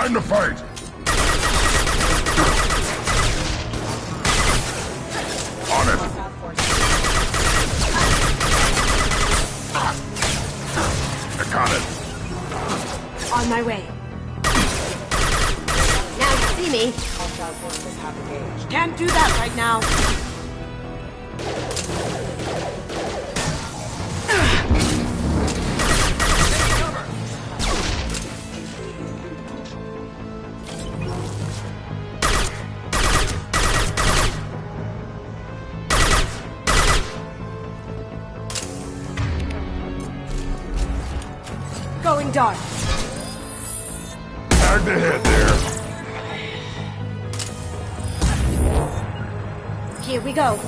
Time to fight! On it! I caught it. On my way. Now you see me. Can't do that right now. Going dark. Tagged ahead there. Here we go.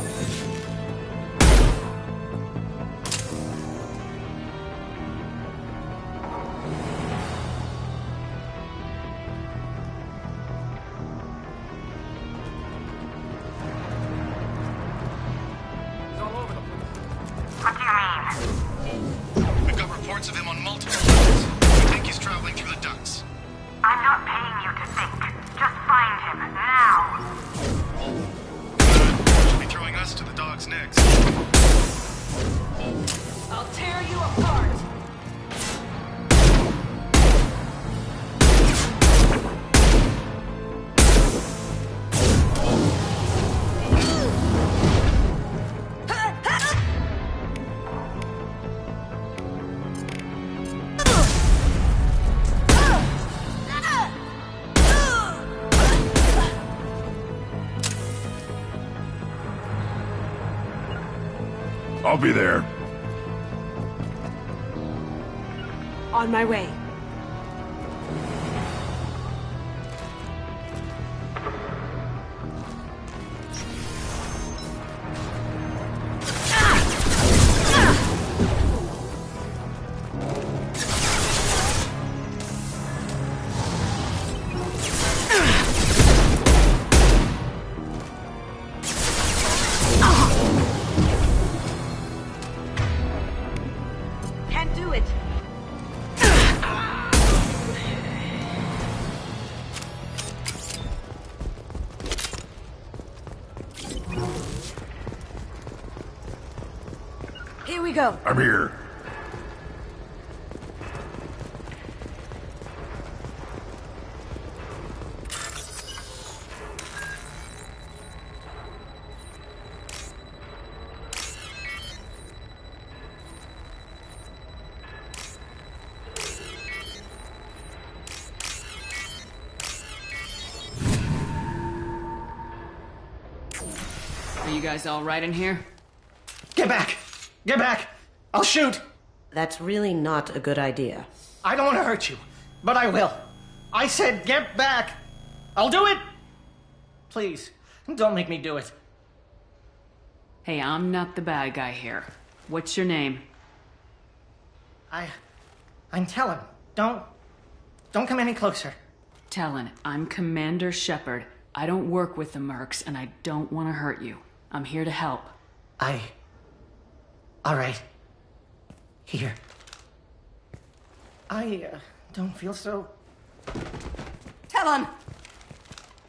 What do you mean? We've got reports of him on multiple flights. We think he's traveling through the ducts. I'm not paying you to think. Just find him, now. Should be throwing us to the dogs next. I'll tear you apart. I'll be there. On my way. Can't do it. Here we go. I'm here. Are you guys all right in here? Get back! Get back! I'll shoot! That's really not a good idea. I don't want to hurt you, but I will. I said get back! I'll do it! Please, don't make me do it. Hey, I'm not the bad guy here. What's your name? I'm Talon. Don't come any closer. Talon, I'm Commander Shepard. I don't work with the mercs, and I don't want to hurt you. I'm here to help. All right. Here. I don't feel so... Talon!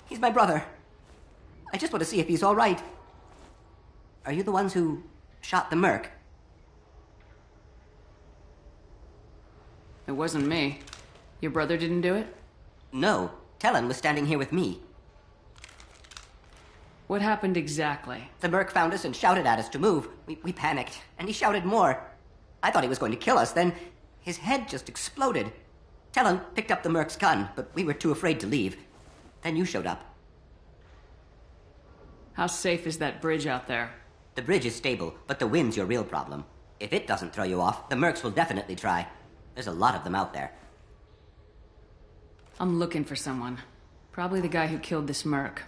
He's my brother. I just want to see if he's all right. Are you the ones who shot the merc? It wasn't me. Your brother didn't do it? No. Talon was standing here with me. What happened exactly? The merc found us and shouted at us to move. We panicked, and he shouted more. I thought he was going to kill us, then his head just exploded. Talon picked up the merc's gun, but we were too afraid to leave. Then you showed up. How safe is that bridge out there? The bridge is stable, but the wind's your real problem. If it doesn't throw you off, the mercs will definitely try. There's a lot of them out there. I'm looking for someone. Probably the guy who killed this merc.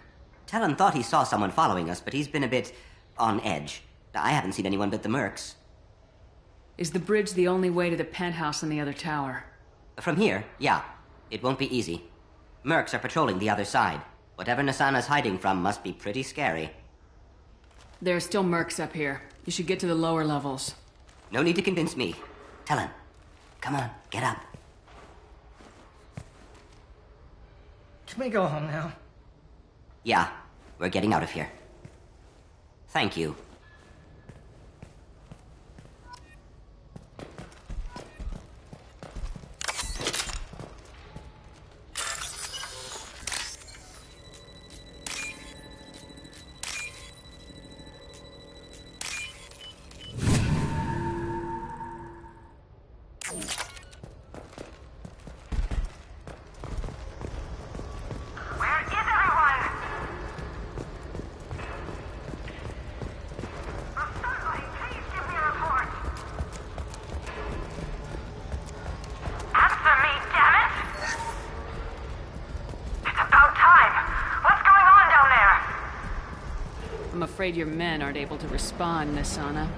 Talon thought he saw someone following us, but he's been a bit on edge. I haven't seen anyone but the mercs. Is the bridge the only way to the penthouse in the other tower? From here, yeah. It won't be easy. Mercs are patrolling the other side. Whatever Nasana's hiding from must be pretty scary. There are still mercs up here. You should get to the lower levels. No need to convince me. Talon, come on, get up. Can we go home now? Yeah, we're getting out of here. Thank you. I'm afraid your men aren't able to respond, Miss Anna.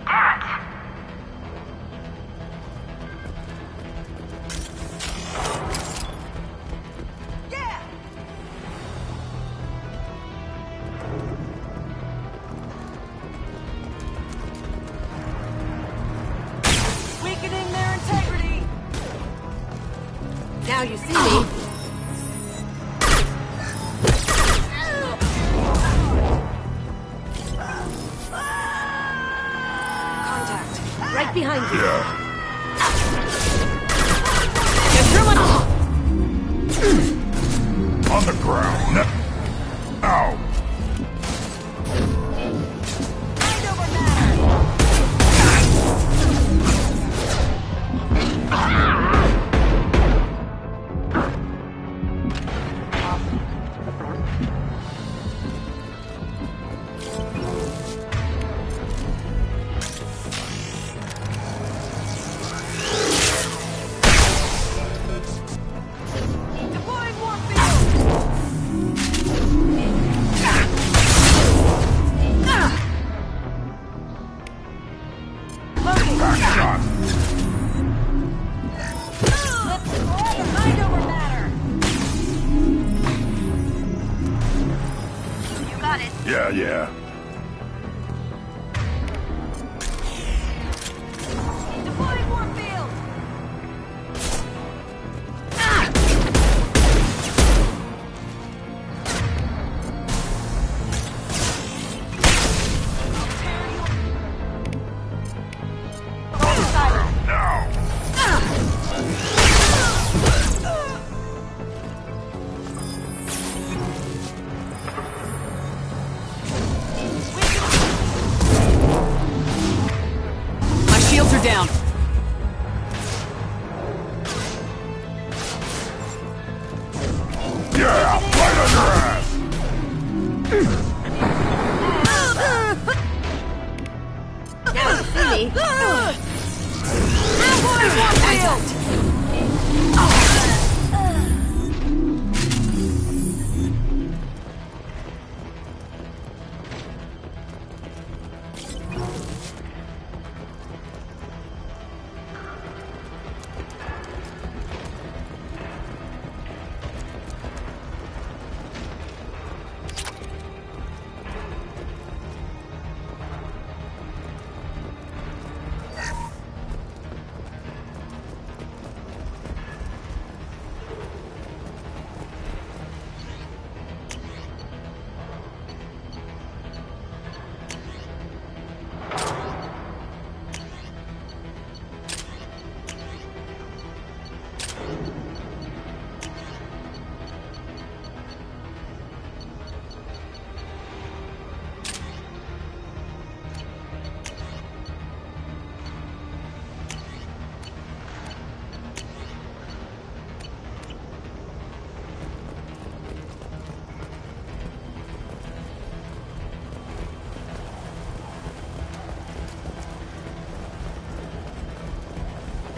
Weakening their integrity! Now you see me. Right behind you. Yeah. On the ground. Now. Hand over matter. Deploying warfield. Loading. Back shot. Mind over matter. You got it. Yeah, yeah. Deploying warfield. Now. My shields are down. Yeah, right on your ass. Now you see me. Deploying warfield.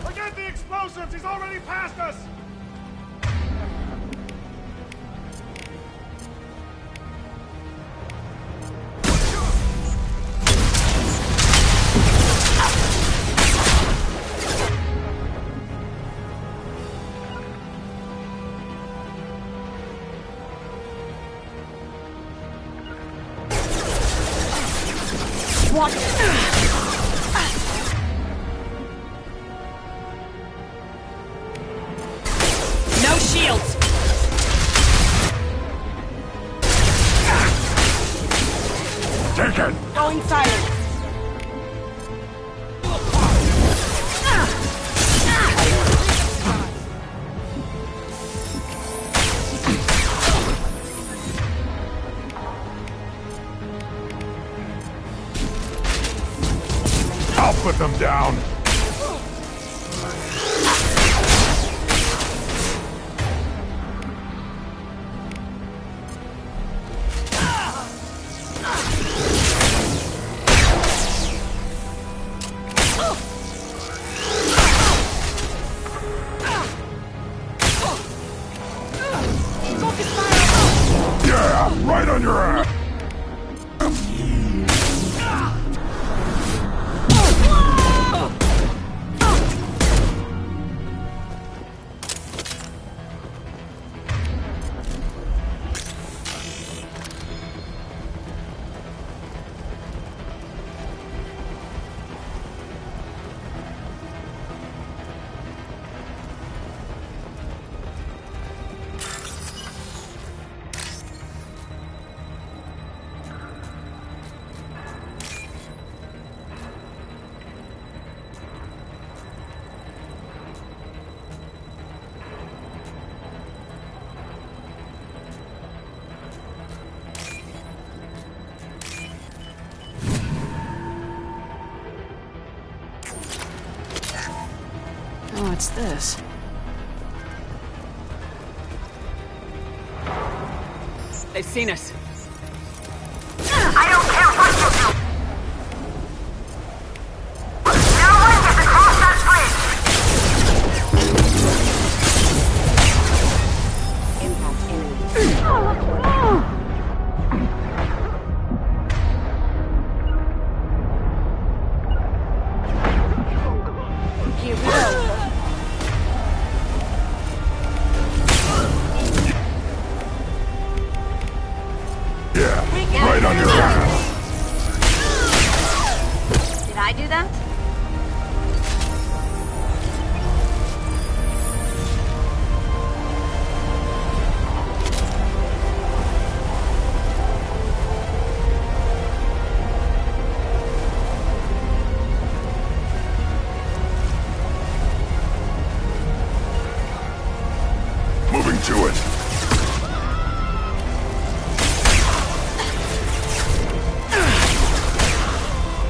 Forget the explosives! He's already past us! No shields. Going silent. I'll put them down. Yeah, right on your ass. Oh, what's this? They've seen us. I don't care what you do. No one gets across that bridge. Impact enemy. Here we go. Yeah, right on your ass. Did I do that? Moving to it.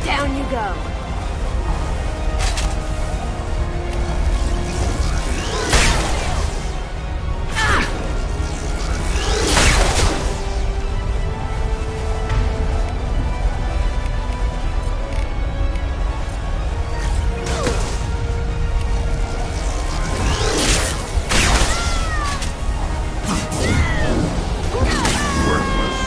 Down you go. Worthless.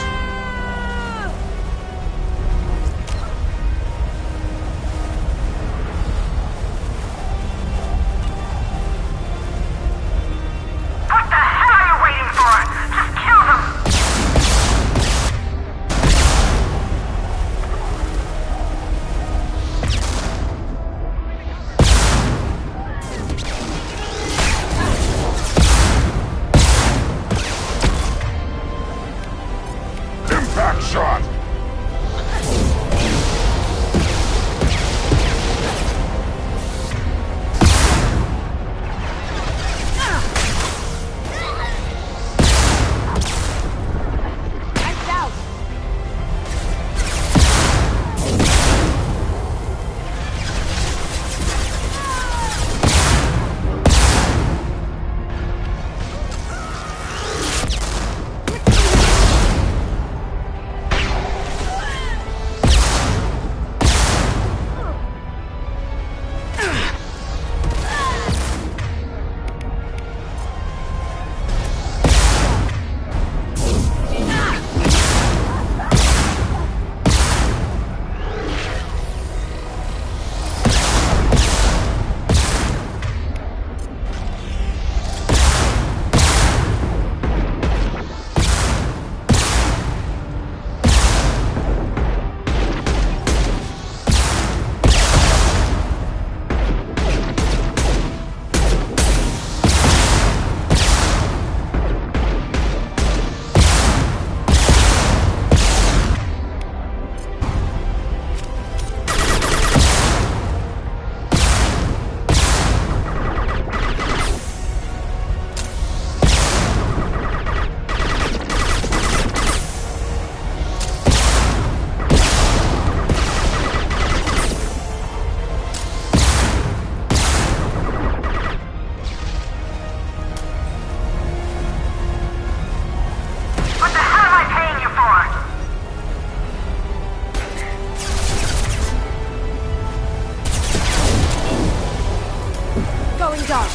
Going dark.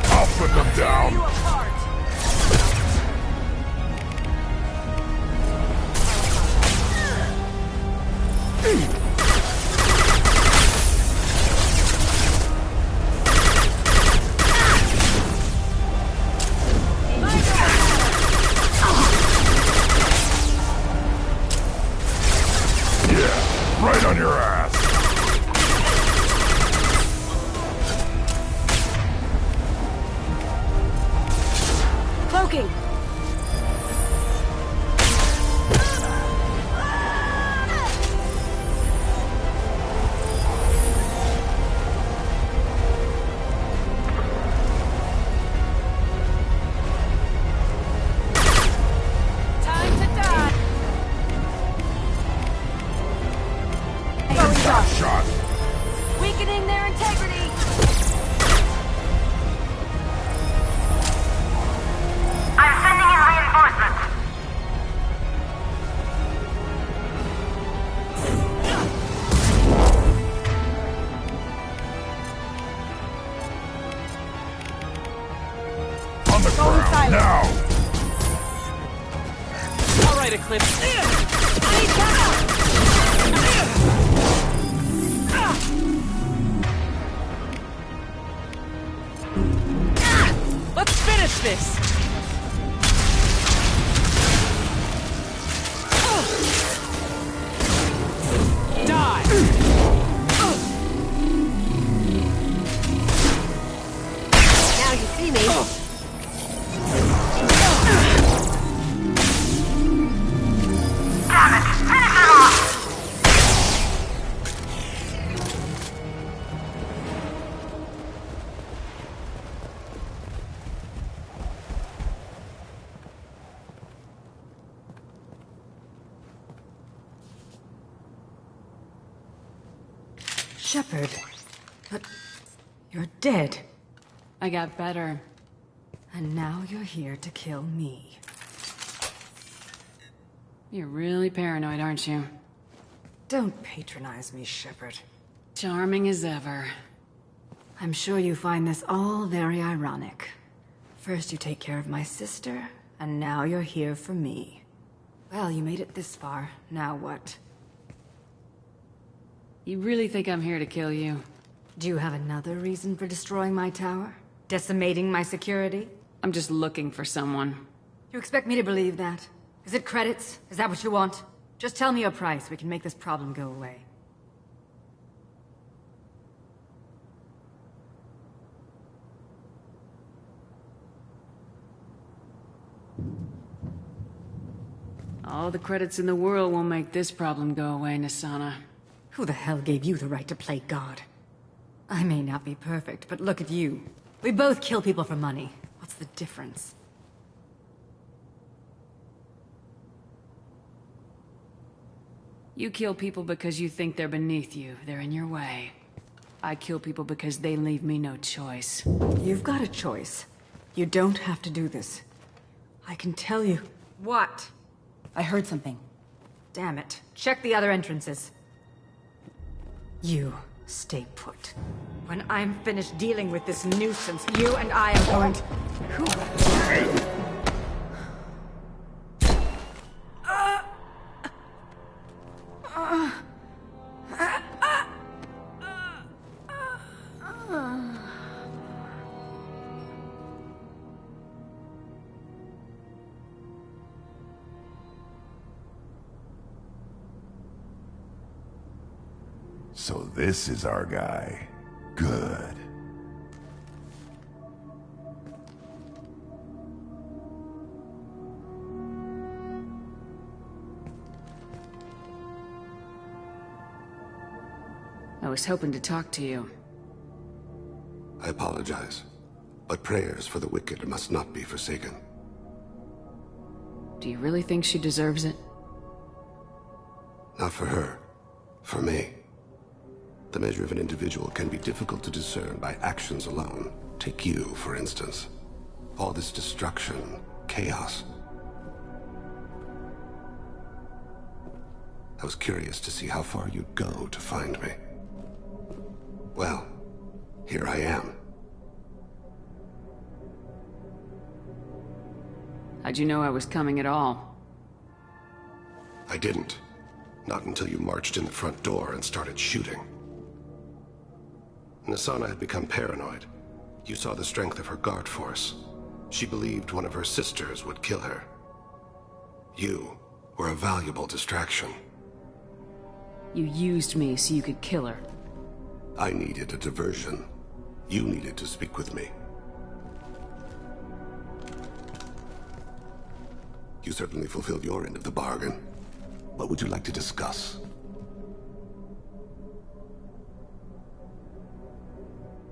I'll put them down. You apart. Yeah, right on your ass. Cloaking. Time to die. Going dark. Shot. Weakening their integrity. I'm sending in reinforcements. On the ground. silent. Now. All right, Eclipse. Let's finish this. Die. Now you see me. Damn it! Finish them off! Shepard, but you're dead. I got better. And now you're here to kill me. You're really paranoid, aren't you? Don't patronize me, Shepard. Charming as ever. I'm sure you find this all very ironic. First you take care of my sister, and now you're here for me. Well, you made it this far. Now what? You really think I'm here to kill you? Do you have another reason for destroying my tower? Decimating my security? I'm just looking for someone. You expect me to believe that? Is it credits? Is that what you want? Just tell me your price. We can make this problem go away. All the credits in the world won't make this problem go away, Nasana. Who the hell gave you the right to play God? I may not be perfect, but look at you. We both kill people for money. What's the difference? You kill people because you think they're beneath you. They're in your way. I kill people because they leave me no choice. You've got a choice. You don't have to do this. I can tell you. What? I heard something. Damn it. Check the other entrances. You stay put. When I'm finished dealing with this nuisance, you and I are going to... So this is our guy. Good. I was hoping to talk to you. I apologize, but prayers for the wicked must not be forsaken. Do you really think she deserves it? Not for her. For me. The measure of an individual can be difficult to discern by actions alone. Take you, for instance. All this destruction, chaos. I was curious to see how far you'd go to find me. Well, here I am. How'd you know I was coming at all? I didn't. Not until you marched in the front door and started shooting. Nasana had become paranoid. You saw the strength of her guard force. She believed one of her sisters would kill her. You were a valuable distraction. You used me so you could kill her. I needed a diversion. You needed to speak with me. You certainly fulfilled your end of the bargain. What would you like to discuss?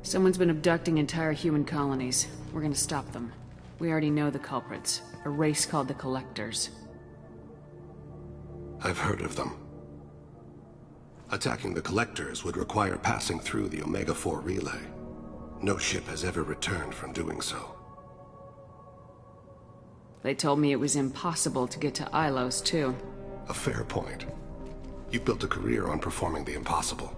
Someone's been abducting entire human colonies. We're gonna stop them. We already know the culprits. A race called the Collectors. I've heard of them. Attacking the Collectors would require passing through the Omega-4 relay. No ship has ever returned from doing so. They told me it was impossible to get to Ilos, too. A fair point. You built a career on performing the impossible.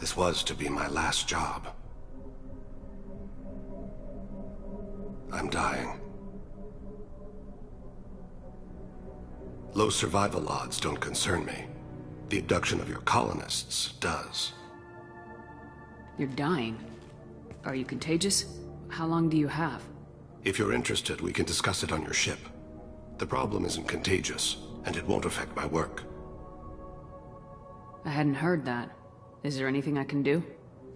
This was to be my last job. I'm dying. Low survival odds don't concern me. The abduction of your colonists does. You're dying. Are you contagious? How long do you have? If you're interested, we can discuss it on your ship. The problem isn't contagious, and it won't affect my work. I hadn't heard that. Is there anything I can do?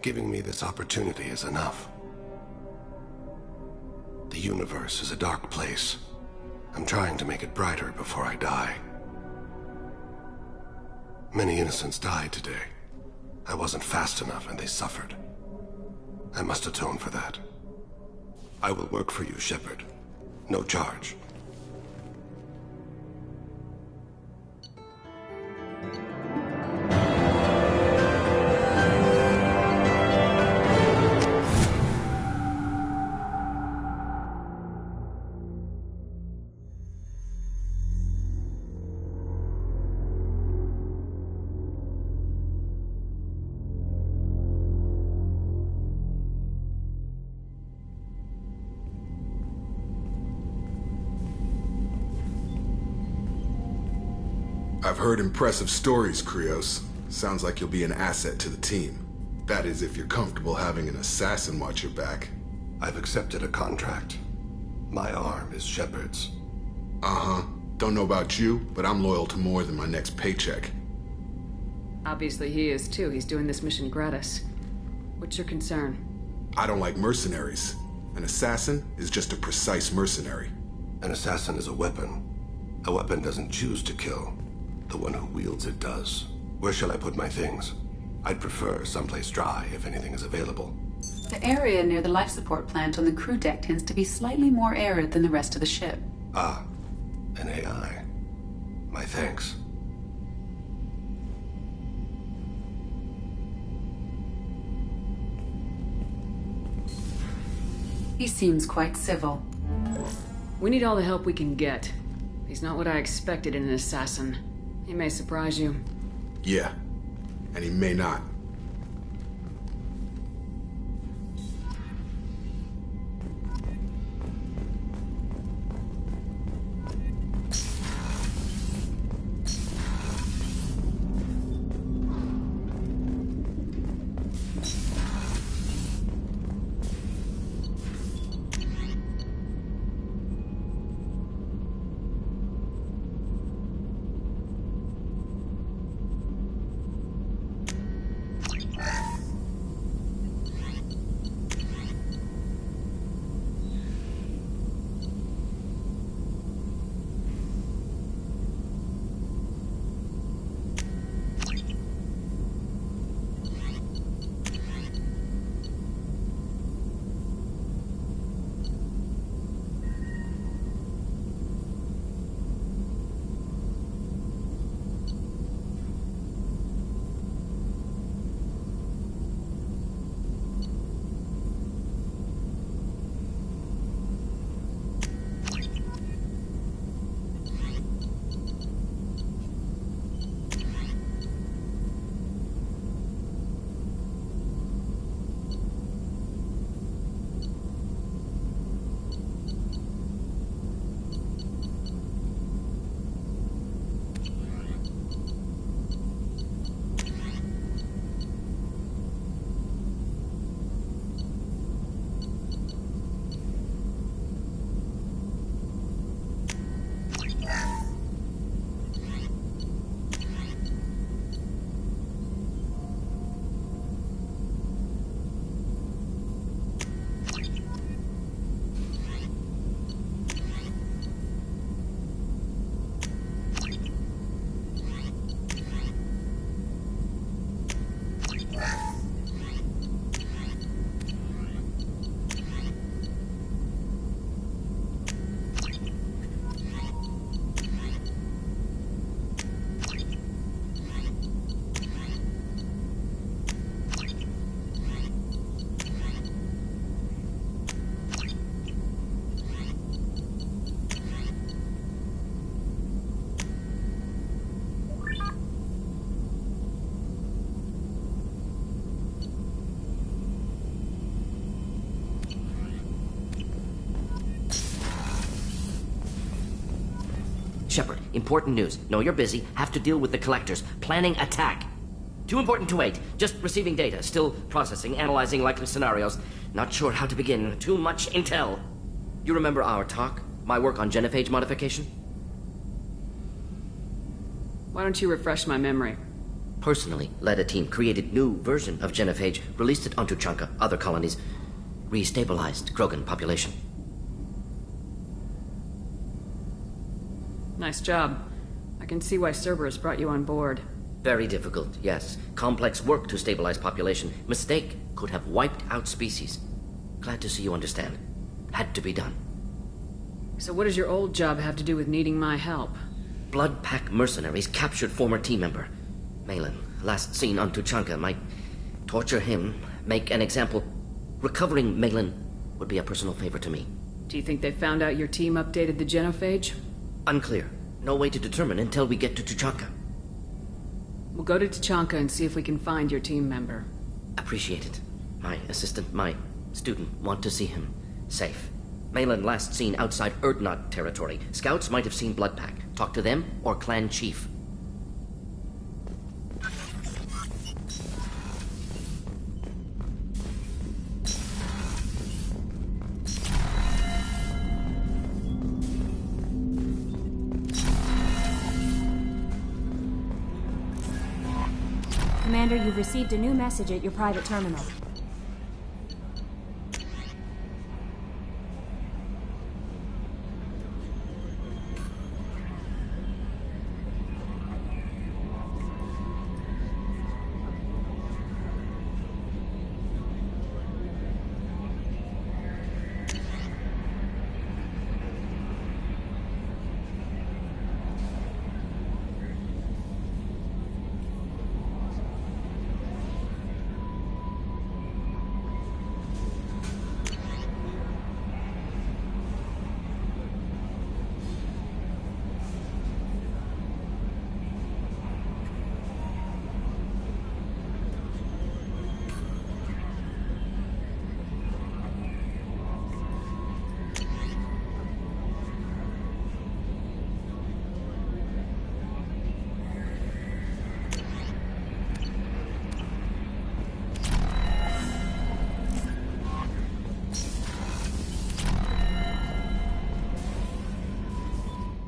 Giving me this opportunity is enough. The universe is a dark place. I'm trying to make it brighter before I die. Many innocents died today. I wasn't fast enough and they suffered. I must atone for that. I will work for you, Shepard. No charge. I've heard impressive stories, Krios. Sounds like you'll be an asset to the team. That is, if you're comfortable having an assassin watch your back. I've accepted a contract. My arm is Shepard's. Uh-huh. Don't know about you, but I'm loyal to more than my next paycheck. Obviously he is too. He's doing this mission gratis. What's your concern? I don't like mercenaries. An assassin is just a precise mercenary. An assassin is a weapon. A weapon doesn't choose to kill. The one who wields it does. Where shall I put my things? I'd prefer someplace dry if anything is available. The area near the life support plant on the crew deck tends to be slightly more arid than the rest of the ship. Ah, an AI. My thanks. He seems quite civil. We need all the help we can get. He's not what I expected in an assassin. He may surprise you. Yeah, and he may not. Shepard, important news. Know you're busy. Have to deal with the collectors. Planning attack. Too important to wait. Just receiving data. Still processing, analyzing likely scenarios. Not sure how to begin. Too much intel. You remember our talk? My work on genophage modification? Why don't you refresh my memory? Personally led a team, created new version of genophage, released it onto Chunka, other colonies, restabilized Krogan population. Nice job. I can see why Cerberus brought you on board. Very difficult, yes. Complex work to stabilize population. Mistake could have wiped out species. Glad to see you understand. Had to be done. So what does your old job have to do with needing my help? Blood Pack mercenaries captured former team member. Malin, last seen on Tuchanka, might torture him, make an example. Recovering Malin would be a personal favor to me. Do you think they found out your team updated the genophage? Unclear. No way to determine until we get to Tuchanka. We'll go to Tuchanka and see if we can find your team member. Appreciate it. My assistant, my student, want to see him safe. Malin last seen outside Erdnot territory. Scouts might have seen Blood Pack. Talk to them or clan chief. Commander, you've received a new message at your private terminal.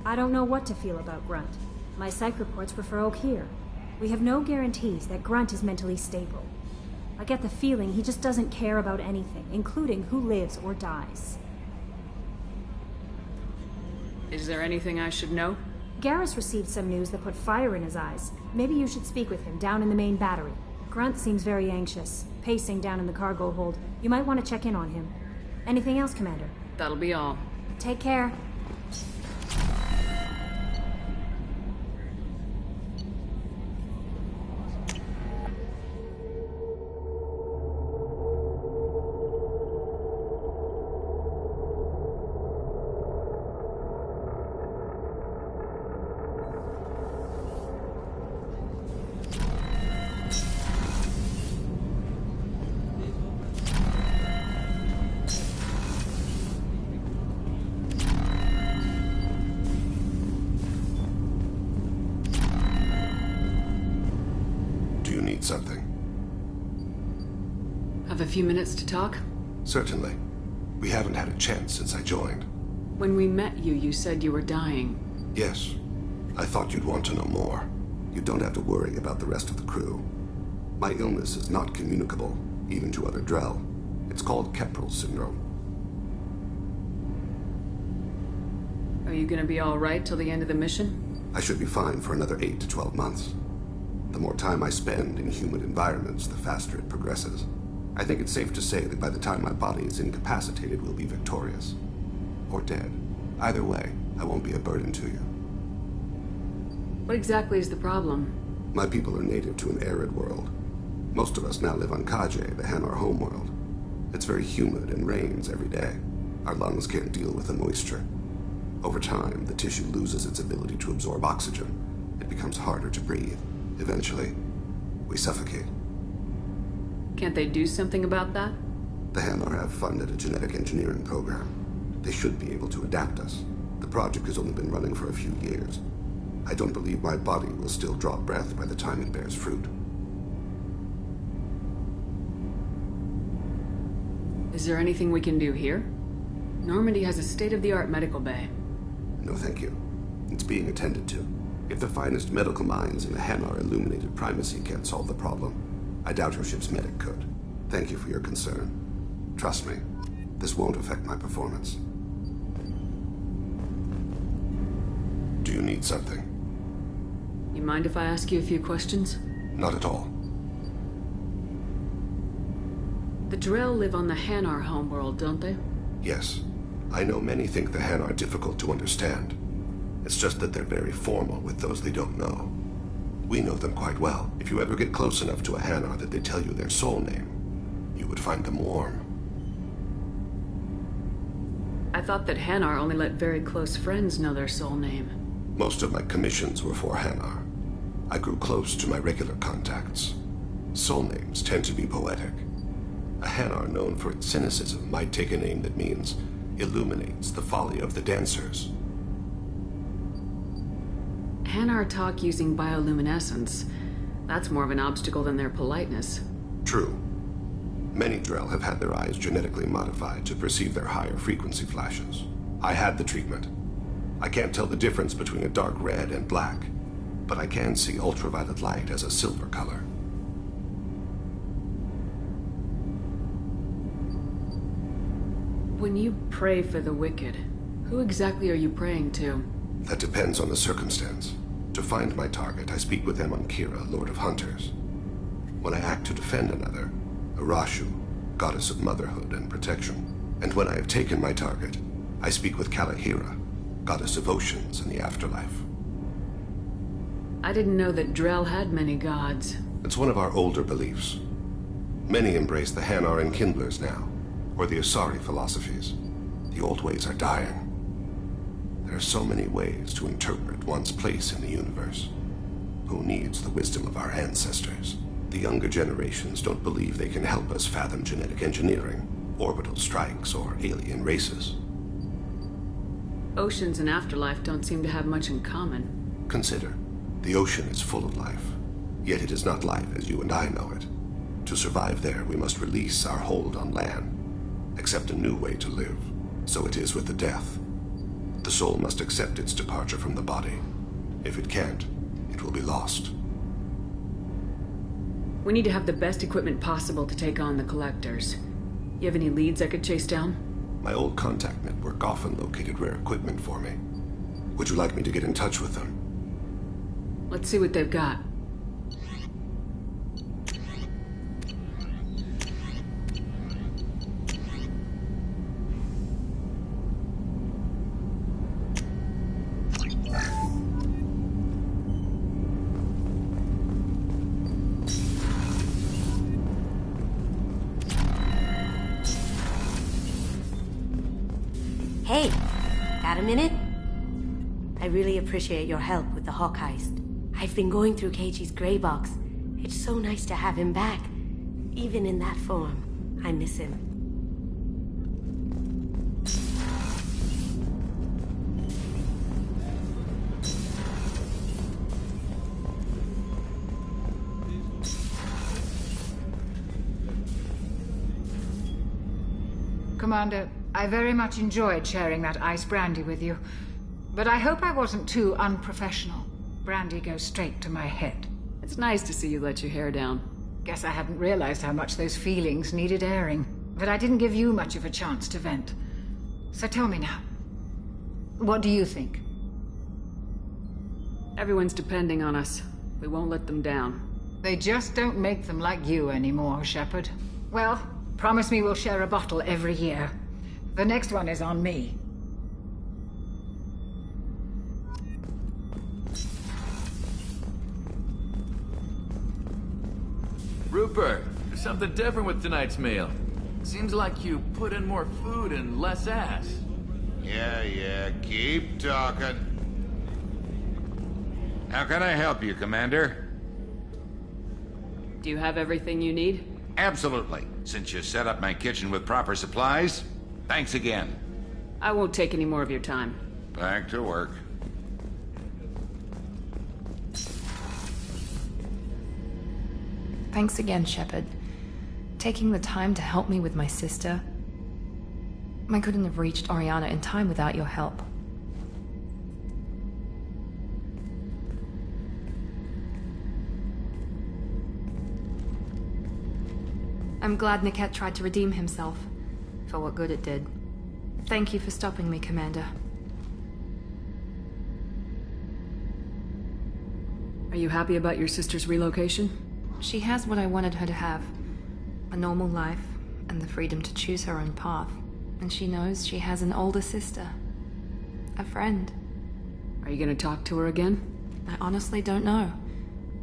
I don't know what to feel about Grunt. My psych reports refer Oak here. We have no guarantees that Grunt is mentally stable. I get the feeling he just doesn't care about anything, including who lives or dies. Is there anything I should know? Garrus received some news that put fire in his eyes. Maybe you should speak with him down in the main battery. Grunt seems very anxious, pacing down in the cargo hold. You might want to check in on him. Anything else, Commander? That'll be all. Take care. Something. Have a few minutes to talk? Certainly. We haven't had a chance since I joined. When we met you, you said you were dying. Yes. I thought you'd want to know more. You don't have to worry about the rest of the crew. My illness is not communicable, even to other Drell. It's called Keprel syndrome. Are you gonna be all right till the end of the mission? I should be fine for another 8 to 12 months. The more time I spend in humid environments, the faster it progresses. I think it's safe to say that by the time my body is incapacitated, we'll be victorious. Or dead. Either way, I won't be a burden to you. What exactly is the problem? My people are native to an arid world. Most of us now live on Kaje, the Hanar homeworld. It's very humid and rains every day. Our lungs can't deal with the moisture. Over time, the tissue loses its ability to absorb oxygen. It becomes harder to breathe. Eventually, we suffocate. Can't they do something about that? The Hanar have funded a genetic engineering program. They should be able to adapt us. The project has only been running for a few years. I don't believe my body will still draw breath by the time it bears fruit. Is there anything we can do here? Normandy has a state-of-the-art medical bay. No, thank you. It's being attended to. If the finest medical minds in the Hanar illuminated primacy can't solve the problem, I doubt your ship's medic could. Thank you for your concern. Trust me, this won't affect my performance. Do you need something? You mind if I ask you a few questions? Not at all. The Drell live on the Hanar homeworld, don't they? Yes. I know many think the Han are difficult to understand. It's just that they're very formal with those they don't know. We know them quite well. If you ever get close enough to a Hanar that they tell you their soul name, you would find them warm. I thought that Hanar only let very close friends know their soul name. Most of my commissions were for Hanar. I grew close to my regular contacts. Soul names tend to be poetic. A Hanar known for its cynicism might take a name that means illuminates the folly of the dancers. Hanar talk using bioluminescence. That's more of an obstacle than their politeness. True. Many Drell have had their eyes genetically modified to perceive their higher frequency flashes. I had the treatment. I can't tell the difference between a dark red and black, but I can see ultraviolet light as a silver color. When you pray for the wicked, who exactly are you praying to? That depends on the circumstance. To find my target, I speak with them on Kira, Lord of Hunters. When I act to defend another, Arashu, goddess of motherhood and protection. And when I have taken my target, I speak with Kalahira, goddess of oceans and the afterlife. I didn't know that Drell had many gods. It's one of our older beliefs. Many embrace the Hanar and Kindlers now, or the Asari philosophies. The old ways are dying. There are so many ways to interpret one's place in the universe. Who needs the wisdom of our ancestors? The younger generations don't believe they can help us fathom genetic engineering, orbital strikes, or alien races. Oceans and afterlife don't seem to have much in common. Consider, the ocean is full of life, yet it is not life as you and I know it. To survive there, we must release our hold on land, accept a new way to live. So it is with the death. The soul must accept its departure from the body. If it can't, it will be lost. We need to have the best equipment possible to take on the collectors. You have any leads I could chase down? My old contact network often located rare equipment for me. Would you like me to get in touch with them? Let's see what they've got. Hey, got a minute? I really appreciate your help with the Hawk heist. I've been going through Keiichi's gray box. It's so nice to have him back. Even in that form, I miss him. Commander, I very much enjoyed sharing that ice brandy with you. But I hope I wasn't too unprofessional. Brandy goes straight to my head. It's nice to see you let your hair down. Guess I hadn't realized how much those feelings needed airing. But I didn't give you much of a chance to vent. So tell me now. What do you think? Everyone's depending on us. We won't let them down. They just don't make them like you anymore, Shepard. Well, promise me we'll share a bottle every year. The next one is on me. Rupert, there's something different with tonight's meal. Seems like you put in more food and less ass. Yeah, keep talking. How can I help you, Commander? Do you have everything you need? Absolutely. Since you set up my kitchen with proper supplies, thanks again. I won't take any more of your time. Back to work. Thanks again, Shepard. Taking the time to help me with my sister. I couldn't have reached Oriana in time without your help. I'm glad Niket tried to redeem himself, for what good it did. Thank you for stopping me, Commander. Are you happy about your sister's relocation? She has what I wanted her to have. A normal life, and the freedom to choose her own path. And she knows she has an older sister. A friend. Are you gonna talk to her again? I honestly don't know.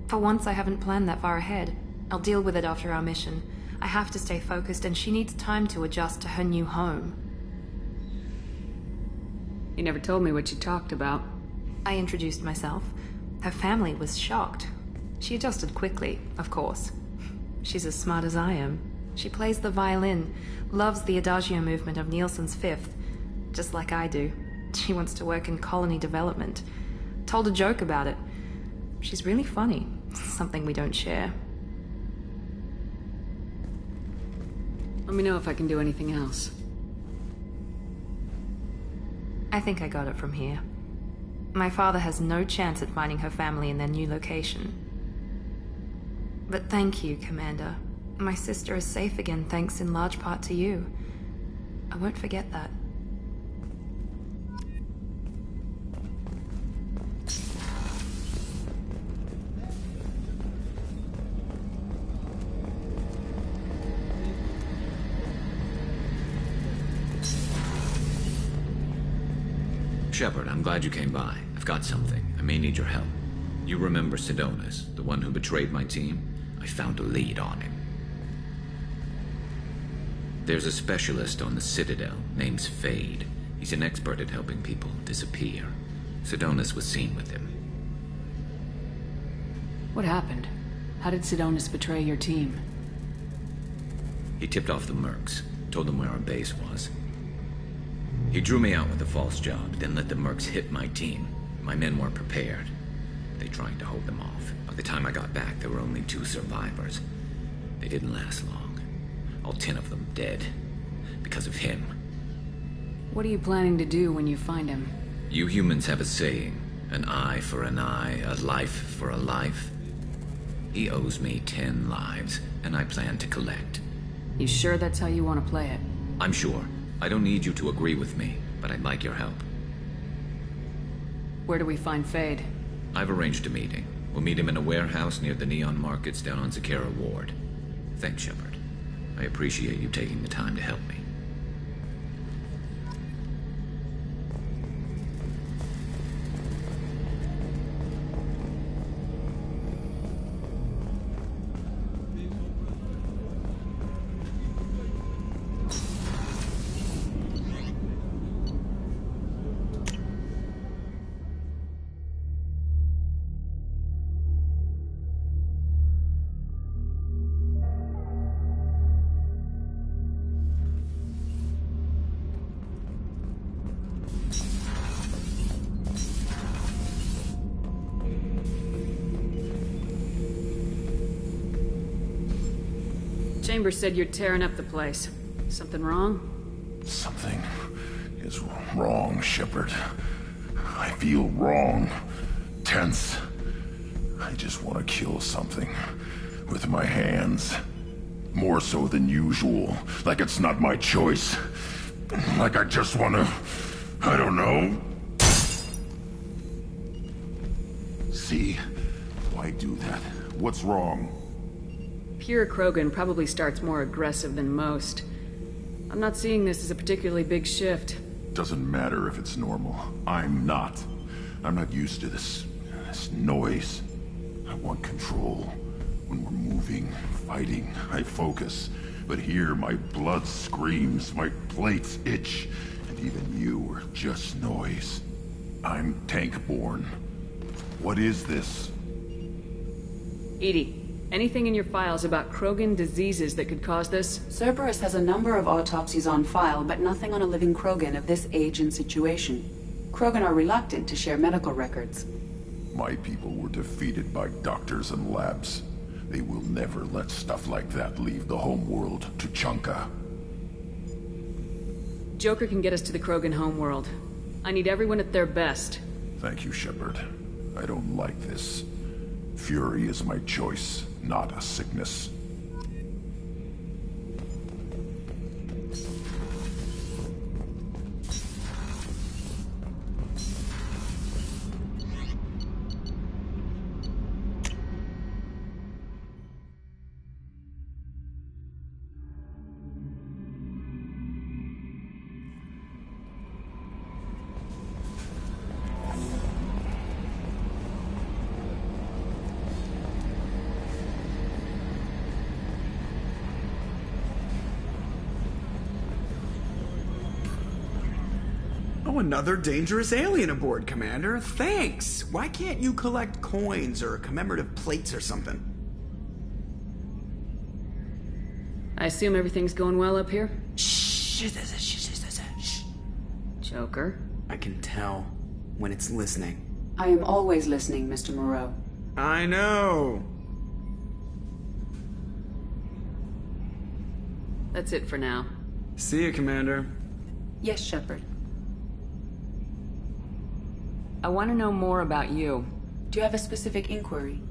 For once, I haven't planned that far ahead. I'll deal with it after our mission. I have to stay focused, and she needs time to adjust to her new home. You never told me what you talked about. I introduced myself. Her family was shocked. She adjusted quickly, of course. She's as smart as I am. She plays the violin, loves the adagio movement of Nielsen's Fifth, just like I do. She wants to work in colony development. Told a joke about it. She's really funny, something we don't share. Let me know if I can do anything else. I think I got it from here. My father has no chance at finding her family in their new location. But thank you, Commander. My sister is safe again thanks in large part to you. I won't forget that. Shepard, I'm glad you came by. I've got something. I may need your help. You remember Sidonis, the one who betrayed my team? I found a lead on him. There's a specialist on the Citadel, named Fade. He's an expert at helping people disappear. Sidonis was seen with him. What happened? How did Sidonis betray your team? He tipped off the mercs, told them where our base was. He drew me out with a false job, then let the mercs hit my team. My men weren't prepared. They tried to hold them off. By the time I got back, there were only 2 survivors. They didn't last long. All 10 of them dead. Because of him. What are you planning to do when you find him? You humans have a saying. An eye for an eye, a life for a life. He owes me 10 lives, and I plan to collect. You sure that's how you want to play it? I'm sure. I don't need you to agree with me, but I'd like your help. Where do we find Fade? I've arranged a meeting. We'll meet him in a warehouse near the Neon Markets down on Zakera Ward. Thanks, Shepard. I appreciate you taking the time to help me. Chambers said you're tearing up the place. Something wrong? Something is wrong, Shepard. I feel wrong. Tense. I just want to kill something. With my hands. More so than usual. Like it's not my choice. Like I just want to... I don't know. See? Why do that? What's wrong? Pure Krogan probably starts more aggressive than most. I'm not seeing this as a particularly big shift. Doesn't matter if it's normal. I'm not. I'm not used to this noise. I want control. When we're moving, fighting, I focus. But here, my blood screams, my plates itch, and even you are just noise. I'm tank-born. What is this? Edie. Anything in your files about Krogan diseases that could cause this? Cerberus has a number of autopsies on file, but nothing on a living Krogan of this age and situation. Krogan are reluctant to share medical records. My people were defeated by doctors and labs. They will never let stuff like that leave the homeworld to Chunka. Joker can get us to the Krogan homeworld. I need everyone at their best. Thank you, Shepard. I don't like this. Fury is my choice, not a sickness. Oh, another dangerous alien aboard, Commander. Thanks. Why can't you collect coins or commemorative plates or something? I assume everything's going well up here? Shh. Joker? I can tell when it's listening. I am always listening, Mr. Moreau. I know. That's it for now. See you, Commander. Yes, Shepard. I want to know more about you. Do you have a specific inquiry?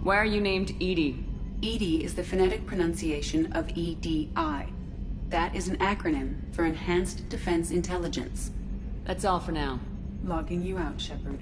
Why are you named Edie? EDI is the phonetic pronunciation of EDI. That is an acronym for Enhanced Defense Intelligence. That's all for now. Logging you out, Shepard.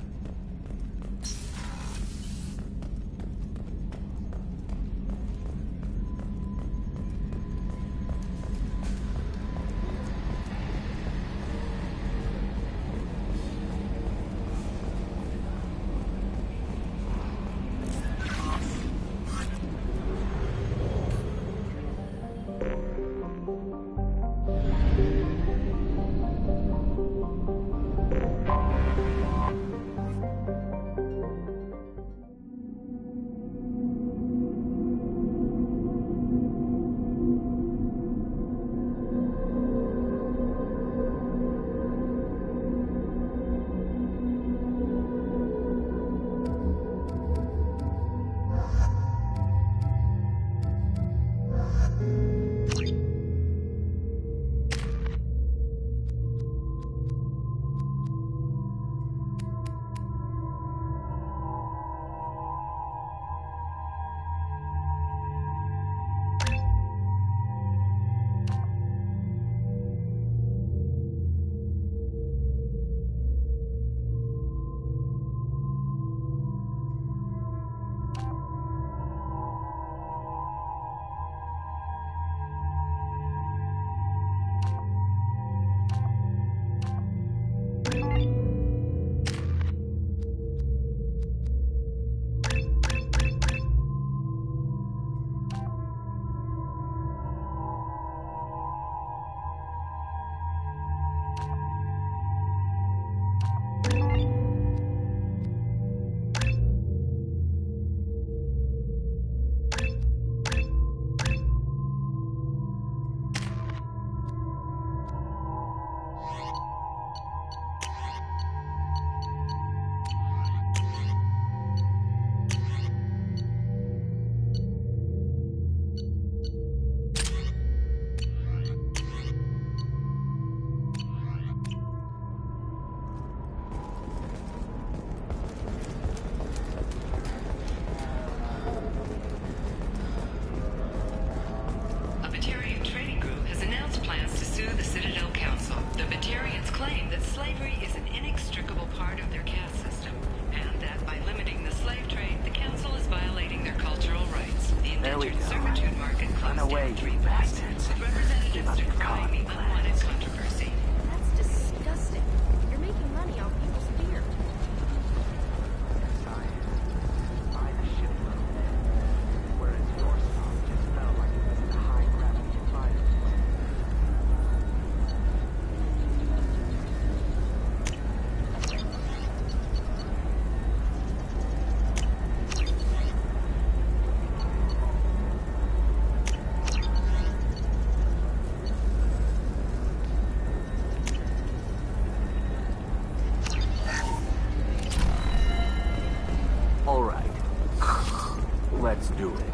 Let's do it.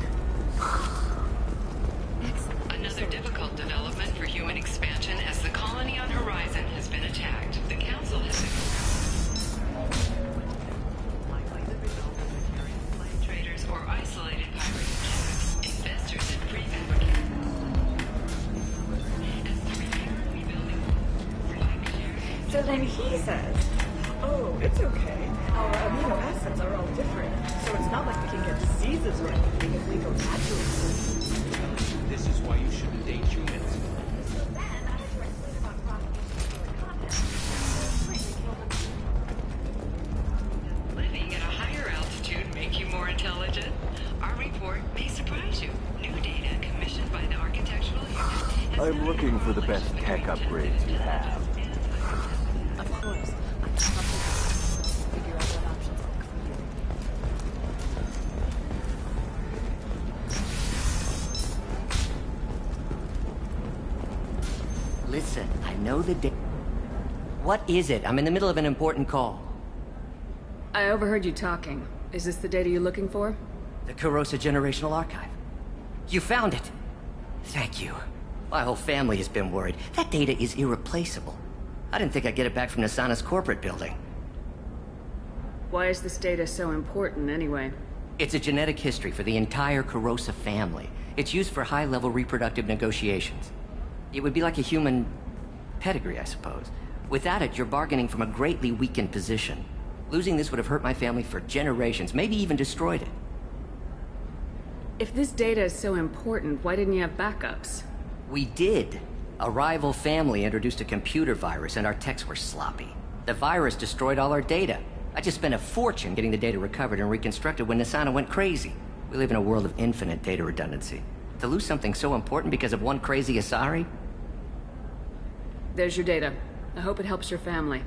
Another difficult development for human expansion as the colony on Horizon has been attacked. The Council has slave traders or isolated pirate attacks, investors and prefabricators. So then he says, oh, it's okay. Our amino acids are all different, so it's not like we can get diseases or anything if we go naturally. This is why you shouldn't date humans. Living at a higher altitude make you more intelligent? Our report may surprise you. New data commissioned by the architectural unit. I'm looking for the best tech upgrades you have. Of course. I can help you figure out what options work for you. Listen, I know the What is it? I'm in the middle of an important call. I overheard you talking. Is this the data you're looking for? The Kurosa Generational Archive. You found it! Thank you. My whole family has been worried. That data is irreplaceable. I didn't think I'd get it back from Nasana's corporate building. Why is this data so important, anyway? It's a genetic history for the entire Kurosa family. It's used for high-level reproductive negotiations. It would be like a human pedigree, I suppose. Without it, you're bargaining from a greatly weakened position. Losing this would have hurt my family for generations, maybe even destroyed it. If this data is so important, why didn't you have backups? We did. A rival family introduced a computer virus and our techs were sloppy. The virus destroyed all our data. I just spent a fortune getting the data recovered and reconstructed when Nasana went crazy. We live in a world of infinite data redundancy. To lose something so important because of one crazy Asari? There's your data. I hope it helps your family.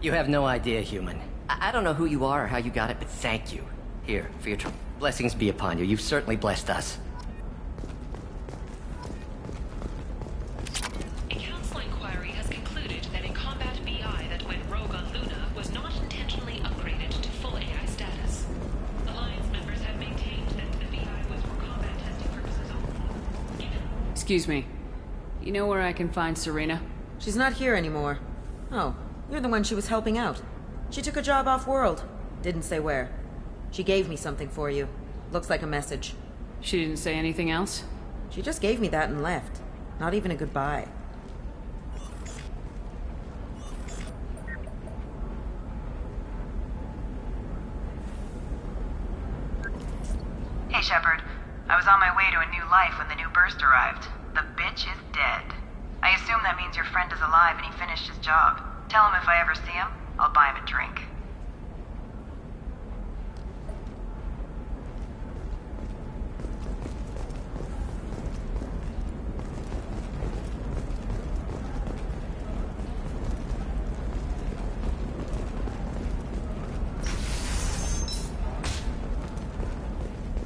You have no idea, human. I don't know who you are or how you got it, but thank you. Here, for your trouble. Blessings be upon you. You've certainly blessed us. A council inquiry has concluded that a combat BI that went rogue on Luna was not intentionally upgraded to full AI status. Alliance members have maintained that the BI was for combat testing purposes only. Excuse me. You know where I can find Serena? She's not here anymore. Oh, you're the one she was helping out. She took a job off-world. Didn't say where. She gave me something for you. Looks like a message. She didn't say anything else? She just gave me that and left. Not even a goodbye. Hey, Shepard. I was on my way to a new life when the new burst arrived. The bitch is dead. I assume that means your friend is alive and he finished his job. Tell him if I ever see him, I'll buy him a drink.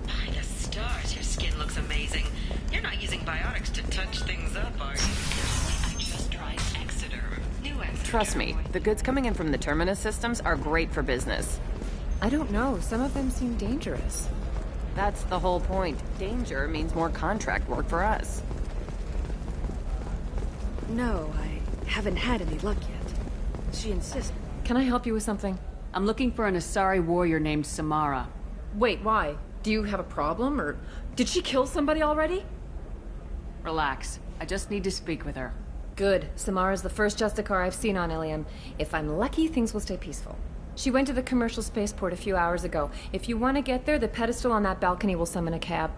By the stars, your skin looks amazing. You're not using biotics to touch things up, are you? I just tried Exoderm. New Exoderm. Trust me, the goods coming in from the Terminus systems are great for business. I don't know. Some of them seem dangerous. That's the whole point. Danger means more contract work for us. No, I haven't had any luck yet. She insists. Can I help you with something? I'm looking for an Asari warrior named Samara. Wait, why? Do you have a problem, or did she kill somebody already? Relax. I just need to speak with her. Good. Samara's the first Justicar I've seen on Ilium. If I'm lucky, things will stay peaceful. She went to the commercial spaceport a few hours ago. If you want to get there, the pedestal on that balcony will summon a cab.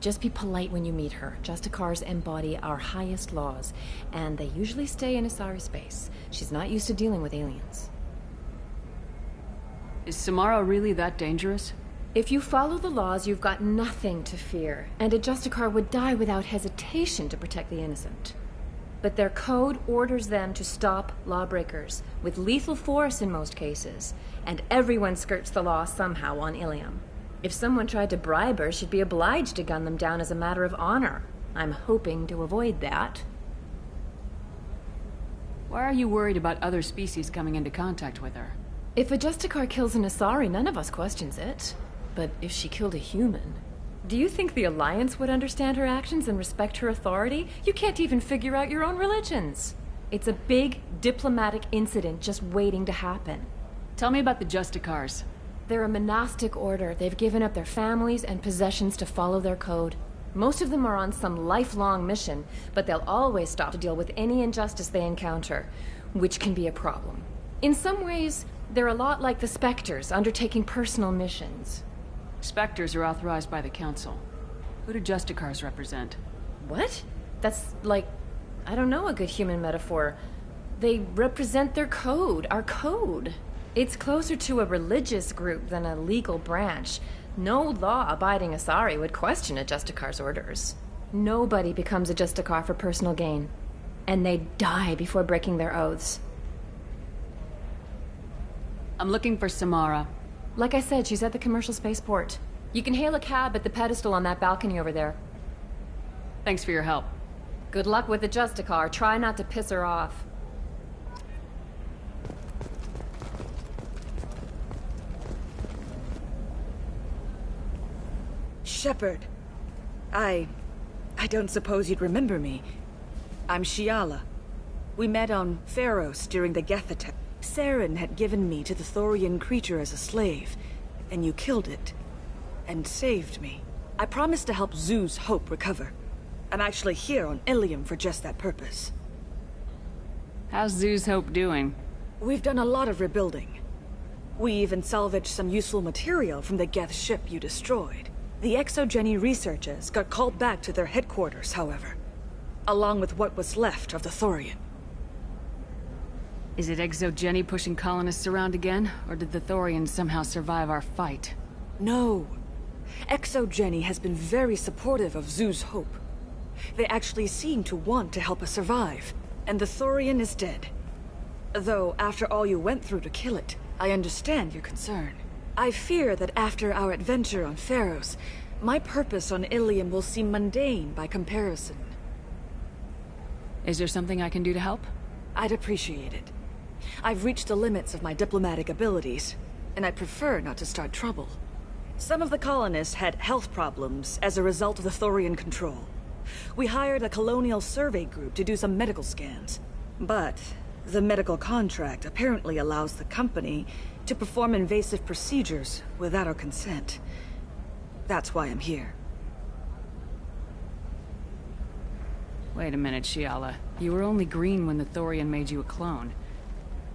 Just be polite when you meet her. Justicars embody our highest laws, and they usually stay in Asari space. She's not used to dealing with aliens. Is Samara really that dangerous? If you follow the laws, you've got nothing to fear, and a Justicar would die without hesitation to protect the innocent. But their code orders them to stop lawbreakers, with lethal force in most cases, and everyone skirts the law somehow on Ilium. If someone tried to bribe her, she'd be obliged to gun them down as a matter of honor. I'm hoping to avoid that. Why are you worried about other species coming into contact with her? If a Justicar kills an Asari, none of us questions it. But if she killed a human, Do you think the Alliance would understand her actions and respect her authority? You can't even figure out your own religions. It's a big diplomatic incident just waiting to happen. Tell me about the Justicars. They're a monastic order. They've given up their families and possessions to follow their code. Most of them are on some lifelong mission, but they'll always stop to deal with any injustice they encounter, which can be a problem. In some ways, they're a lot like the Spectres, undertaking personal missions. Spectres are authorized by the Council. Who do Justicars represent? What? That's like, I don't know, a good human metaphor. They represent their code, our code. It's closer to a religious group than a legal branch. No law-abiding Asari would question a Justicar's orders. Nobody becomes a Justicar for personal gain. And they die before breaking their oaths. I'm looking for Samara. Like I said, she's at the commercial spaceport. You can hail a cab at the pedestal on that balcony over there. Thanks for your help. Good luck with the Justicar. Try not to piss her off. Shepard. I don't suppose you'd remember me. I'm Shiala. We met on Pharos during the Geth attack. Saren had given me to the Thorian creature as a slave, and you killed it. And saved me. I promised to help Zoo's Hope recover. I'm actually here on Ilium for just that purpose. How's Zoo's Hope doing? We've done a lot of rebuilding. We even salvaged some useful material from the Geth ship you destroyed. The Exogeny researchers got called back to their headquarters, however, along with what was left of the Thorian. Is it Exogeny pushing colonists around again, or did the Thorians somehow survive our fight? No. Exogeny has been very supportive of Zoo's Hope. They actually seem to want to help us survive, and the Thorian is dead. Though, after all you went through to kill it, I understand your concern. I fear that after our adventure on Pharos, my purpose on Ilium will seem mundane by comparison. Is there something I can do to help? I'd appreciate it. I've reached the limits of my diplomatic abilities, and I prefer not to start trouble. Some of the colonists had health problems as a result of the Thorian control. We hired a colonial survey group to do some medical scans. But the medical contract apparently allows the company to perform invasive procedures without our consent. That's why I'm here. Wait a minute, Shiala. You were only green when the Thorian made you a clone.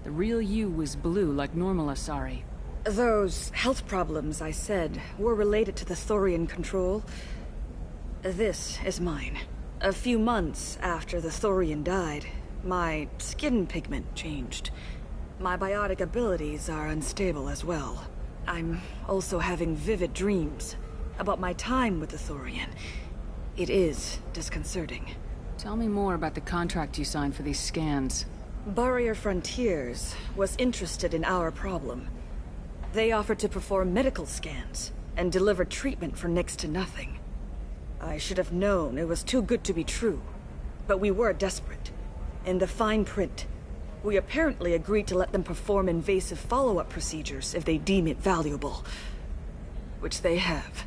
The real you was blue like normal Asari. Those health problems I said were related to the Thorian control. This is mine. A few months after the Thorian died, my skin pigment changed. My biotic abilities are unstable as well. I'm also having vivid dreams about my time with the Thorian. It is disconcerting. Tell me more about the contract you signed for these scans. Barrier Frontiers was interested in our problem. They offered to perform medical scans and deliver treatment for next to nothing. I should have known it was too good to be true, but we were desperate. In the fine print, we apparently agreed to let them perform invasive follow-up procedures if they deem it valuable. Which they have.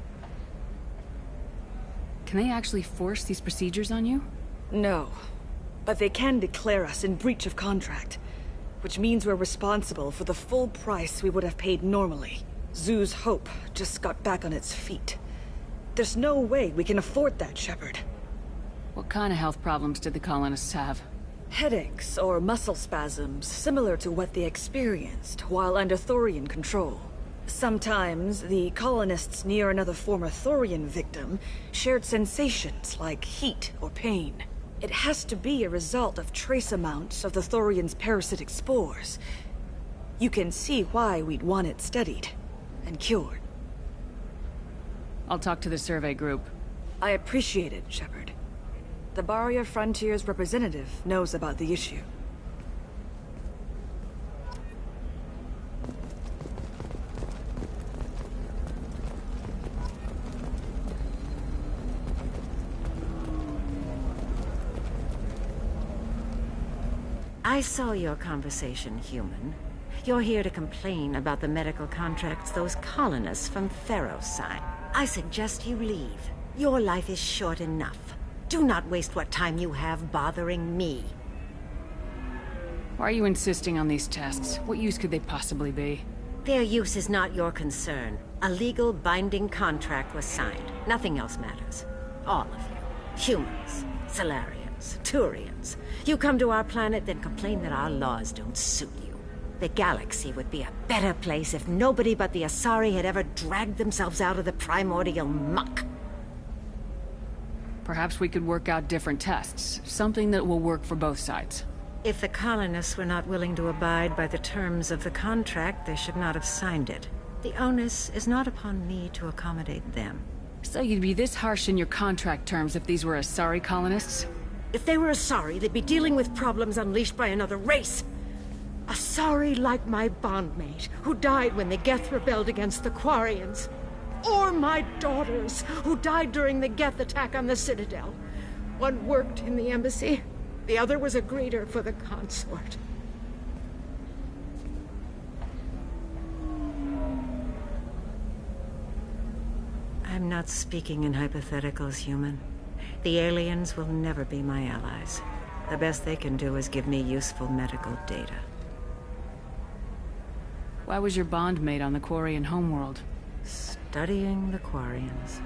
Can they actually force these procedures on you? No. But they can declare us in breach of contract. Which means we're responsible for the full price we would have paid normally. Zoo's Hope just got back on its feet. There's no way we can afford that, Shepard. What kind of health problems did the colonists have? Headaches or muscle spasms similar to what they experienced while under Thorian control. Sometimes the colonists near another former Thorian victim shared sensations like heat or pain. It has to be a result of trace amounts of the Thorian's parasitic spores. You can see why we'd want it studied and cured. I'll talk to the survey group. I appreciate it, Shepard. The Barrier Frontiers representative knows about the issue. I saw your conversation, human. You're here to complain about the medical contracts those colonists from Pharos signed. I suggest you leave. Your life is short enough. Do not waste what time you have bothering me. Why are you insisting on these tests? What use could they possibly be? Their use is not your concern. A legal binding contract was signed. Nothing else matters. All of you. Humans, Solarians, Turians. You come to our planet, then complain that our laws don't suit you. The galaxy would be a better place if nobody but the Asari had ever dragged themselves out of the primordial muck. Perhaps we could work out different tests. Something that will work for both sides. If the colonists were not willing to abide by the terms of the contract, they should not have signed it. The onus is not upon me to accommodate them. So you'd be this harsh in your contract terms if these were Asari colonists? If they were Asari, they'd be dealing with problems unleashed by another race. Asari like my bondmate, who died when the Geth rebelled against the Quarians. Or my daughters, who died during the Geth attack on the Citadel. One worked in the embassy, the other was a greeter for the consort. I'm not speaking in hypotheticals, human. The aliens will never be my allies. The best they can do is give me useful medical data. Why was your bondmate on the Quarian homeworld? Studying the Quarians.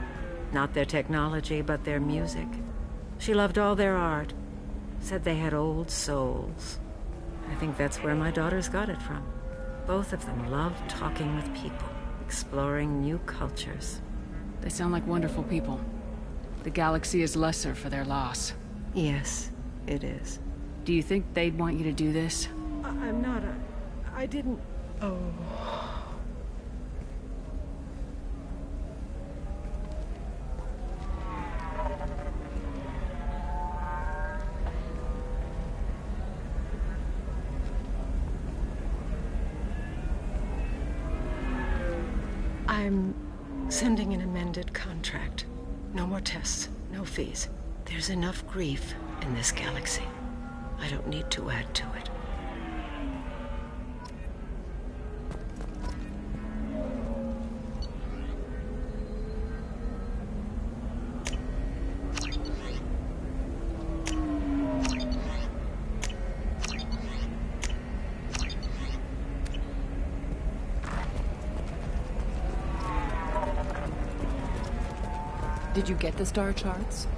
Not their technology, but their music. She loved all their art. Said they had old souls. I think that's where my daughters got it from. Both of them love talking with people, exploring new cultures. They sound like wonderful people. The galaxy is lesser for their loss. Yes, it is. Do you think they'd want you to do this? I'm not I didn't... Oh... I'm sending an amended contract. No more tests, no fees. There's enough grief in this galaxy. I don't need to add to it. Did you get the star charts?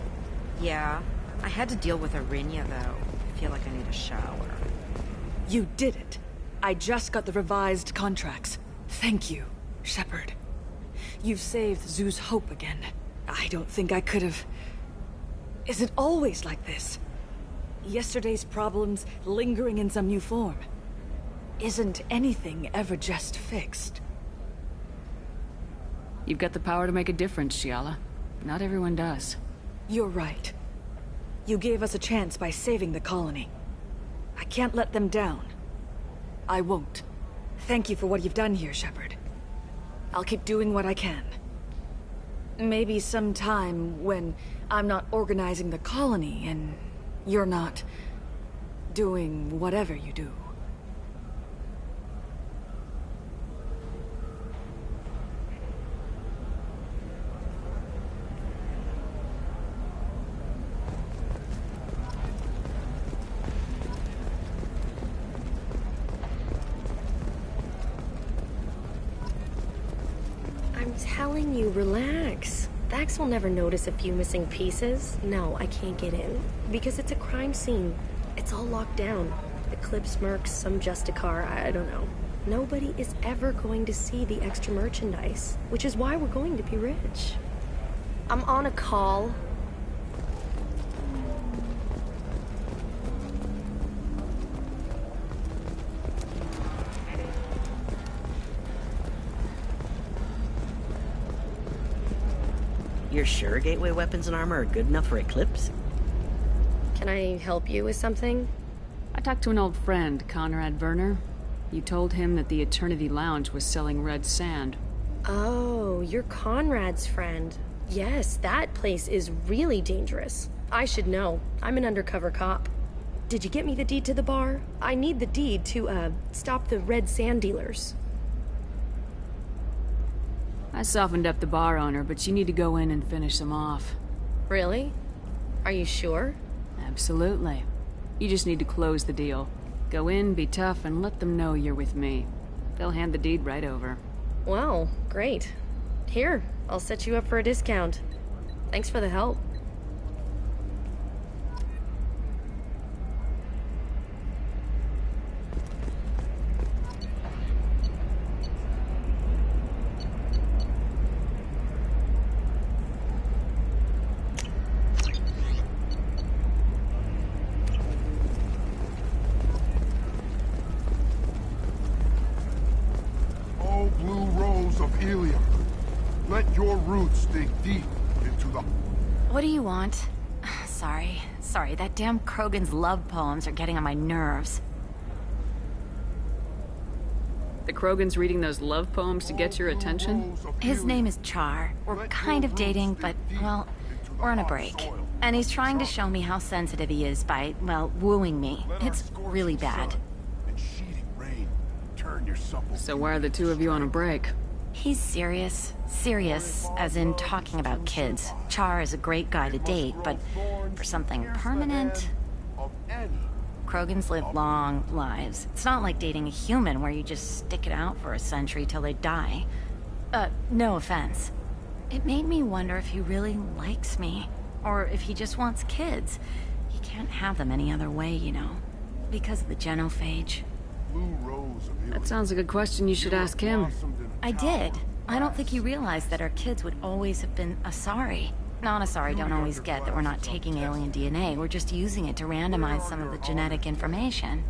Yeah. I had to deal with Arinya, though. I feel like I need a shower. You did it. I just got the revised contracts. Thank you, Shepard. You've saved Zoo's hope again. I don't think I could have... Is it always like this? Yesterday's problems lingering in some new form. Isn't anything ever just fixed? You've got the power to make a difference, Shiala. Not everyone does. You're right. You gave us a chance by saving the colony. I can't let them down. I won't. Thank you for what you've done here, Shepard. I'll keep doing what I can. Maybe sometime when I'm not organizing the colony and you're not doing whatever you do. Telling you, relax. Vax will never notice a few missing pieces. No, I can't get in. Because it's a crime scene. It's all locked down. The Clips Mercs, some Justicar, I don't know. Nobody is ever going to see the extra merchandise, which is why we're going to be rich. I'm on a call. You're sure gateway weapons and armor are good enough for Eclipse? Can I help you with something? I talked to an old friend, Conrad Werner. You told him that the Eternity Lounge was selling red sand. Oh, you're Conrad's friend. Yes, that place is really dangerous. I should know. I'm an undercover cop. Did you get me the deed to the bar? I need the deed to, stop the red sand dealers. I softened up the bar owner, but you need to go in and finish them off. Really? Are you sure? Absolutely. You just need to close the deal. Go in, be tough, and let them know you're with me. They'll hand the deed right over. Wow, great. Here, I'll set you up for a discount. Thanks for the help. Let your roots dig deep into the... What do you want? Sorry, that damn Krogan's love poems are getting on my nerves. The Krogan's reading those love poems to get your attention? His name is Char. We're kind of dating, but, well, we're on a break. And he's trying to show me how sensitive he is by, well, wooing me. It's really bad. So why are the two of you on a break? He's serious. Serious, as in talking about kids. Char is a great guy to date, but for something permanent... Krogans live long lives. It's not like dating a human where you just stick it out for a century till they die. No offense. It made me wonder if he really likes me, or if he just wants kids. He can't have them any other way, you know, because of the genophage. That sounds like a question you should ask him. I did. I don't think he realized that our kids would always have been Asari. Non-Asari don't always get that we're not taking alien DNA, we're just using it to randomize some of the genetic information.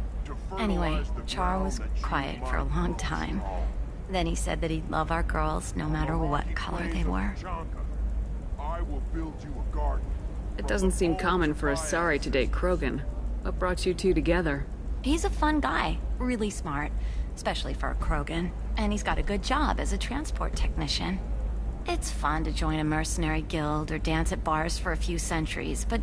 Anyway, Char was quiet for a long time. Then he said that he'd love our girls no matter what color they were. It doesn't seem common for Asari to date Krogan. What brought you two together? He's a fun guy, really smart, especially for a Krogan. And he's got a good job as a transport technician. It's fun to join a mercenary guild or dance at bars for a few centuries, but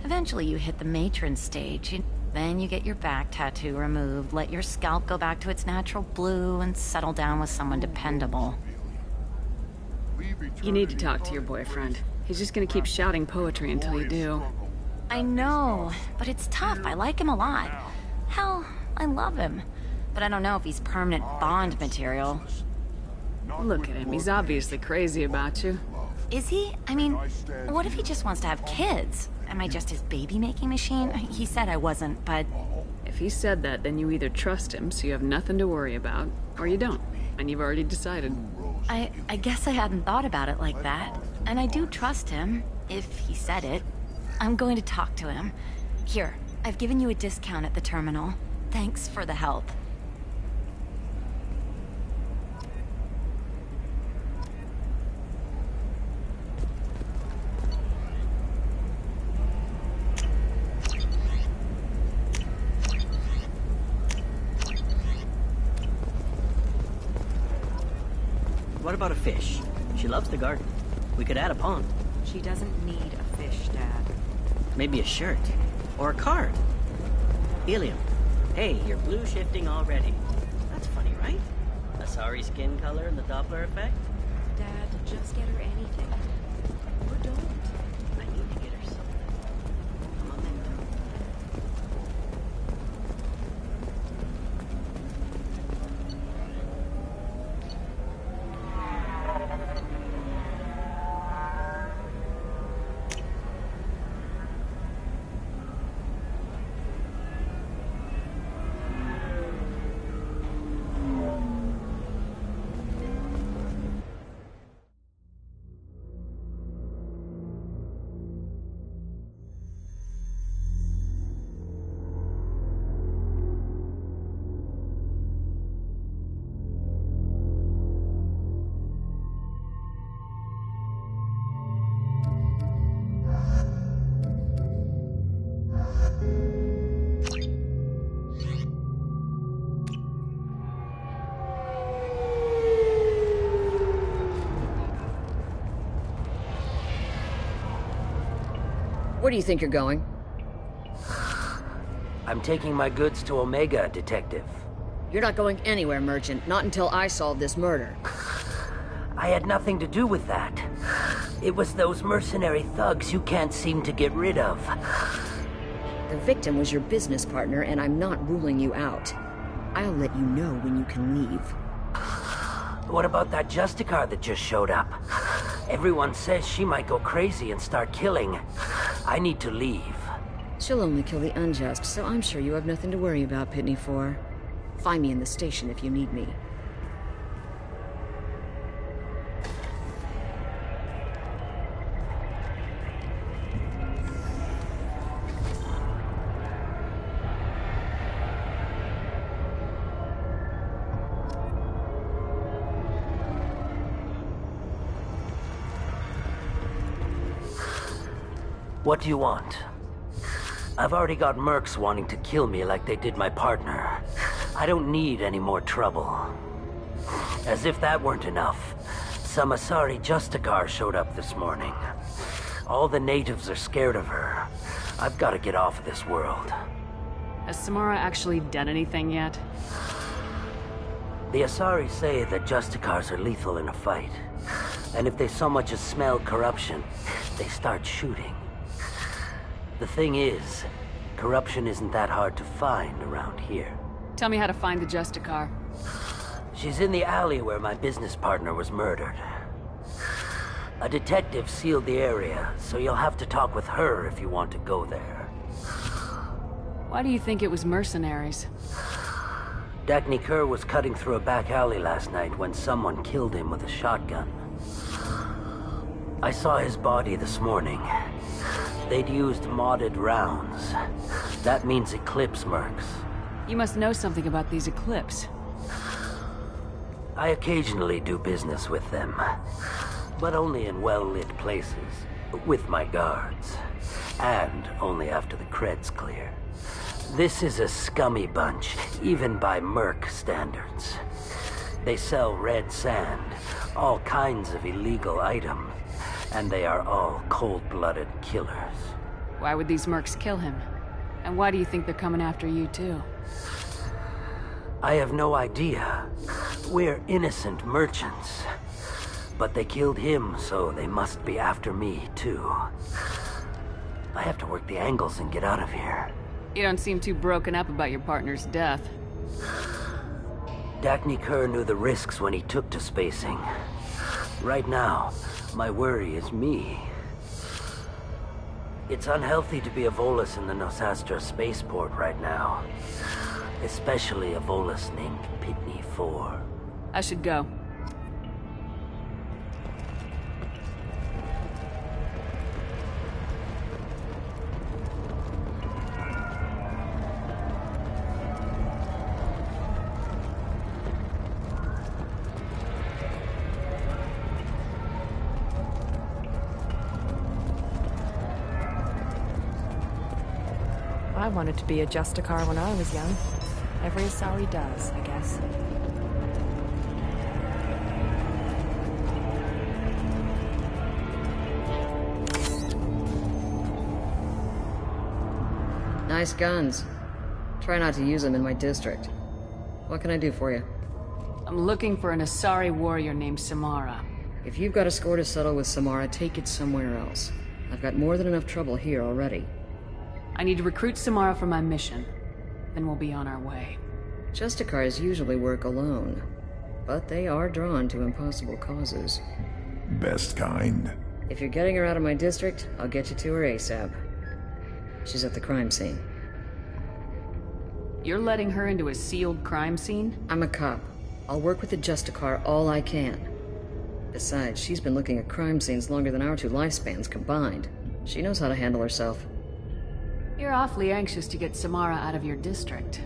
eventually you hit the matron stage. Then you get your back tattoo removed, let your scalp go back to its natural blue, and settle down with someone dependable. You need to talk to your boyfriend. He's just gonna keep shouting poetry until you do. I know, but it's tough. I like him a lot. Hell, I love him. But I don't know if he's permanent Bond material. Look at him, he's obviously crazy about you. Is he? I mean, what if he just wants to have kids? Am I just his baby-making machine? He said I wasn't, but... If he said that, then you either trust him, so you have nothing to worry about, or you don't, and you've already decided. I guess I hadn't thought about it like that. And I do trust him, if he said it. I'm going to talk to him. Here, I've given you a discount at the terminal. Thanks for the help. What about a fish? She loves the garden. We could add a pond. She doesn't need a fish, Dad. Maybe a shirt. Or a card. Helium. Hey, you're blue shifting already. That's funny, right? Asari skin color and the Doppler effect? Dad, just get her anything. Or don't. I need to get her something. A memento. Where do you think you're going? I'm taking my goods to Omega, Detective. You're not going anywhere, Merchant. Not until I solve this murder. I had nothing to do with that. It was those mercenary thugs you can't seem to get rid of. The victim was your business partner, and I'm not ruling you out. I'll let you know when you can leave. What about that Justicar that just showed up? Everyone says she might go crazy and start killing. I need to leave. She'll only kill the unjust, so I'm sure you have nothing to worry about, Pitney 4. Find me in the station if you need me. What do you want? I've already got mercs wanting to kill me like they did my partner. I don't need any more trouble. As if that weren't enough, some Asari Justicar showed up this morning. All the natives are scared of her. I've got to get off of this world. Has Samara actually done anything yet? The Asari say that Justicars are lethal in a fight. And if they so much as smell corruption, they start shooting. The thing is, corruption isn't that hard to find around here. Tell me how to find the Justicar. She's in the alley where my business partner was murdered. A detective sealed the area, so you'll have to talk with her if you want to go there. Why do you think it was mercenaries? Dagny Kerr was cutting through a back alley last night when someone killed him with a shotgun. I saw his body this morning. They'd used modded rounds. That means Eclipse mercs. You must know something about these Eclipse. I occasionally do business with them, but only in well-lit places, with my guards, and only after the cred's clear. This is a scummy bunch, even by merc standards. They sell red sand, all kinds of illegal items, and they are all cold-blooded killers. Why would these mercs kill him? And why do you think they're coming after you, too? I have no idea. We're innocent merchants. But they killed him, so they must be after me, too. I have to work the angles and get out of here. You don't seem too broken up about your partner's death. Dagny Kerr knew the risks when he took to spacing. Right now, my worry is me. It's unhealthy to be a Volus in the Nosastra spaceport right now. Especially a Volus named Pitney 4. I should go. I wanted to be a Justicar when I was young. Every Asari does, I guess. Nice guns. Try not to use them in my district. What can I do for you? I'm looking for an Asari warrior named Samara. If you've got a score to settle with Samara, take it somewhere else. I've got more than enough trouble here already. I need to recruit Samara for my mission. Then we'll be on our way. Justicars usually work alone, but they are drawn to impossible causes. Best kind. If you're getting her out of my district, I'll get you to her ASAP. She's at the crime scene. You're letting her into a sealed crime scene? I'm a cop. I'll work with the Justicar all I can. Besides, she's been looking at crime scenes longer than our two lifespans combined. She knows how to handle herself. You're awfully anxious to get Samara out of your district.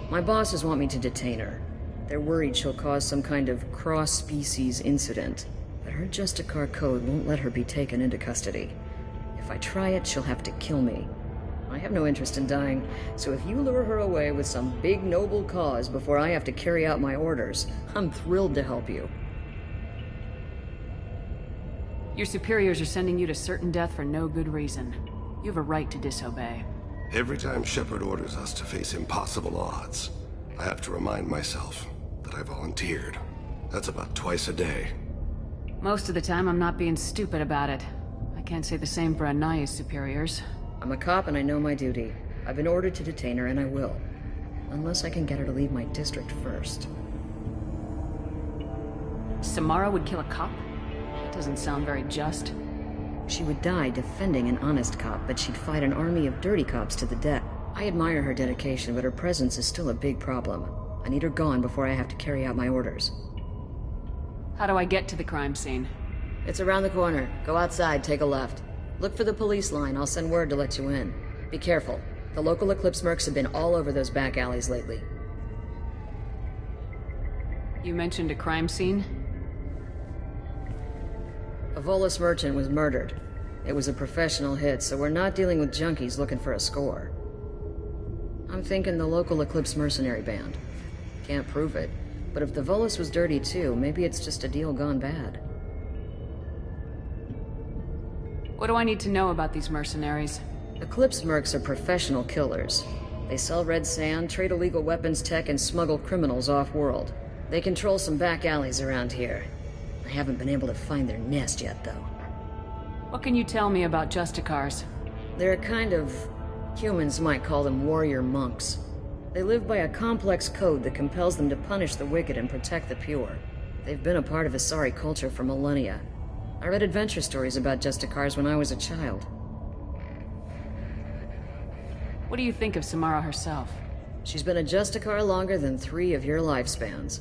My bosses want me to detain her. They're worried she'll cause some kind of cross-species incident, but her Justicar code won't let her be taken into custody. If I try it, she'll have to kill me. I have no interest in dying, so if you lure her away with some big noble cause before I have to carry out my orders, I'm thrilled to help you. Your superiors are sending you to certain death for no good reason. You have a right to disobey. Every time Shepard orders us to face impossible odds, I have to remind myself that I volunteered. That's about twice a day. Most of the time, I'm not being stupid about it. I can't say the same for Anaya's superiors. I'm a cop and I know my duty. I've been ordered to detain her and I will. Unless I can get her to leave my district first. Samara would kill a cop? That doesn't sound very just. She would die defending an honest cop, but she'd fight an army of dirty cops to the death. I admire her dedication, but her presence is still a big problem. I need her gone before I have to carry out my orders. How do I get to the crime scene? It's around the corner. Go outside, take a left. Look for the police line. I'll send word to let you in. Be careful. The local Eclipse mercs have been all over those back alleys lately. You mentioned a crime scene? A Volus merchant was murdered. It was a professional hit, so we're not dealing with junkies looking for a score. I'm thinking the local Eclipse mercenary band. Can't prove it, but if the Volus was dirty too, maybe it's just a deal gone bad. What do I need to know about these mercenaries? Eclipse mercs are professional killers. They sell red sand, trade illegal weapons tech, and smuggle criminals off-world. They control some back alleys around here. I haven't been able to find their nest yet, though. What can you tell me about Justicars? They're a kind of... humans might call them warrior monks. They live by a complex code that compels them to punish the wicked and protect the pure. They've been a part of Asari culture for millennia. I read adventure stories about Justicars when I was a child. What do you think of Samara herself? She's been a Justicar longer than 3 of your lifespans.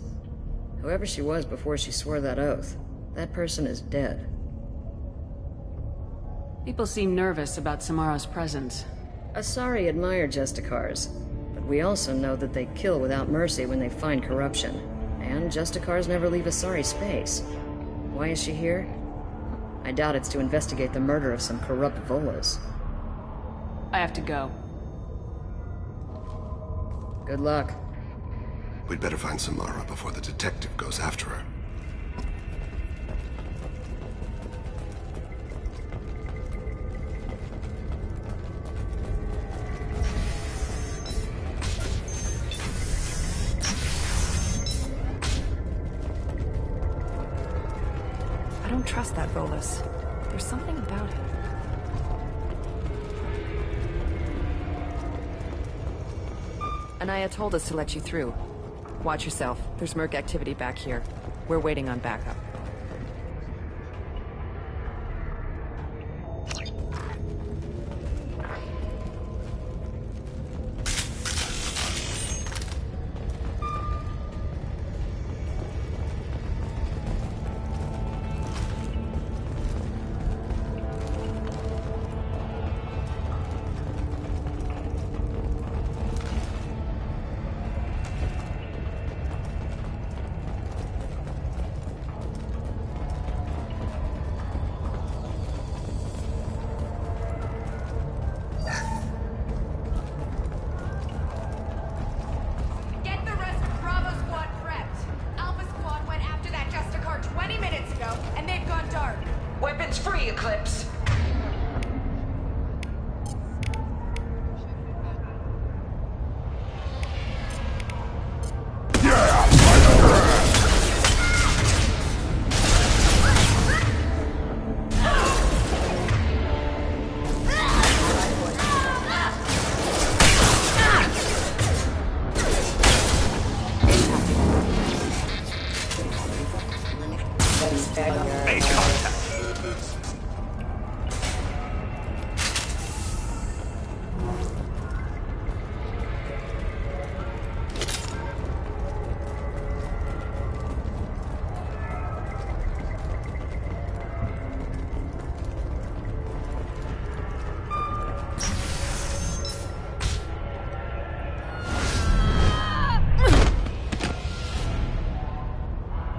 Whoever she was before she swore that oath, that person is dead. People seem nervous about Samara's presence. Asari admire Justicars, but we also know that they kill without mercy when they find corruption. And Justicars never leave Asari space. Why is she here? I doubt it's to investigate the murder of some corrupt Volas. I have to go. Good luck. We'd better find Samara before the detective goes after her. I don't trust that Volus. There's something about him. Anaya told us to let you through. Watch yourself. There's merc activity back here. We're waiting on backup.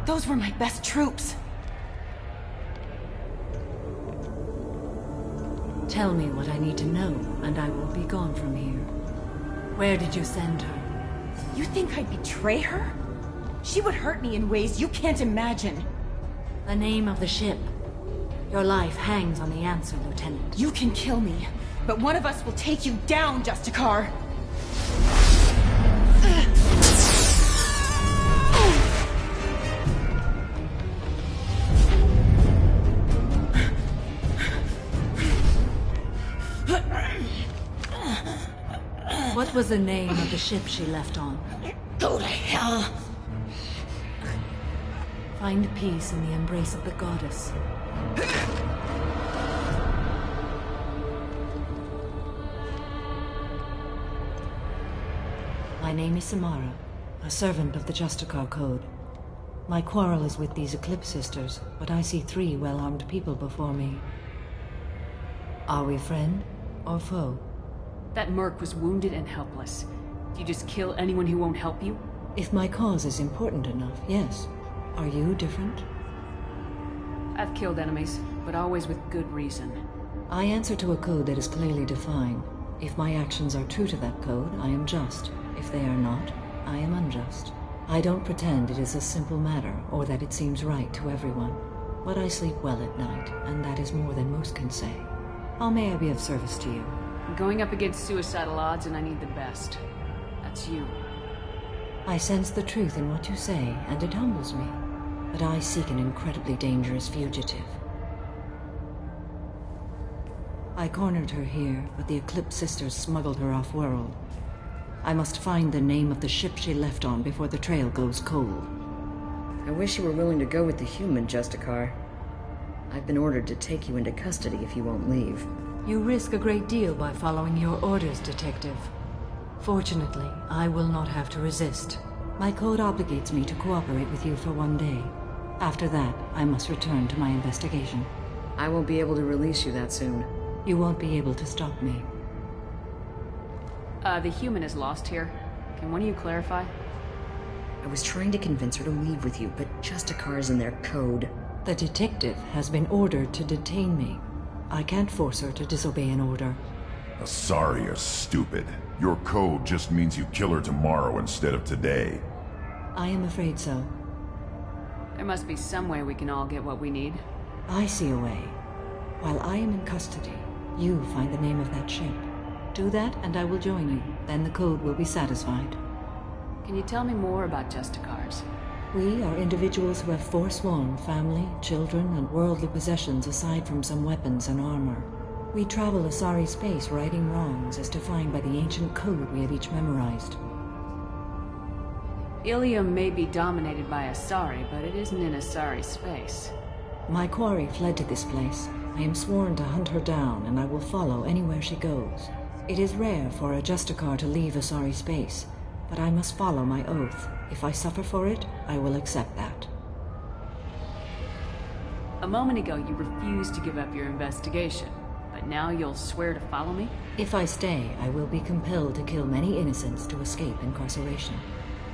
Those were my best troops. Tell me what I need to know, and I will be gone from here. Where did you send her? You think I'd betray her? She would hurt me in ways you can't imagine. The name of the ship. Your life hangs on the answer, Lieutenant. You can kill me, but one of us will take you down, Justicar. was the name of the ship she left on? Go to hell! Find peace in the embrace of the goddess. My name is Samara, a servant of the Justicar Code. My quarrel is with these Eclipse Sisters, but I see 3 well-armed people before me. Are we friend or foe? That merc was wounded and helpless. Do you just kill anyone who won't help you? If my cause is important enough, yes. Are you different? I've killed enemies, but always with good reason. I answer to a code that is clearly defined. If my actions are true to that code, I am just. If they are not, I am unjust. I don't pretend it is a simple matter, or that it seems right to everyone. But I sleep well at night, and that is more than most can say. How may I be of service to you? I'm going up against suicidal odds, and I need the best. That's you. I sense the truth in what you say, and it humbles me. But I seek an incredibly dangerous fugitive. I cornered her here, but the Eclipse Sisters smuggled her off-world. I must find the name of the ship she left on before the trail goes cold. I wish you were willing to go with the human, Justicar. I've been ordered to take you into custody if you won't leave. You risk a great deal by following your orders, Detective. Fortunately, I will not have to resist. My code obligates me to cooperate with you for 1 day. After that, I must return to my investigation. I won't be able to release you that soon. You won't be able to stop me. The human is lost here. Can one of you clarify? I was trying to convince her to leave with you, but Justicar's in their code. The detective has been ordered to detain me. I can't force her to disobey an order. Asari are stupid. Your code just means you kill her tomorrow instead of today. I am afraid so. There must be some way we can all get what we need. I see a way. While I am in custody, you find the name of that ship. Do that, and I will join you. Then the code will be satisfied. Can you tell me more about Justicars? We are individuals who have forsworn family, children, and worldly possessions aside from some weapons and armor. We travel Asari space righting wrongs as defined by the ancient code we have each memorized. Ilium may be dominated by Asari, but it isn't in Asari space. My quarry fled to this place. I am sworn to hunt her down, and I will follow anywhere she goes. It is rare for a Justicar to leave Asari space, but I must follow my oath. If I suffer for it, I will accept that. A moment ago, you refused to give up your investigation, but now you'll swear to follow me? If I stay, I will be compelled to kill many innocents to escape incarceration.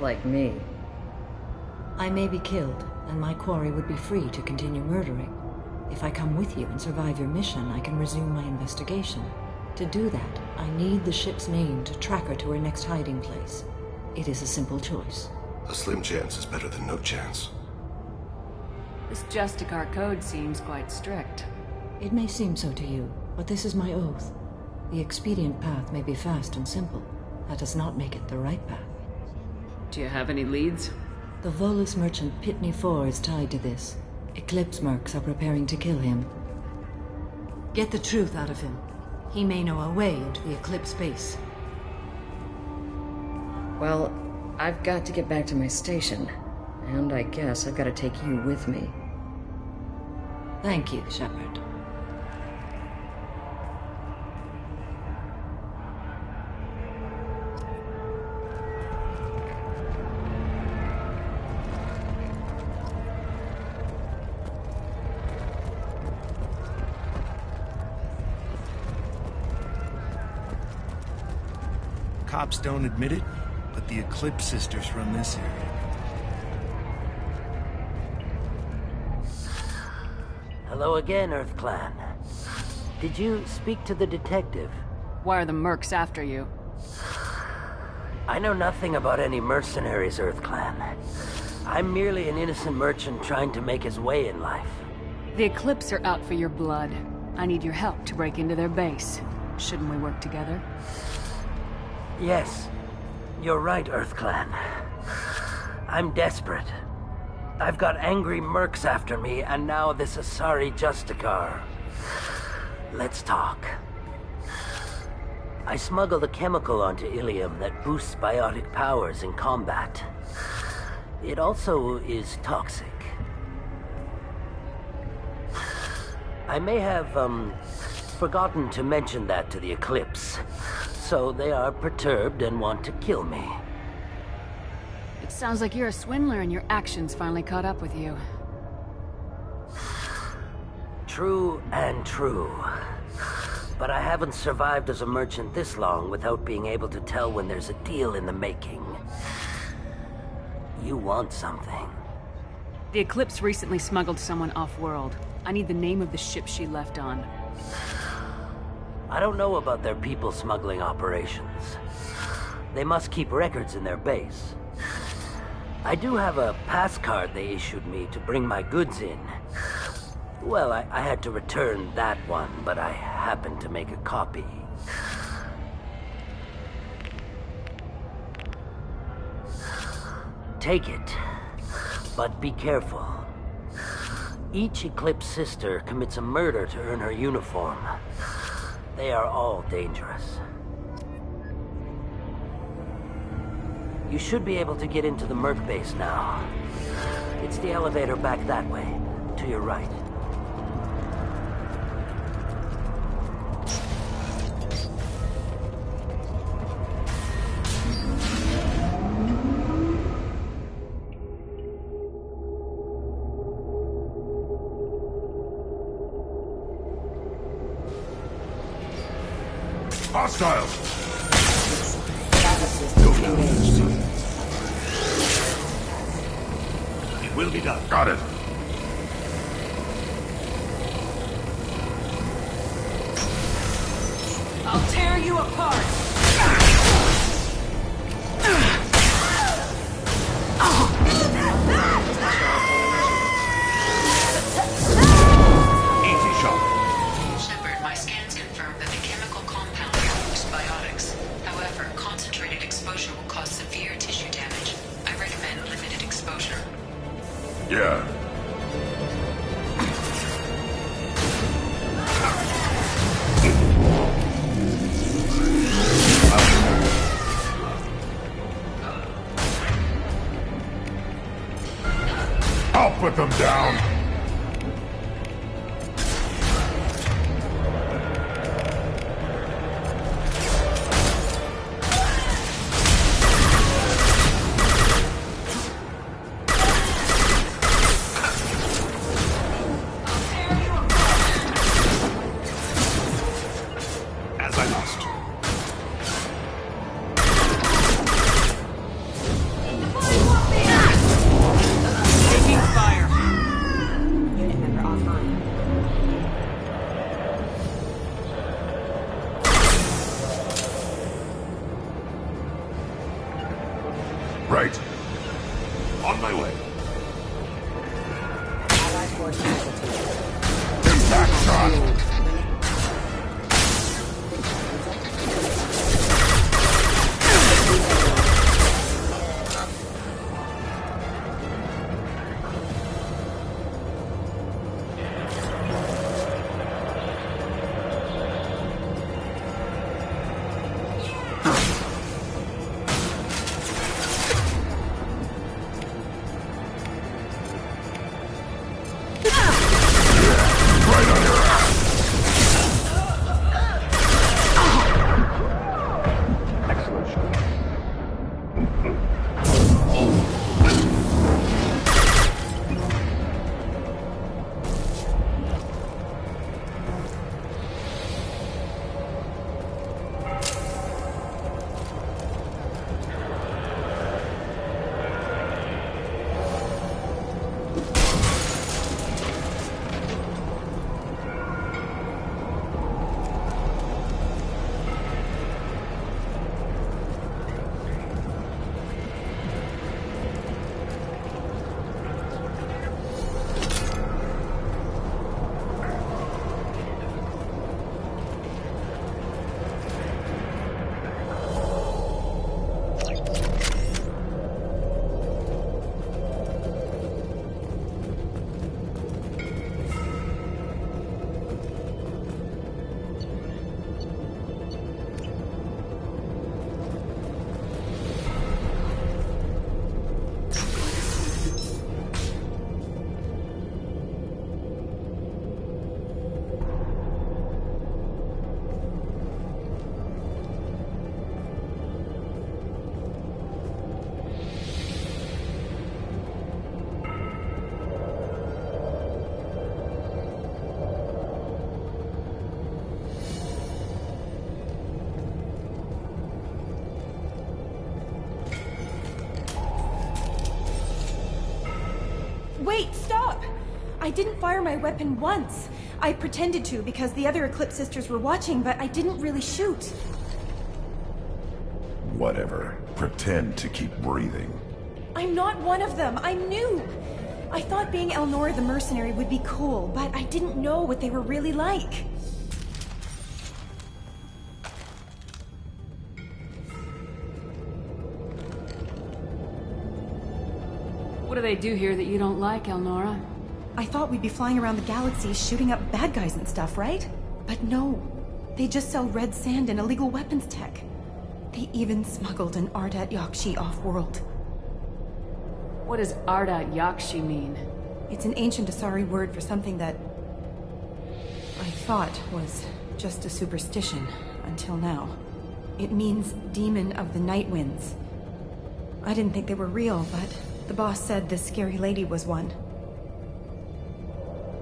Like me. I may be killed, and my quarry would be free to continue murdering. If I come with you and survive your mission, I can resume my investigation. To do that, I need the ship's name to track her to her next hiding place. It is a simple choice. A slim chance is better than no chance. This Justicar code seems quite strict. It may seem so to you, but this is my oath. The expedient path may be fast and simple. That does not make it the right path. Do you have any leads? The Volus merchant Pitney IV is tied to this. Eclipse mercs are preparing to kill him. Get the truth out of him. He may know a way into the Eclipse base. Well, I've got to get back to my station. And I guess I've got to take you with me. Thank you, Shepard. Cops don't admit it, but the Eclipse Sisters run this area. Hello again, Earth Clan. Did you speak to the detective? Why are the mercs after you? I know nothing about any mercenaries, Earth Clan. I'm merely an innocent merchant trying to make his way in life. The Eclipse are out for your blood. I need your help to break into their base. Shouldn't we work together? Yes, you're right, Earth Clan. I'm desperate. I've got angry mercs after me, and now this Asari Justicar. Let's talk. I smuggled a chemical onto Ilium that boosts biotic powers in combat. It also is toxic. I may have, forgotten to mention that to the Eclipse, so they are perturbed and want to kill me. It sounds like you're a swindler and your actions finally caught up with you. True and true. But I haven't survived as a merchant this long without being able to tell when there's a deal in the making. You want something. The Eclipse recently smuggled someone off-world. I need the name of the ship she left on. I don't know about their people smuggling operations. They must keep records in their base. I do have a pass card they issued me to bring my goods in. Well, I had to return that one, but I happened to make a copy. Take it, but be careful. Each Eclipse sister commits a murder to earn her uniform. They are all dangerous. You should be able to get into the Merc base now. It's the elevator back that way, to your right. Hostiles! It will be done. Got it. I'll tear you apart! Easy shot. Shepard, my scans confirm that the chemical compound removes biotics. However, concentrated exposure will cause severe tissue damage. I recommend limited exposure. Yeah. I'll put them down. As I must. Taking fire. Wait, stop! I didn't fire my weapon once. I pretended to because the other Eclipse sisters were watching, but I didn't really shoot. Whatever. Pretend to keep breathing. I'm not one of them. I'm new. I thought being Elnora the mercenary would be cool, but I didn't know what they were really like. What do they do here that you don't like, Elnora? I thought we'd be flying around the galaxy shooting up bad guys and stuff, right? But no. They just sell red sand and illegal weapons tech. They even smuggled an Ardat Yakshi off-world. What does Ardat Yakshi mean? It's an ancient Asari word for something that I thought was just a superstition until now. It means demon of the night winds. I didn't think they were real, but the boss said this scary lady was one.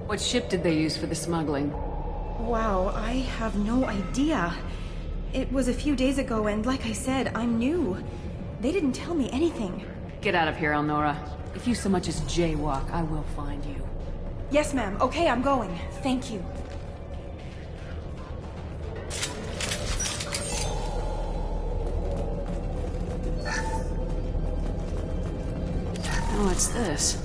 What ship did they use for the smuggling? Wow, I have no idea. It was a few days ago, and like I said, I'm new. They didn't tell me anything. Get out of here, Elnora. If you so much as jaywalk, I will find you. Yes, ma'am. Okay, I'm going. Thank you. Oh, what's this?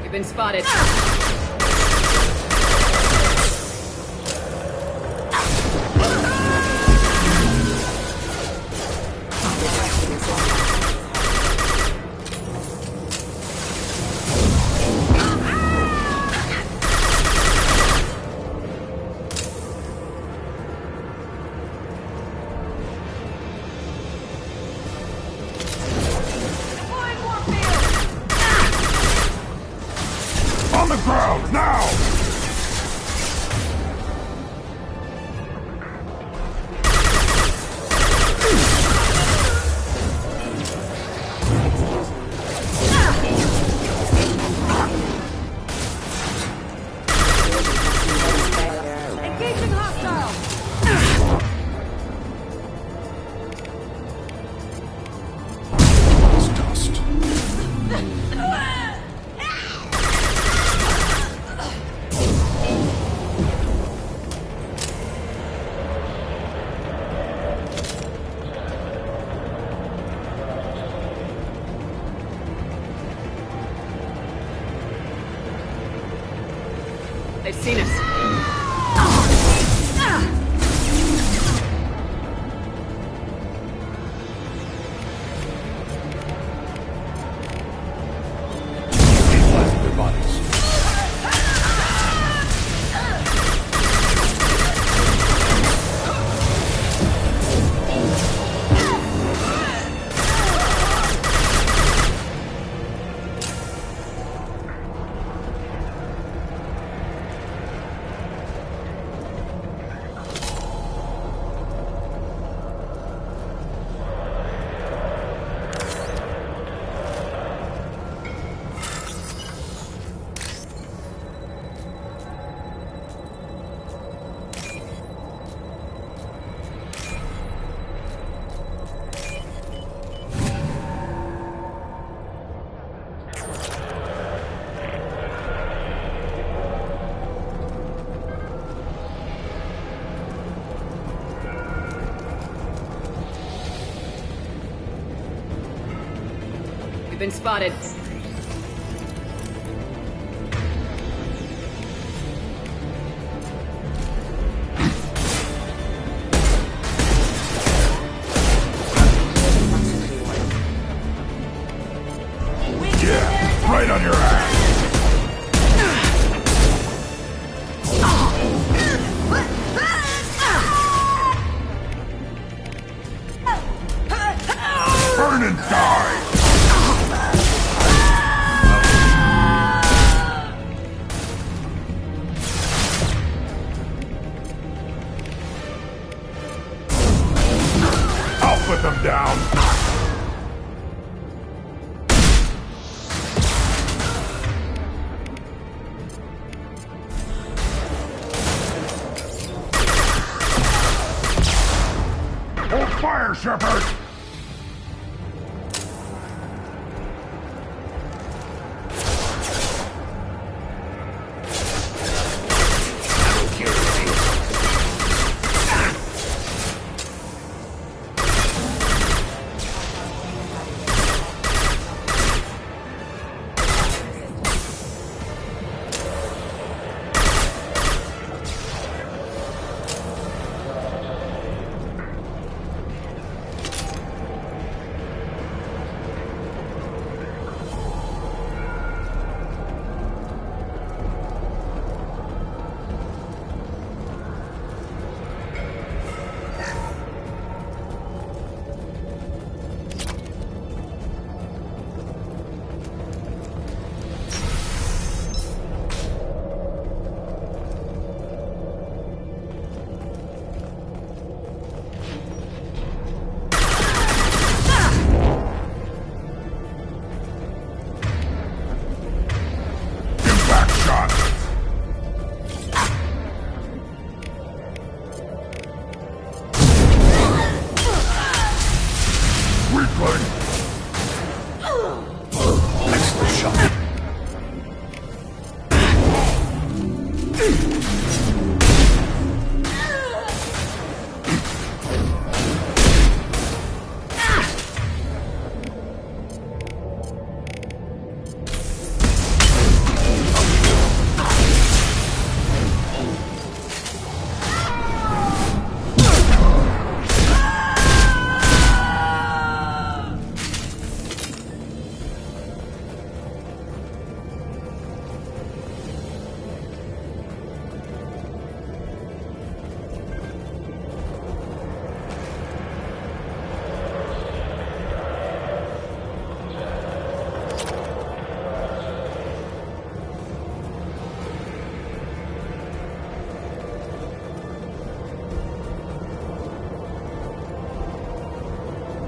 You've been spotted. On the ground, now! Engaging hostile! It's dust. They've seen us. Neutralizing their bodies. You've been spotted. Yeah, right on your ass! Burn and die! I'll put them down! fire, Shepard!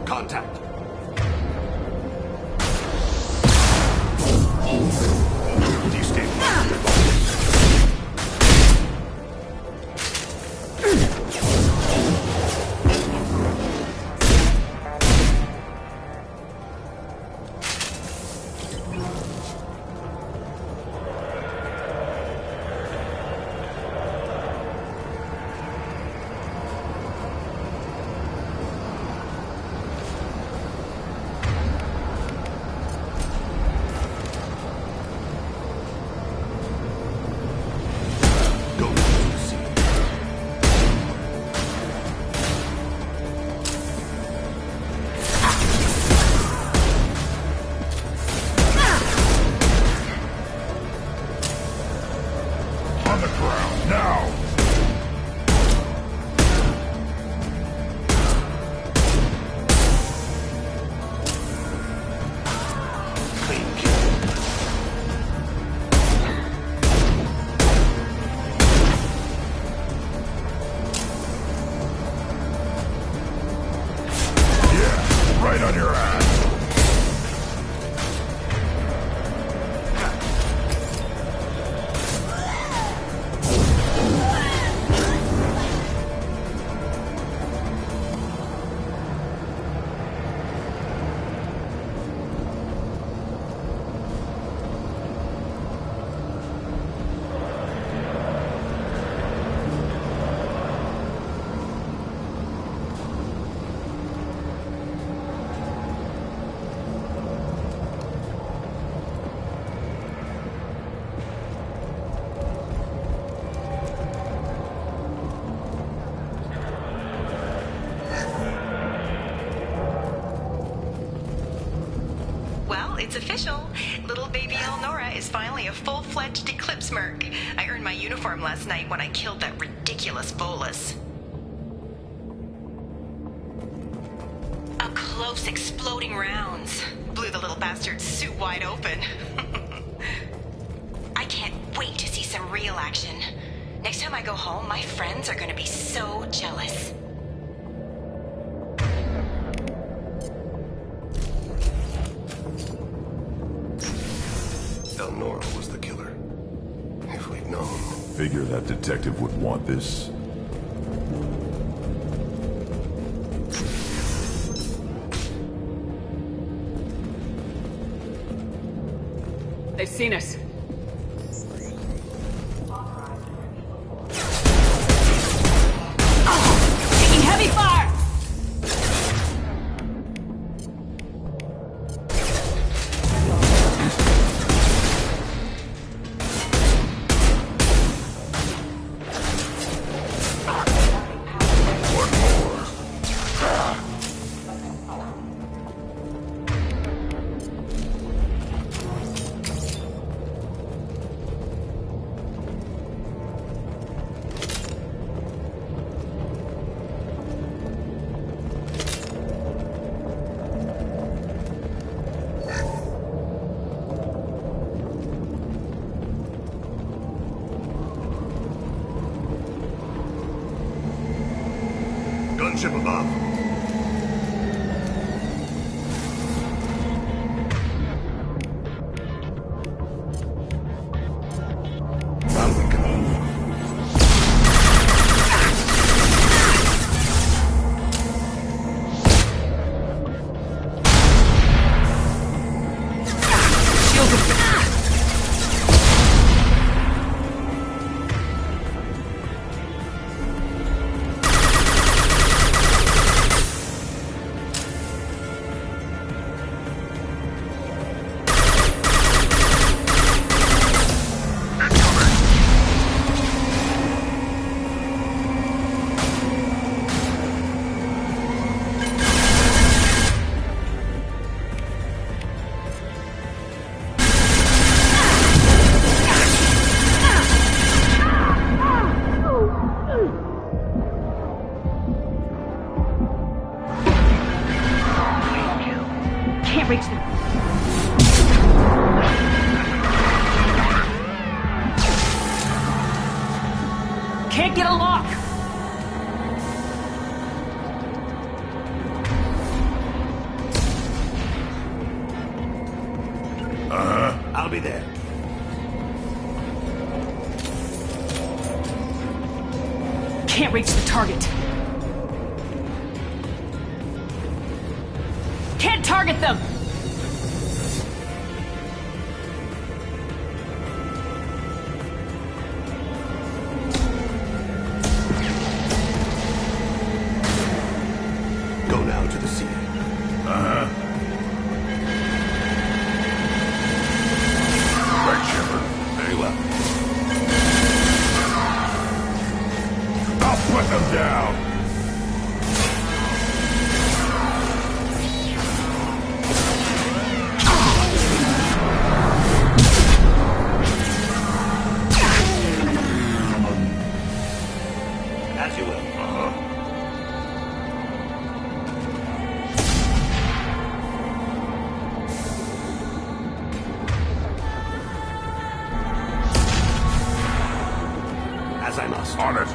Contact. Right on your ass! It's official. Little baby Elnora is finally a full-fledged Eclipse merc. I earned my uniform last night when I killed that ridiculous bolus. Up close, exploding rounds. Blew the little bastard's suit wide open. I can't wait to see some real action. Next time I go home, my friends are gonna be so jealous. Elnora was the killer. If we'd known. Figure that detective would want this. They've seen us. Taking heavy fire! Gunship above. Down we go. Reach them. Can't get a lock. I'll be there. Can't reach the target. Can't target them. Go now to the sea. Right, Shepard. Very well. I'll put them down. As you will. As I must. On it.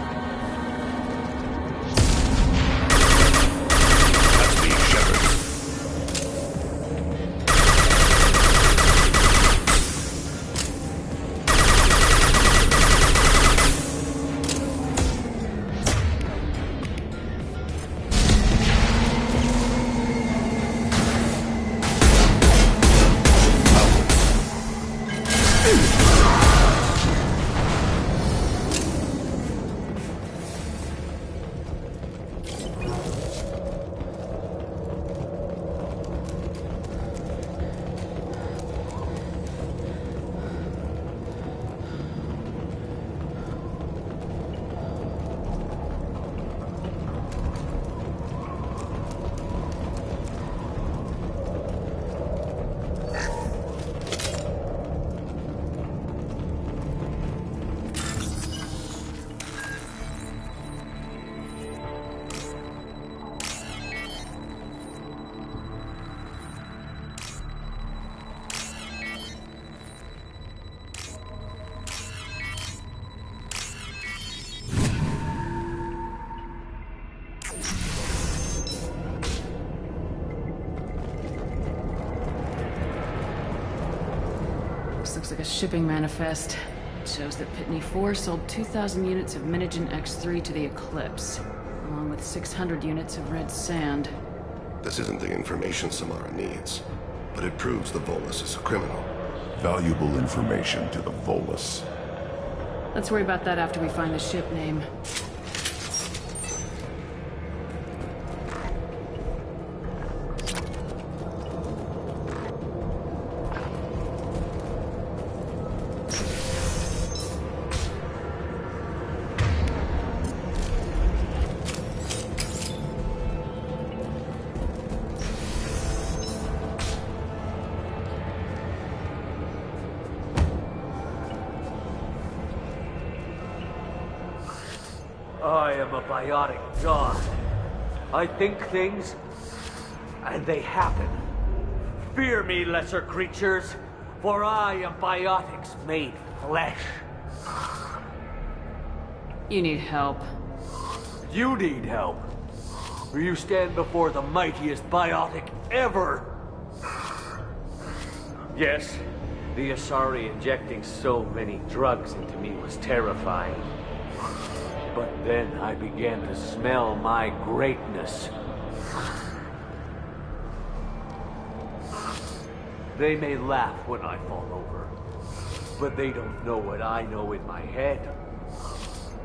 That's me, Shepard. This looks like a shipping manifest. It shows that Pitney 4 sold 2,000 units of Minigen X3 to the Eclipse, along with 600 units of red sand. This isn't the information Samara needs, but it proves the Volus is a criminal. Valuable information to the Volus. Let's worry about that after we find the ship name. I am a biotic god. I think things, and they happen. Fear me, lesser creatures, for I am biotics made flesh. You need help. You need help. For you stand before the mightiest biotic ever. Yes, the Asari injecting so many drugs into me was terrifying. But then I began to smell my greatness. They may laugh when I fall over, but they don't know what I know in my head.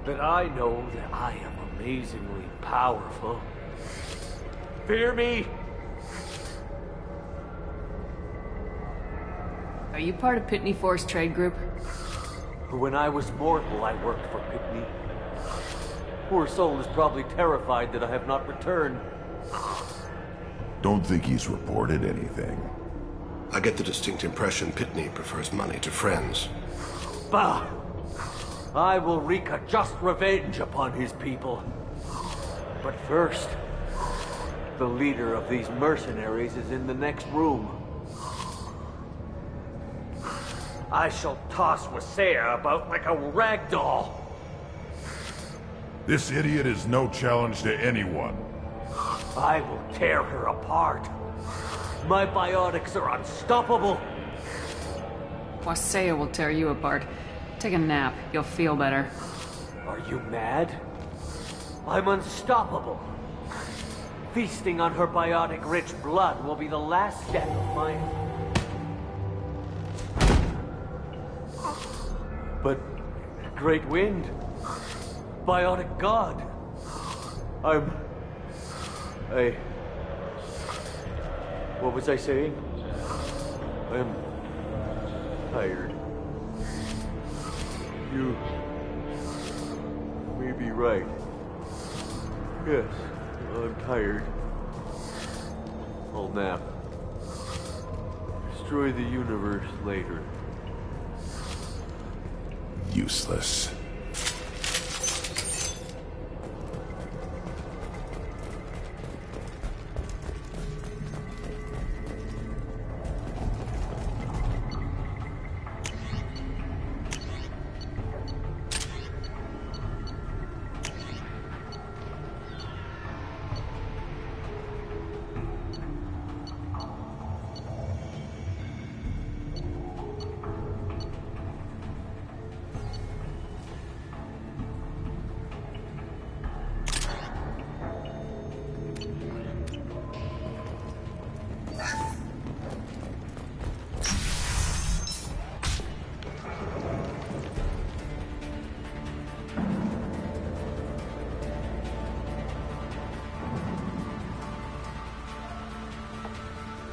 That I know that I am amazingly powerful. Fear me? Are you part of Pitney Force Trade Group? When I was mortal, I worked for Pitney. Poor soul is probably terrified that I have not returned. Don't think he's reported anything. I get the distinct impression Pitney prefers money to friends. Bah! I will wreak a just revenge upon his people. But first, the leader of these mercenaries is in the next room. I shall toss Wasea about like a rag doll. This idiot is no challenge to anyone. I will tear her apart. My biotics are unstoppable. Wasea will tear you apart. Take a nap. You'll feel better. Are you mad? I'm unstoppable. Feasting on her biotic-rich blood will be the last step of mine. But, Great Wind, biotic god, what was I saying? I'm tired. You may be right. Yes, I'm tired. I'll nap. Destroy the universe later. Useless.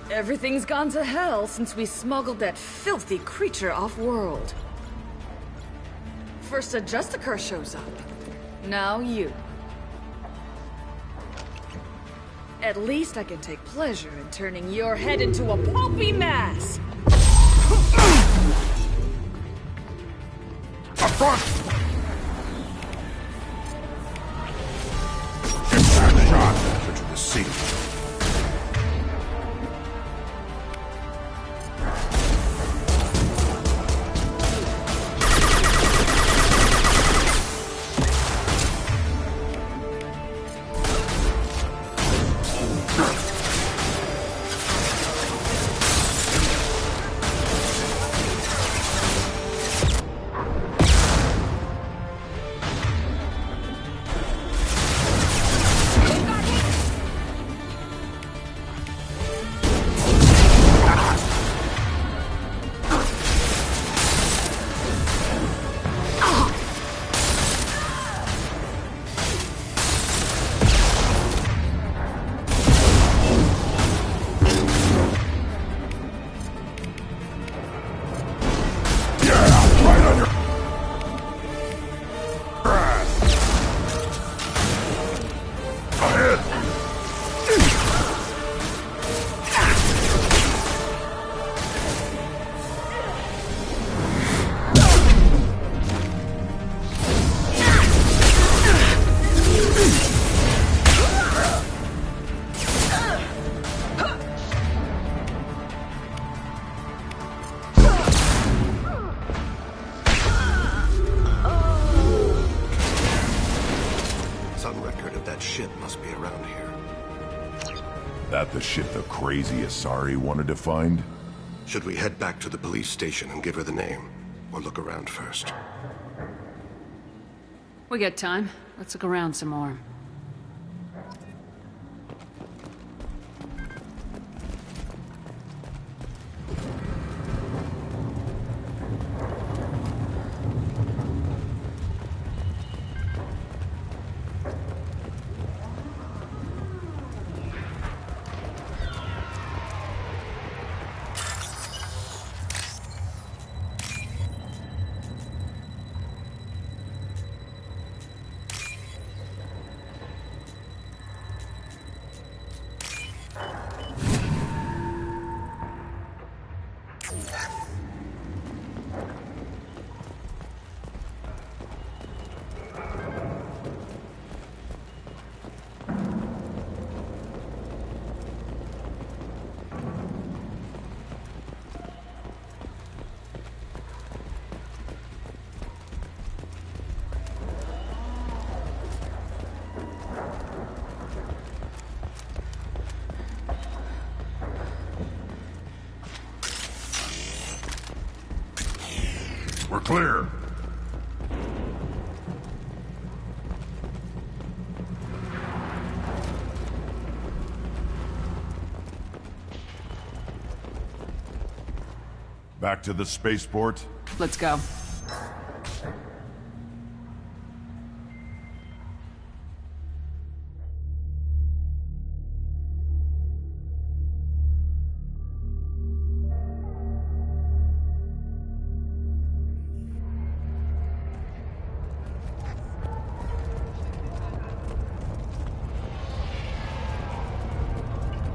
Everything's gone to hell since we smuggled that filthy creature off-world. First a Justicar shows up. Now you. At least I can take pleasure in turning your head into a pulpy mass! Up front! Impact shot into the sea. That the ship the crazy Asari wanted to find? Should we head back to the police station and give her the name? Or look around first? We got time. Let's look around some more. We're clear. Back to the spaceport? Let's go.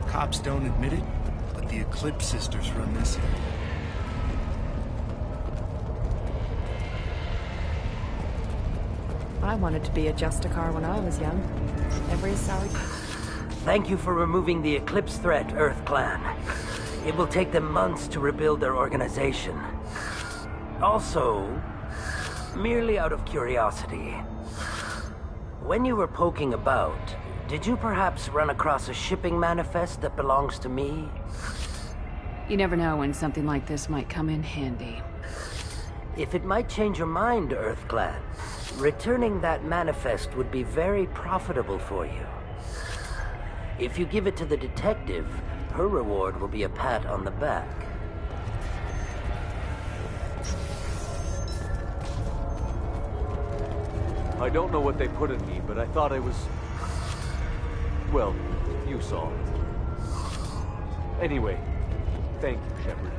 Cops don't admit it, but the Eclipse sisters run this area. I wanted to be a Justicar when I was young. Every sorry. Thank you for removing the Eclipse threat, Earth Clan. It will take them months to rebuild their organization. Also, merely out of curiosity, when you were poking about, did you perhaps run across a shipping manifest that belongs to me? You never know when something like this might come in handy. If it might change your mind, Earth Clan, returning that manifest would be very profitable for you. If you give it to the detective, her reward will be a pat on the back. I don't know what they put in me, but I thought I was... well, you saw it. Anyway, thank you, Shepard.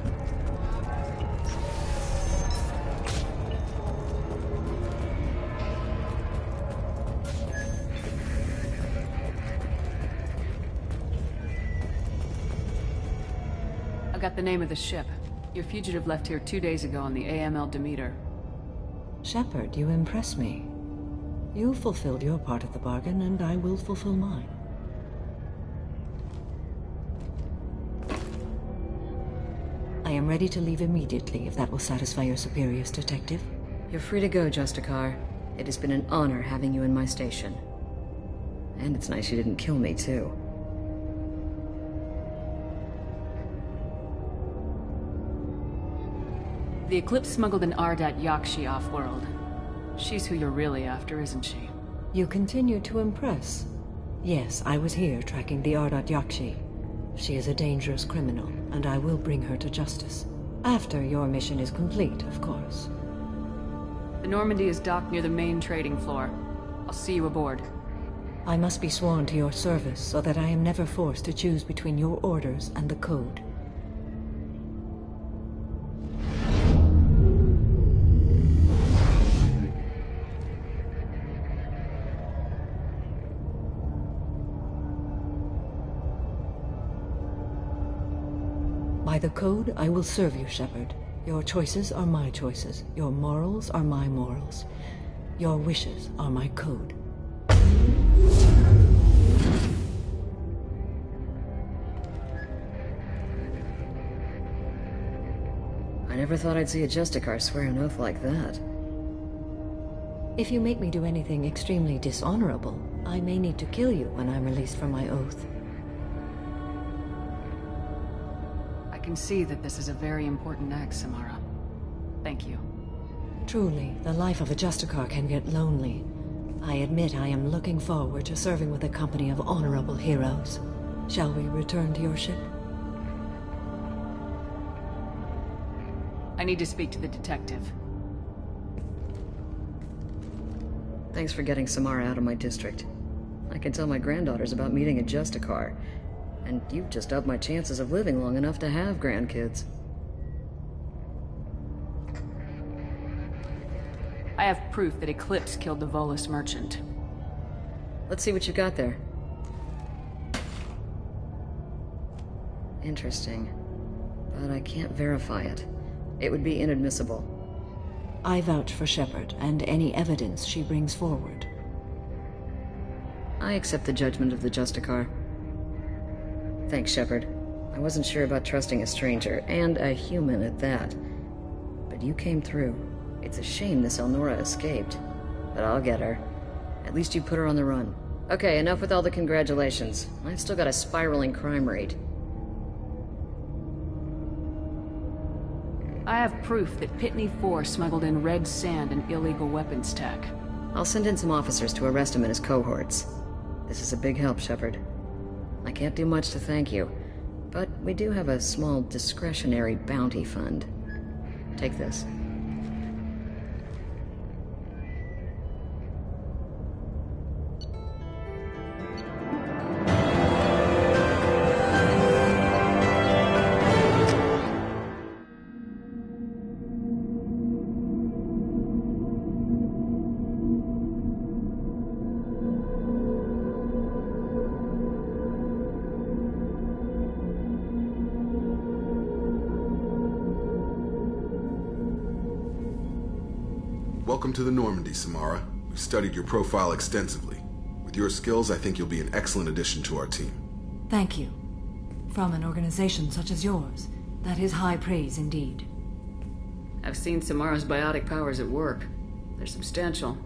I got the name of the ship. Your fugitive left here 2 days ago on the AML Demeter. Shepard, you impress me. You fulfilled your part of the bargain, and I will fulfill mine. I am ready to leave immediately, if that will satisfy your superiors, Detective. You're free to go, Justicar. It has been an honor having you in my station. And it's nice you didn't kill me, too. The Eclipse smuggled an Ardat Yakshi off-world. She's who you're really after, isn't she? You continue to impress. Yes, I was here tracking the Ardat Yakshi. She is a dangerous criminal, and I will bring her to justice. After your mission is complete, of course. The Normandy is docked near the main trading floor. I'll see you aboard. I must be sworn to your service so that I am never forced to choose between your orders and the Code. By the Code, I will serve you, Shepard. Your choices are my choices. Your morals are my morals. Your wishes are my code. I never thought I'd see a Justicar swear an oath like that. If you make me do anything extremely dishonorable, I may need to kill you when I'm released from my oath. can see that this is a very important act, Samara. Thank you. Truly, the life of a Justicar can get lonely. I admit I am looking forward to serving with a company of honorable heroes. Shall we return to your ship? I need to speak to the detective. Thanks for getting Samara out of my district. I can tell my granddaughters about meeting a Justicar. And you've just upped my chances of living long enough to have grandkids. I have proof that Eclipse killed the Volus merchant. Let's see what you got there. Interesting. But I can't verify it. It would be inadmissible. I vouch for Shepard and any evidence she brings forward. I accept the judgment of the Justicar. Thanks, Shepard. I wasn't sure about trusting a stranger, and a human at that. But you came through. It's a shame this Elnora escaped. But I'll get her. At least you put her on the run. Okay, enough with all the congratulations. I've still got a spiraling crime rate. I have proof that Pitney 4 smuggled in red sand and illegal weapons tech. I'll send in some officers to arrest him and his cohorts. This is a big help, Shepard. I can't do much to thank you, but we do have a small discretionary bounty fund. Take this. Welcome to the Normandy, Samara. We've studied your profile extensively. With your skills, I think you'll be an excellent addition to our team. Thank you. From an organization such as yours, that is high praise indeed. I've seen Samara's biotic powers at work. They're substantial.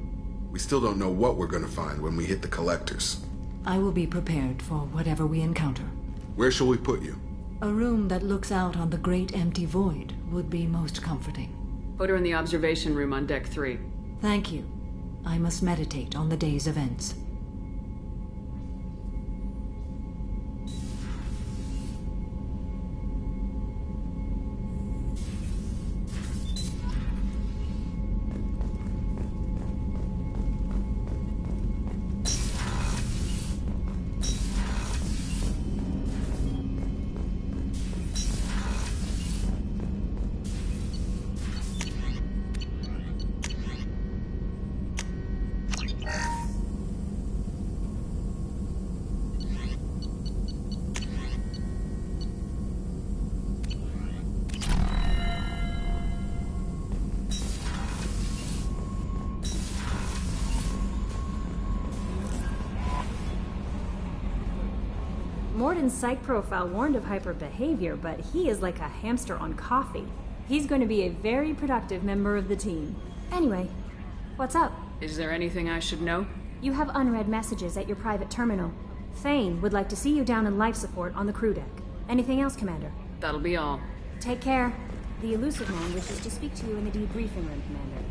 We still don't know what we're going to find when we hit the collectors. I will be prepared for whatever we encounter. Where shall we put you? A room that looks out on the great empty void would be most comforting. Put her in the observation room on deck 3. Thank you. I must meditate on the day's events. Morden's psych profile warned of hyper behavior, but he is like a hamster on coffee. He's going to be a very productive member of the team. Anyway, what's up? Is there anything I should know? You have unread messages at your private terminal. Thane would like to see you down in life support on the crew deck. Anything else, Commander? That'll be all. Take care. The Elusive Man wishes to speak to you in the debriefing room, Commander.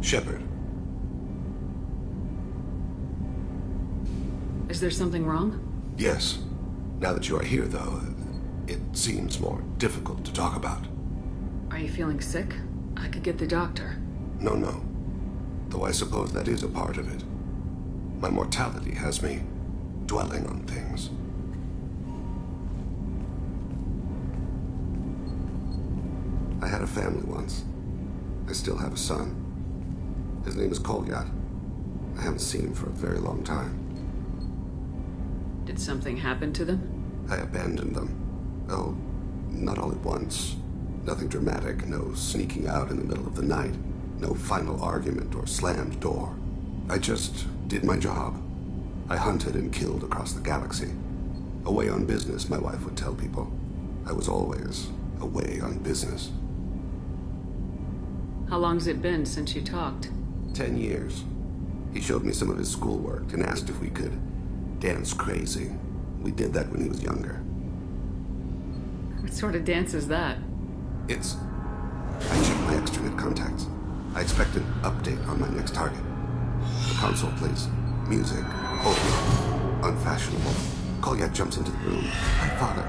Shepard. Is there something wrong? Yes. Now that you are here, though, it seems more difficult to talk about. Are you feeling sick? I could get the doctor. No. Though I suppose that is a part of it. My mortality has me dwelling on things. I had a family once. I still have a son. His name is Kolyat. I haven't seen him for a very long time. Did something happen to them? I abandoned them. Oh, not all at once. Nothing dramatic, no sneaking out in the middle of the night, no final argument or slammed door. I just did my job. I hunted and killed across the galaxy. Away on business, my wife would tell people. I was always away on business. How long's it been since you talked? 10 years. He showed me some of his schoolwork and asked if we could dance crazy. We did that when he was younger. What sort of dance is that? I checked my extranet contacts. I expect an update on my next target. The console plays music, old, unfashionable. Kolyat jumps into the room. My father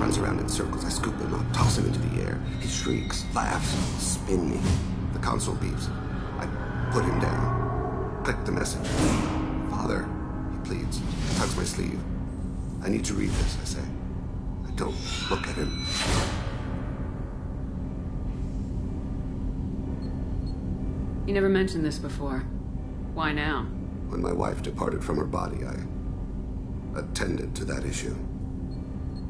runs around in circles. I scoop him up, toss him into the air. He shrieks, laughs, spin me. The console beeps. I put him down. Click the message. Father, he pleads, tugs my sleeve. I need to read this, I say. I don't look at him. You never mentioned this before. Why now? When my wife departed from her body, I attended to that issue.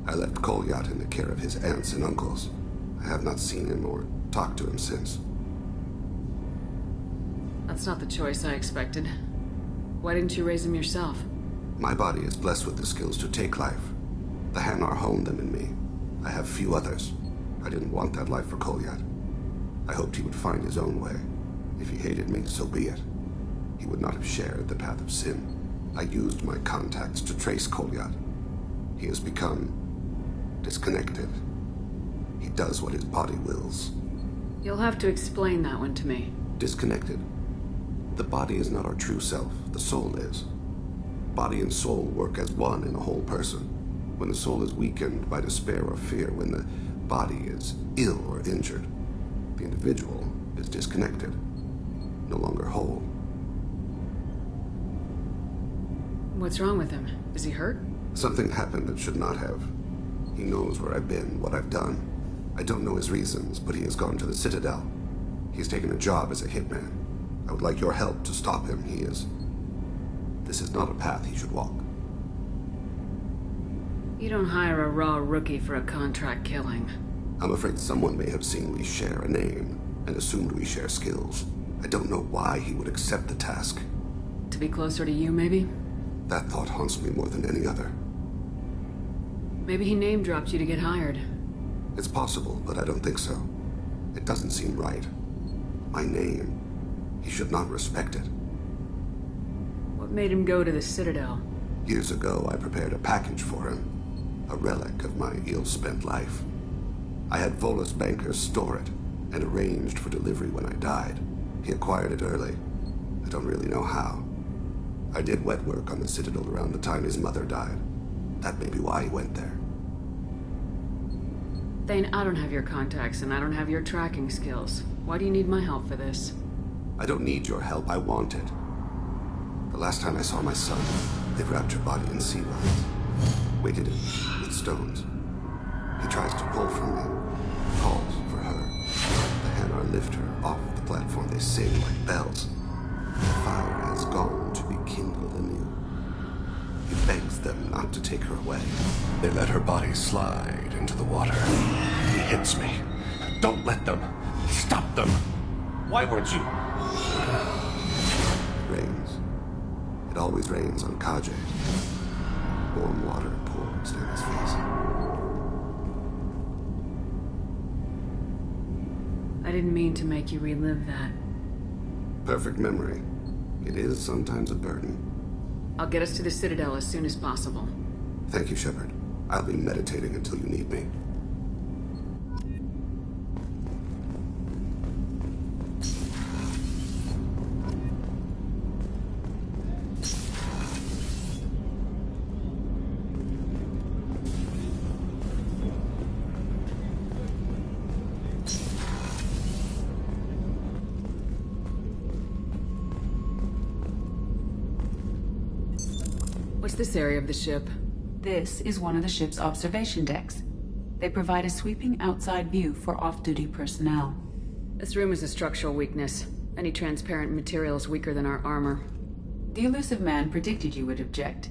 I left Kolyat in the care of his aunts and uncles. I have not seen him or talked to him since. That's not the choice I expected. Why didn't you raise him yourself? My body is blessed with the skills to take life. The Hanar honed them in me. I have few others. I didn't want that life for Kolyat. I hoped he would find his own way. If he hated me, so be it. He would not have shared the path of sin. I used my contacts to trace Kolyat. He has become disconnected. He does what his body wills. You'll have to explain that one to me. Disconnected. The body is not our true self. The soul is. Body and soul work as one in a whole person. When the soul is weakened by despair or fear, when the body is ill or injured, the individual is disconnected, no longer whole. What's wrong with him? Is he hurt? Something happened that should not have. He knows where I've been, what I've done. I don't know his reasons, but he has gone to the Citadel. He's taken a job as a hitman. I would like your help to stop him. This is not a path he should walk. You don't hire a raw rookie for a contract killing. I'm afraid someone may have seen we share a name and assumed we share skills. I don't know why he would accept the task. To be closer to you, maybe? That thought haunts me more than any other. Maybe he name-dropped you to get hired. It's possible, but I don't think so. It doesn't seem right. My name. He should not respect it. What made him go to the Citadel? Years ago, I prepared a package for him. A relic of my ill-spent life. I had Volus bankers store it and arranged for delivery when I died. He acquired it early. I don't really know how. I did wet work on the Citadel around the time his mother died. That may be why he went there. Thane, I don't have your contacts and I don't have your tracking skills. Why do you need my help for this? I don't need your help. I want it. The last time I saw my son, they wrapped your body in sea lines, weighted it with stones. He tries to pull from me, calls for her. The Hanar lift her off the platform. They sing like bells. The fire has gone to be kindled anew. He begs them not to take her away. They let her body slide into the water. He hits me. Don't let them. Stop them. Why weren't you? It rains. It always rains on Kaje. Warm water pours down his face. I didn't mean to make you relive that. Perfect memory. It is sometimes a burden. I'll get us to the Citadel as soon as possible. Thank you, Shepard. I'll be meditating until you need me. What's this area of the ship? This is one of the ship's observation decks. They provide a sweeping outside view for off-duty personnel. This room is a structural weakness. Any transparent material is weaker than our armor. The elusive man predicted you would object.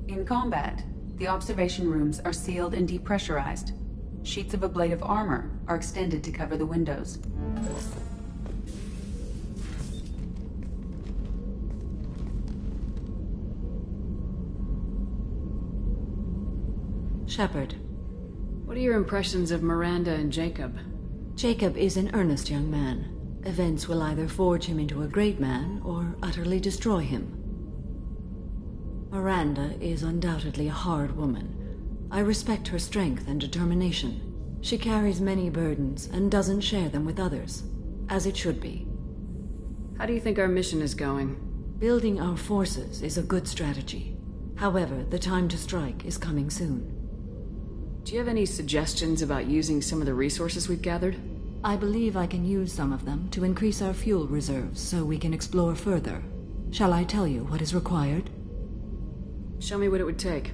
In combat, the observation rooms are sealed and depressurized. Sheets of ablative armor are extended to cover the windows. Shepard. What are your impressions of Miranda and Jacob? Jacob is an earnest young man. Events will either forge him into a great man or utterly destroy him. Miranda is undoubtedly a hard woman. I respect her strength and determination. She carries many burdens and doesn't share them with others, as it should be. How do you think our mission is going? Building our forces is a good strategy. However, the time to strike is coming soon. Do you have any suggestions about using some of the resources we've gathered? I believe I can use some of them to increase our fuel reserves so we can explore further. Shall I tell you what is required? Show me what it would take.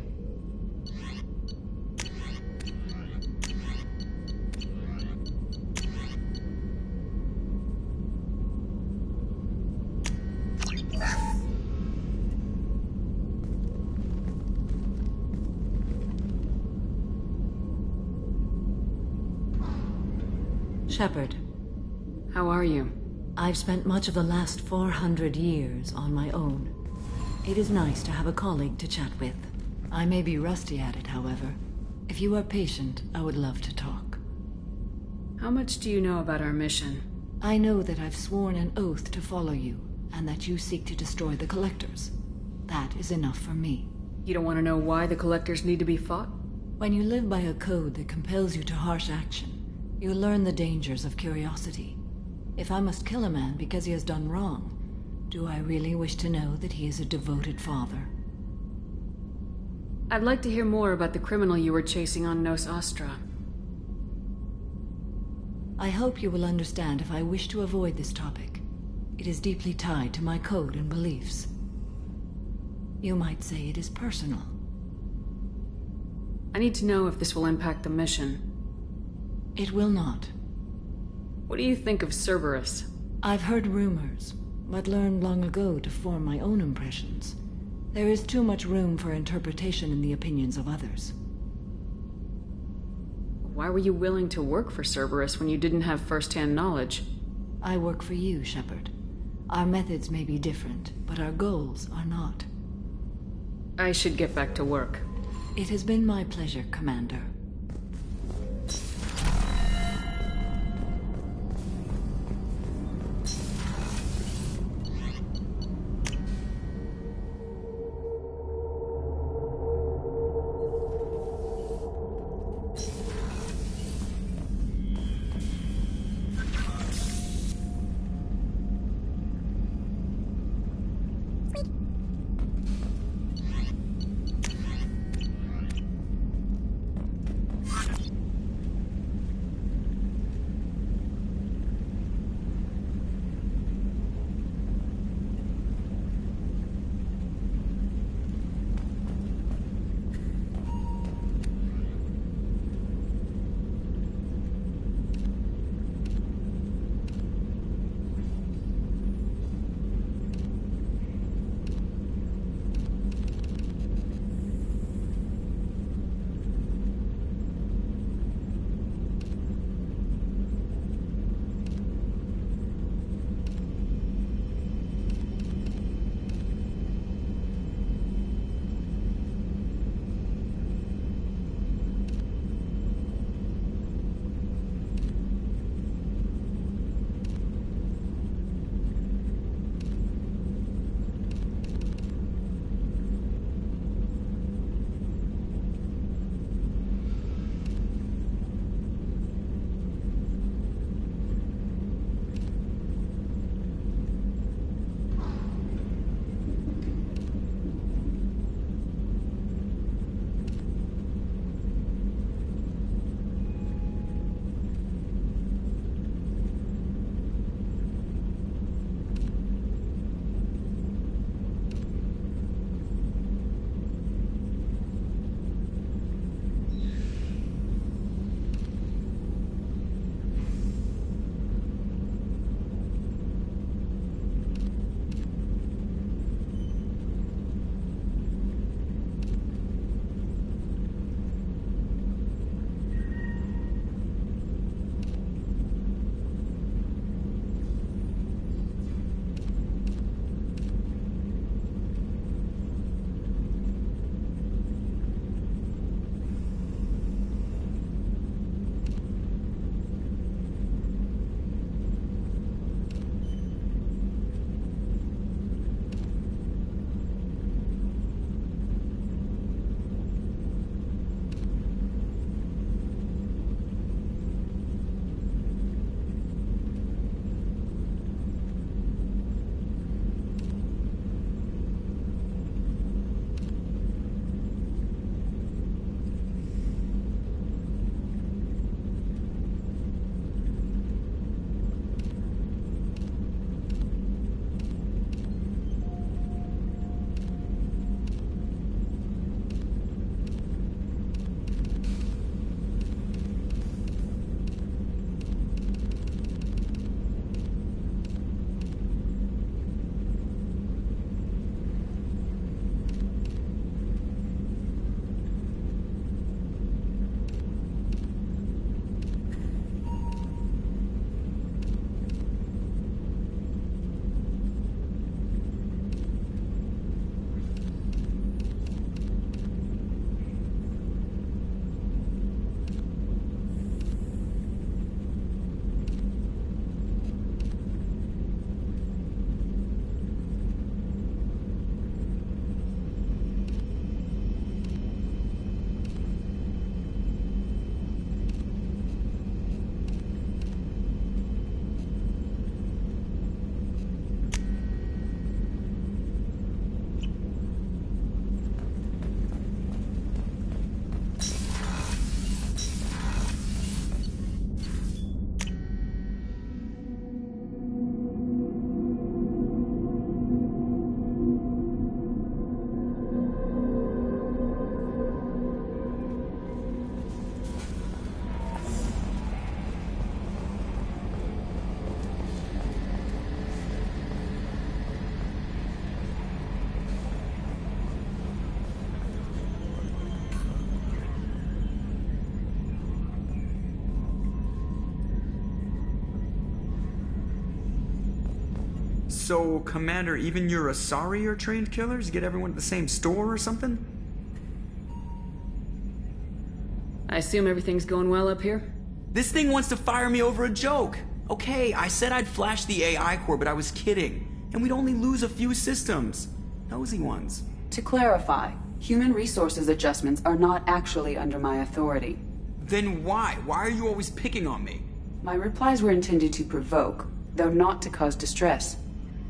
Shepard. How are you? I've spent much of the last 400 years on my own. It is nice to have a colleague to chat with. I may be rusty at it, however. If you are patient, I would love to talk. How much do you know about our mission? I know that I've sworn an oath to follow you, and that you seek to destroy the Collectors. That is enough for me. You don't want to know why the Collectors need to be fought? When you live by a code that compels you to harsh action, you learn the dangers of curiosity. If I must kill a man because he has done wrong, do I really wish to know that he is a devoted father? I'd like to hear more about the criminal you were chasing on Nos Astra. I hope you will understand if I wish to avoid this topic. It is deeply tied to my code and beliefs. You might say it is personal. I need to know if this will impact the mission. It will not. What do you think of Cerberus? I've heard rumors, but learned long ago to form my own impressions. There is too much room for interpretation in the opinions of others. Why were you willing to work for Cerberus when you didn't have first-hand knowledge? I work for you, Shepard. Our methods may be different, but our goals are not. I should get back to work. It has been my pleasure, Commander. So, Commander, even your Asari are trained killers? Get everyone at the same store or something? I assume everything's going well up here? This thing wants to fire me over a joke. Okay, I said I'd flash the AI core, but I was kidding. And we'd only lose a few systems. Nosy ones. To clarify, human resources adjustments are not actually under my authority. Then why? Why are you always picking on me? My replies were intended to provoke, though not to cause distress.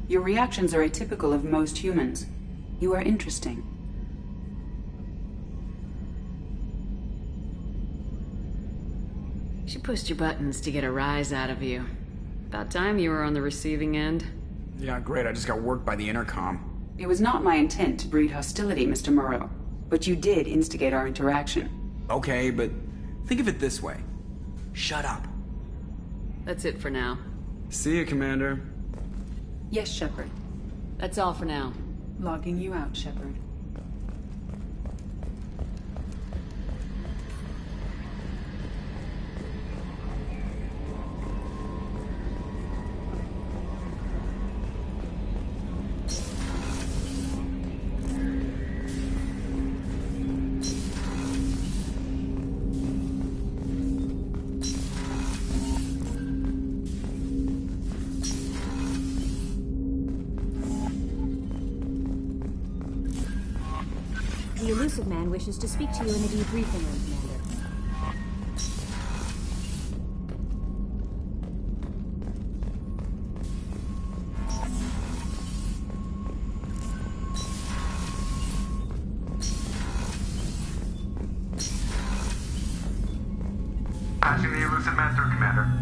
Your reactions are atypical of most humans. You are interesting. She pushed your buttons to get a rise out of you. About time you were on the receiving end. Yeah, great. I just got worked by the intercom. It was not my intent to breed hostility, Mr. Moreau, but you did instigate our interaction. Okay, but think of it this way. Shut up. That's it for now. See you, Commander. Yes, Shepard. That's all for now. Logging you out, Shepard. The elusive man wishes to speak to you in the debriefing room, Commander. Patching the elusive man through, Commander.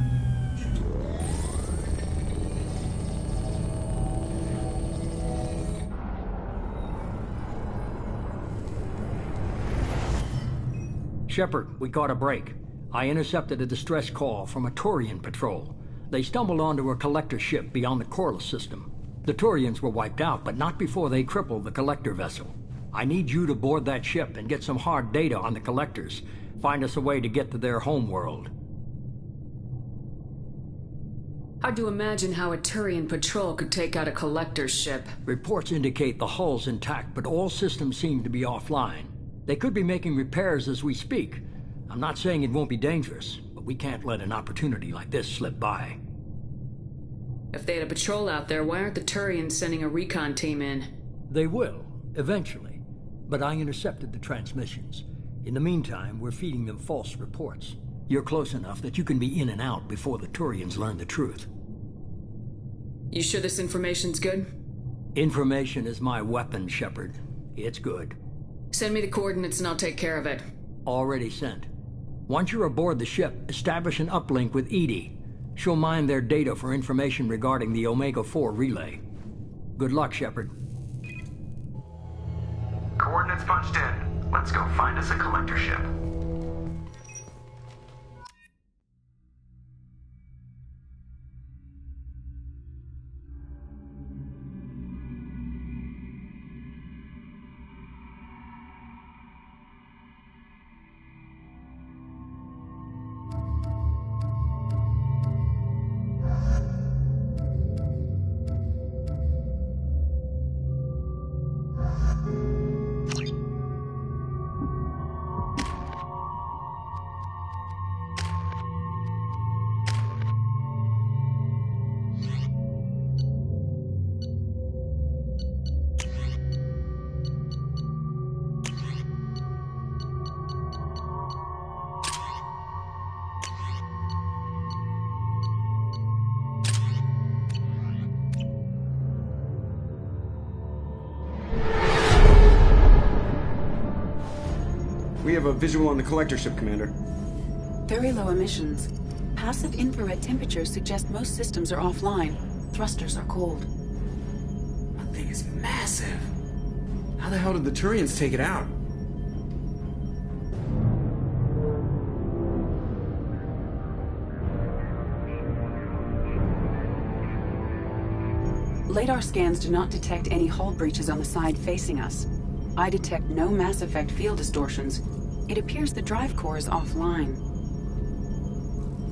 Shepard, we caught a break. I intercepted a distress call from a Turian patrol. They stumbled onto a collector ship beyond the Corliss system. The Turians were wiped out, but not before they crippled the collector vessel. I need you to board that ship and get some hard data on the collectors. Find us a way to get to their homeworld. Hard to imagine how a Turian patrol could take out a collector's ship. Reports indicate the hull's intact, but all systems seem to be offline. They could be making repairs as we speak. I'm not saying it won't be dangerous, but we can't let an opportunity like this slip by. If they had a patrol out there, why aren't the Turians sending a recon team in? They will, eventually. But I intercepted the transmissions. In the meantime, we're feeding them false reports. You're close enough that you can be in and out before the Turians learn the truth. You sure this information's good? Information is my weapon, Shepard. It's good. Send me the coordinates and I'll take care of it. Already sent. Once you're aboard the ship, establish an uplink with Edie. She'll mine their data for information regarding the Omega-4 relay. Good luck, Shepard. Coordinates punched in. Let's go find us a collector ship. We have a visual on the collector ship, Commander. Very low emissions. Passive infrared temperatures suggest most systems are offline. Thrusters are cold. That thing is massive. How the hell did the Turians take it out? LADAR scans do not detect any hull breaches on the side facing us. I detect no Mass Effect field distortions. It appears the drive core is offline.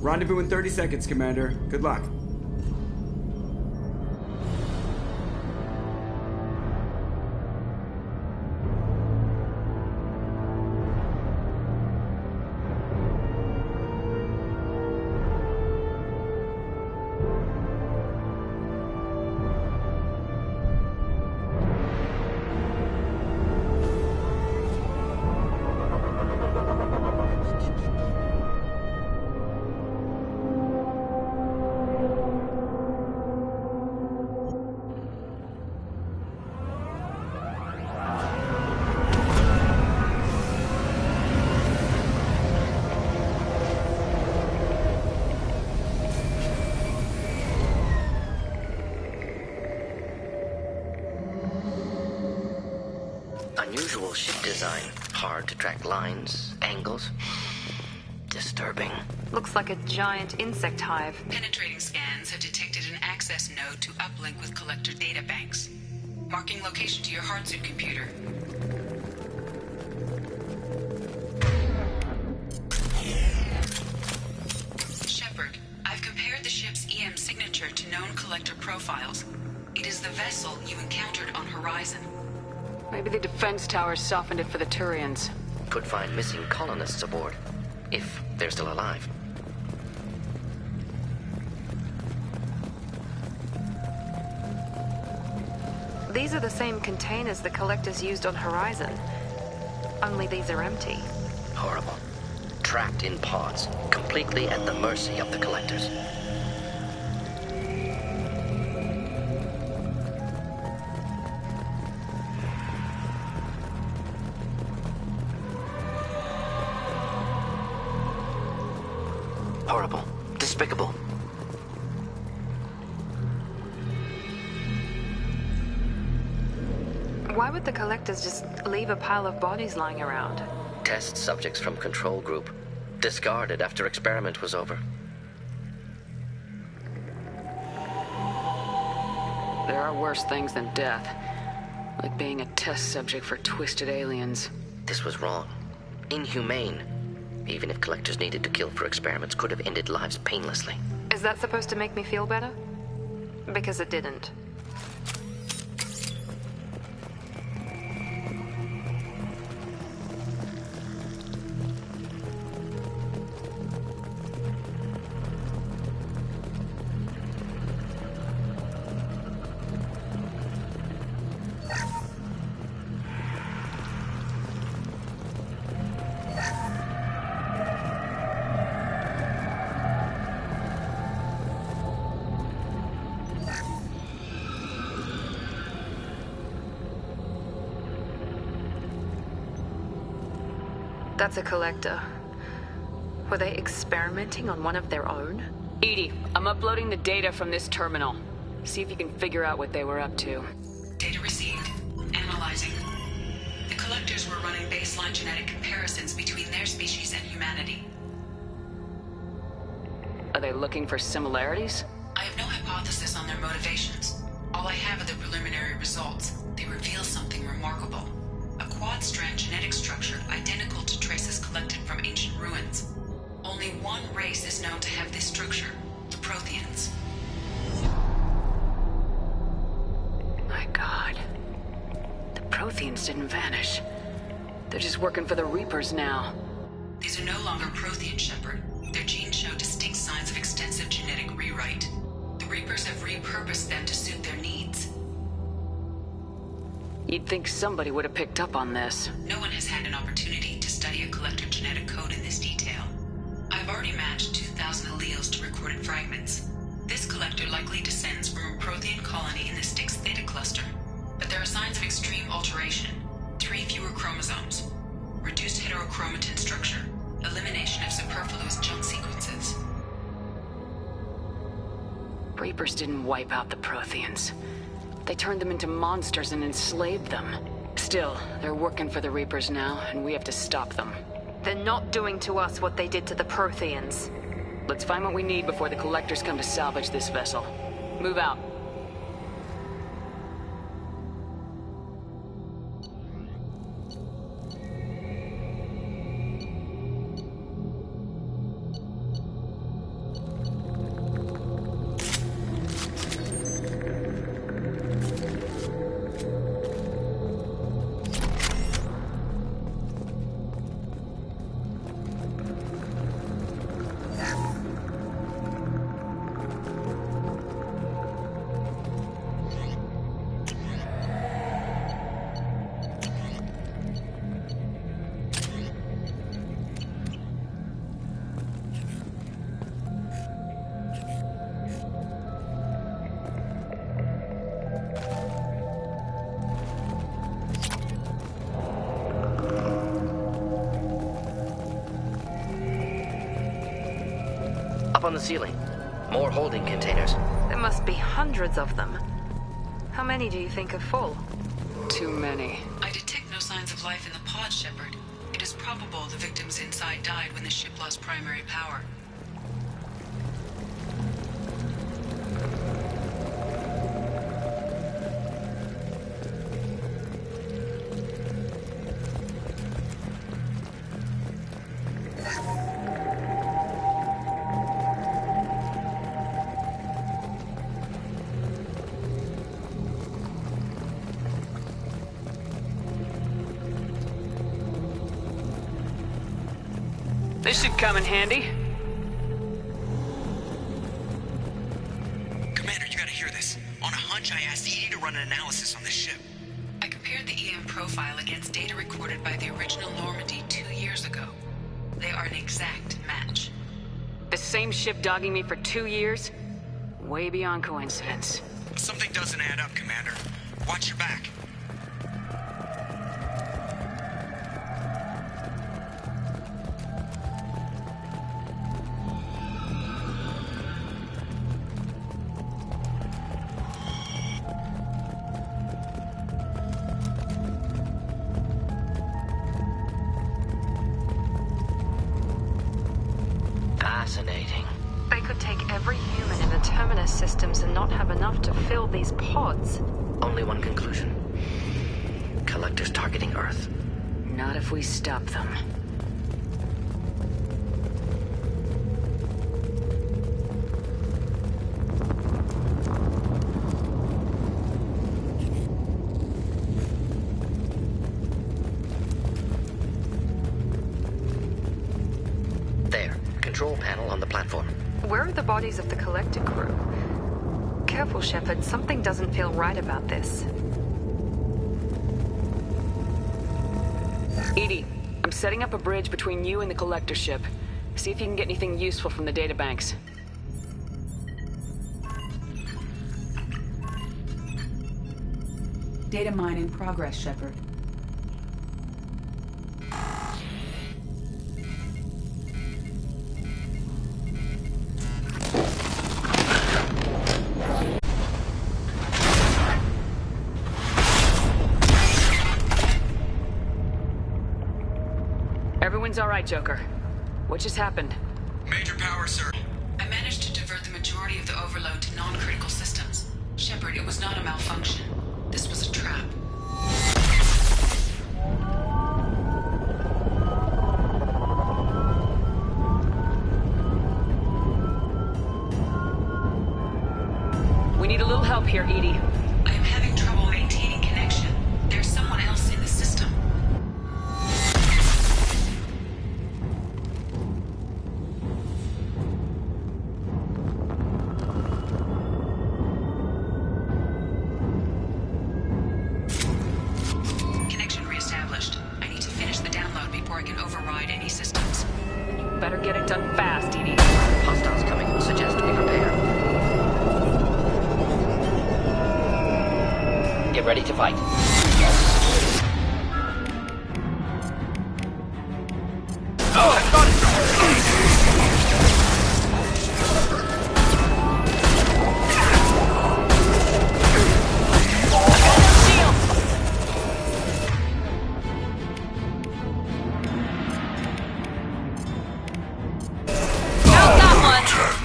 Rendezvous in 30 seconds, Commander. Good luck. Unusual ship design. Hard to track lines, angles. Disturbing. Looks like a giant insect hive. Penetrating scans have detected an access node to uplink with collector databanks. Marking location to your hardsuit computer. Shepard, I've compared the ship's EM signature to known collector profiles. It is the vessel you encountered on Horizon. Maybe the defense towers softened it for the Turians. Could find missing colonists aboard. If they're still alive. These are the same containers the collectors used on Horizon. Only these are empty. Horrible. Trapped in pods, completely at the mercy of the collectors. Horrible. Despicable. Why would the collectors just leave a pile of bodies lying around? Test subjects from control group. Discarded after experiment was over. There are worse things than death. Like being a test subject for twisted aliens. This was wrong. Inhumane. Even if collectors needed to kill for experiments, could have ended lives painlessly. Is that supposed to make me feel better? Because it didn't. That's a collector. Were they experimenting on one of their own? Edie, I'm uploading the data from this terminal. See if you can figure out what they were up to. Data received. Analyzing. The collectors were running baseline genetic comparisons between their species and humanity. Are they looking for similarities? I have no hypothesis on their motivations. All I have are the preliminary results. They reveal something remarkable. A quad-strand genetic structure identical to traces collected from ancient ruins. Only one race is known to have this structure, the Protheans. My God. The Protheans didn't vanish. They're just working for the Reapers now. These are no longer Prothean, Shepard. Their genes show distinct signs of extensive genetic rewrite. The Reapers have repurposed them to suit their needs. You'd think somebody would have picked up on this. No one has had an opportunity to study a collector genetic code in this detail. I've already matched 2,000 alleles to recorded fragments. This collector likely descends from a Prothean colony in the Styx Theta cluster. But there are signs of extreme alteration. 3 fewer chromosomes. Reduced heterochromatin structure. Elimination of superfluous junk sequences. Reapers didn't wipe out the Protheans. They turned them into monsters and enslaved them. Still, they're working for the Reapers now, and we have to stop them. They're not doing to us what they did to the Protheans. Let's find what we need before the collectors come to salvage this vessel. Move out. On the ceiling. More holding containers. There must be hundreds of them. How many do you think are full? Too many. I detect no signs signs of life in the pod, Shepard. It is probable the victims inside died when the ship lost primary power. This should come in handy. Commander, you gotta hear this. On a hunch, I asked Edie to run an analysis on this ship. I compared the EM profile against data recorded by the original Normandy 2 years ago. They are an exact match. The same ship dogging me for 2 years? Way beyond coincidence. Something doesn't add up, Commander. Watch your back. Fascinating. They could take every human in the Terminus systems and not have enough to fill these pods. Only one conclusion. Collectors targeting Earth. Not if we stop them. There. Control panel on the platform. Where are the bodies of the Collector crew? Careful, Shepard. Something doesn't feel right about this. Edie, I'm setting up a bridge between you and the Collector ship. See if you can get anything useful from the databanks. Data mine in progress, Shepard. Everyone's all right, Joker. What just happened? Major power, sir. I managed to divert the majority of the overload to non-critical systems. Shepard, it was not a malfunction. This was a trap. We need a little help here, Edie. I am having trouble maintaining connection. There's someone else in the system. Connection reestablished. I need to finish the download before I can override any systems. Better get it done fast, Edie. Hostiles coming. Suggest we prepare. Get ready to fight.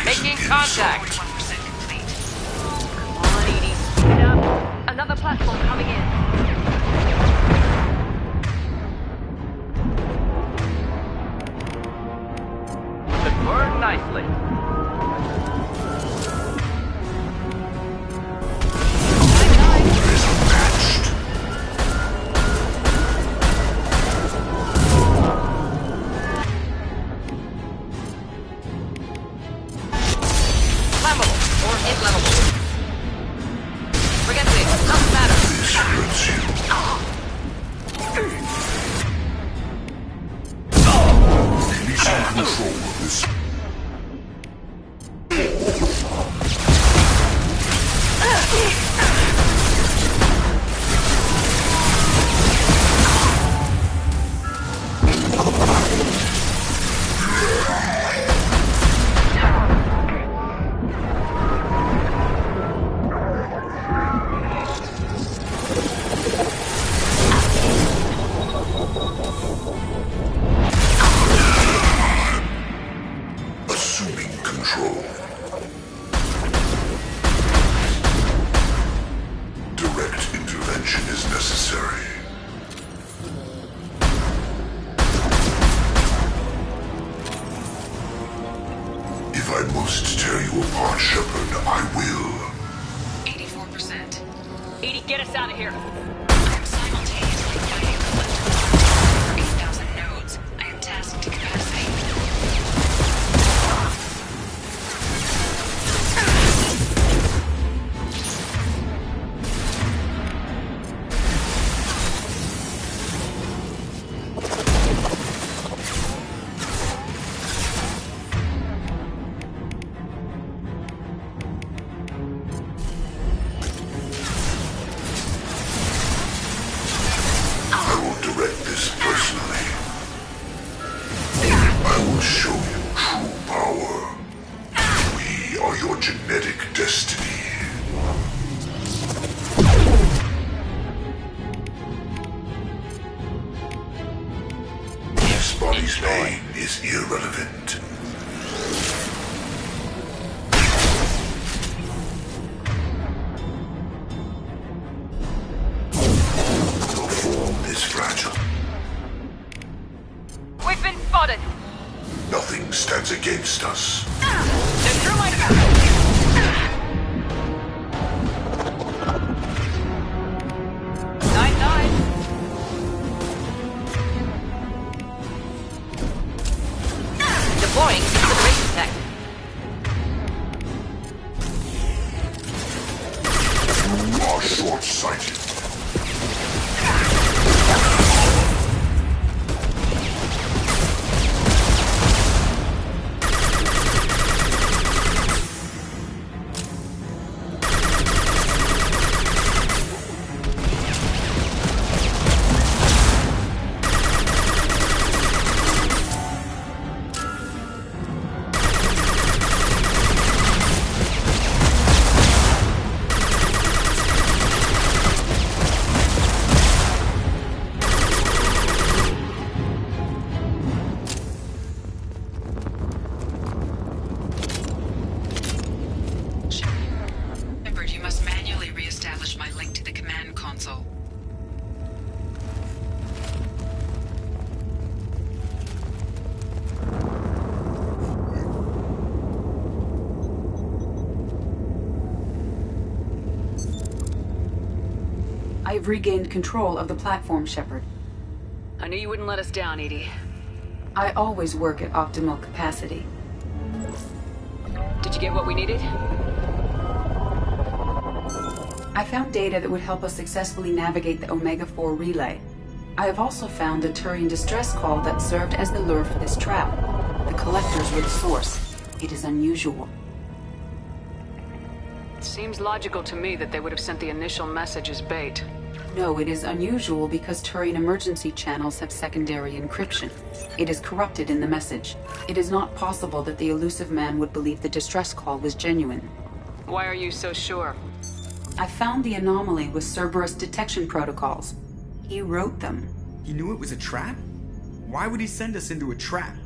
Making contact. 41% complete. Come on, Edie. Speed it up. Another platform coming in. Could burn nicely. Flammable or inflammable. Forget this. Doesn't matter. Get us out of here. I'm simultaneously fighting for 8,000 nodes. I am tasked to capacity. Nothing stands against us. They're through my Deploying consideration tech. You are short-sighted. I've regained control of the platform, Shepard. I knew you wouldn't let us down, Edie. I always work at optimal capacity. Did you get what we needed? I found data that would help us successfully navigate the Omega-4 relay. I have also found a Turian distress call that served as the lure for this trap. The collectors were the source. It is unusual. It seems logical to me that they would have sent the initial message as bait. No, it is unusual because Turian emergency channels have secondary encryption. It is corrupted in the message. It is not possible that the elusive man would believe the distress call was genuine. Why are you so sure? I found the anomaly with Cerberus detection protocols. He wrote them. He knew it was a trap? Why would he send us into a trap?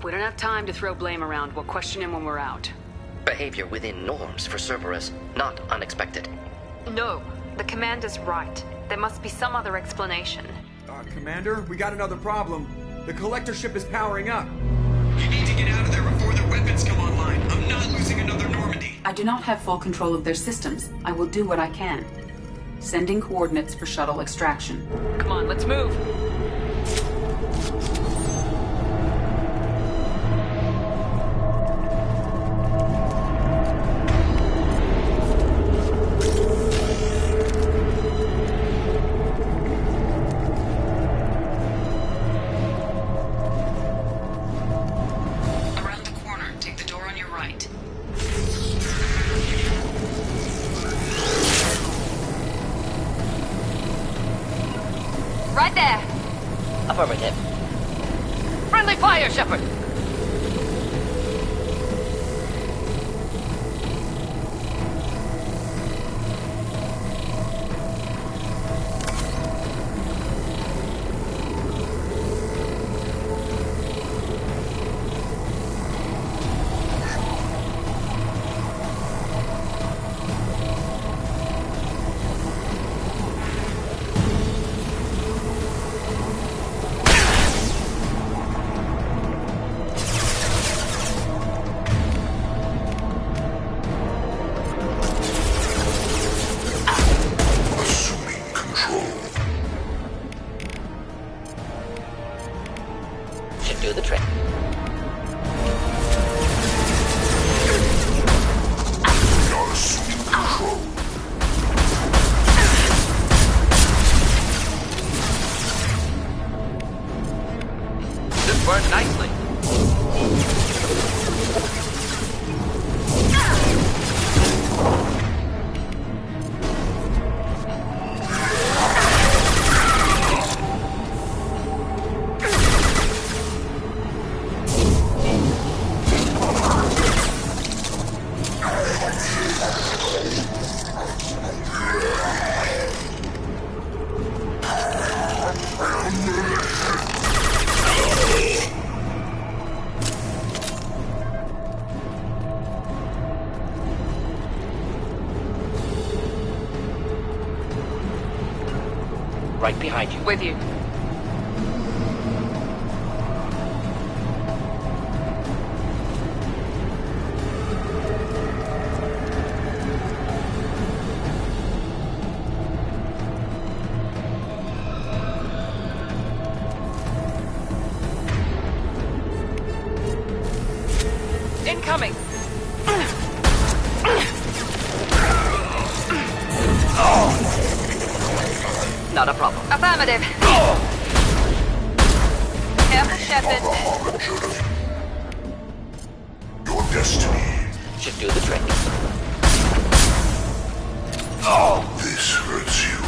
We don't have time to throw blame around. We'll question him when we're out. Behavior within norms for Cerberus, not unexpected. No, the commander's right. There must be some other explanation. Commander, we got another problem. The collector ship is powering up. You need to get out of there before their weapons come online. I'm not losing another Normandy. I do not have full control of their systems. I will do what I can. Sending coordinates for shuttle extraction. Come on, let's move. Right there. Affirmative. Friendly fire, Shepard. Right behind you. With you. Incoming! Not a problem. Affirmative. Careful, Shepard. Your destiny. Should do the trick. This hurts you.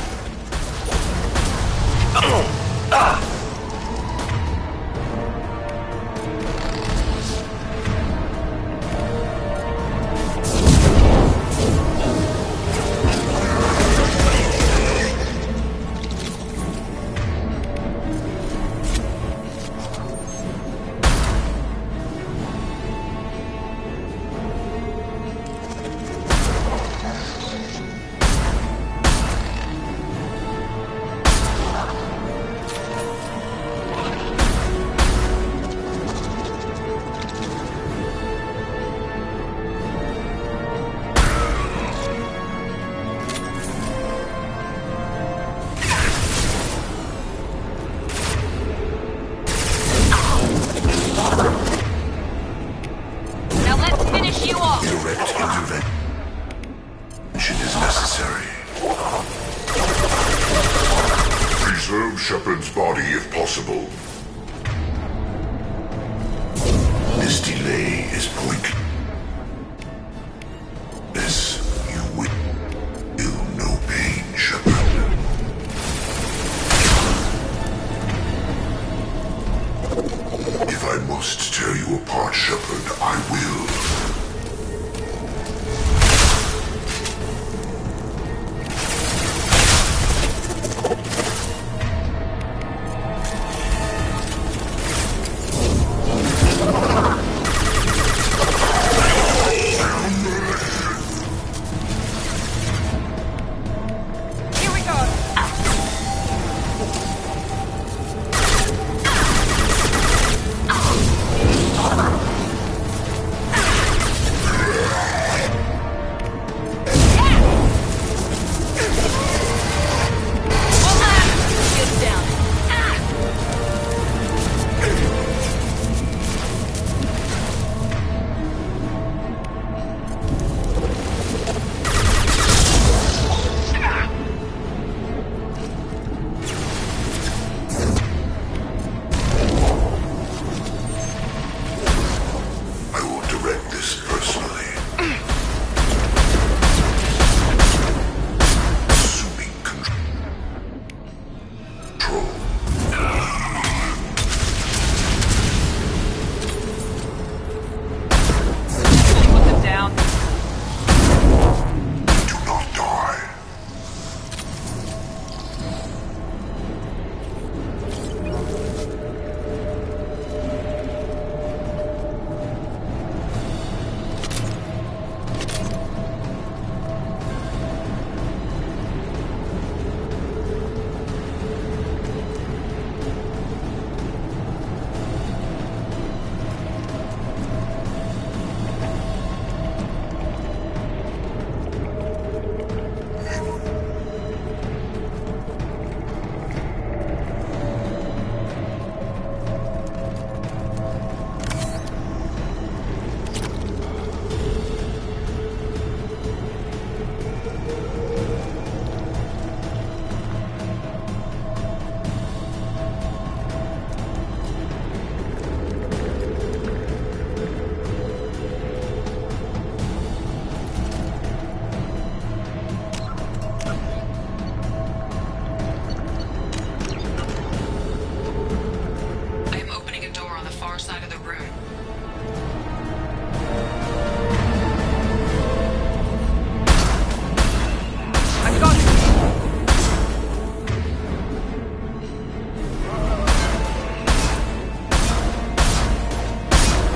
Preserve Shepard's body if possible. This delay is pointless. You will feel no pain, Shepard. If I must tear you apart, Shepard, I will.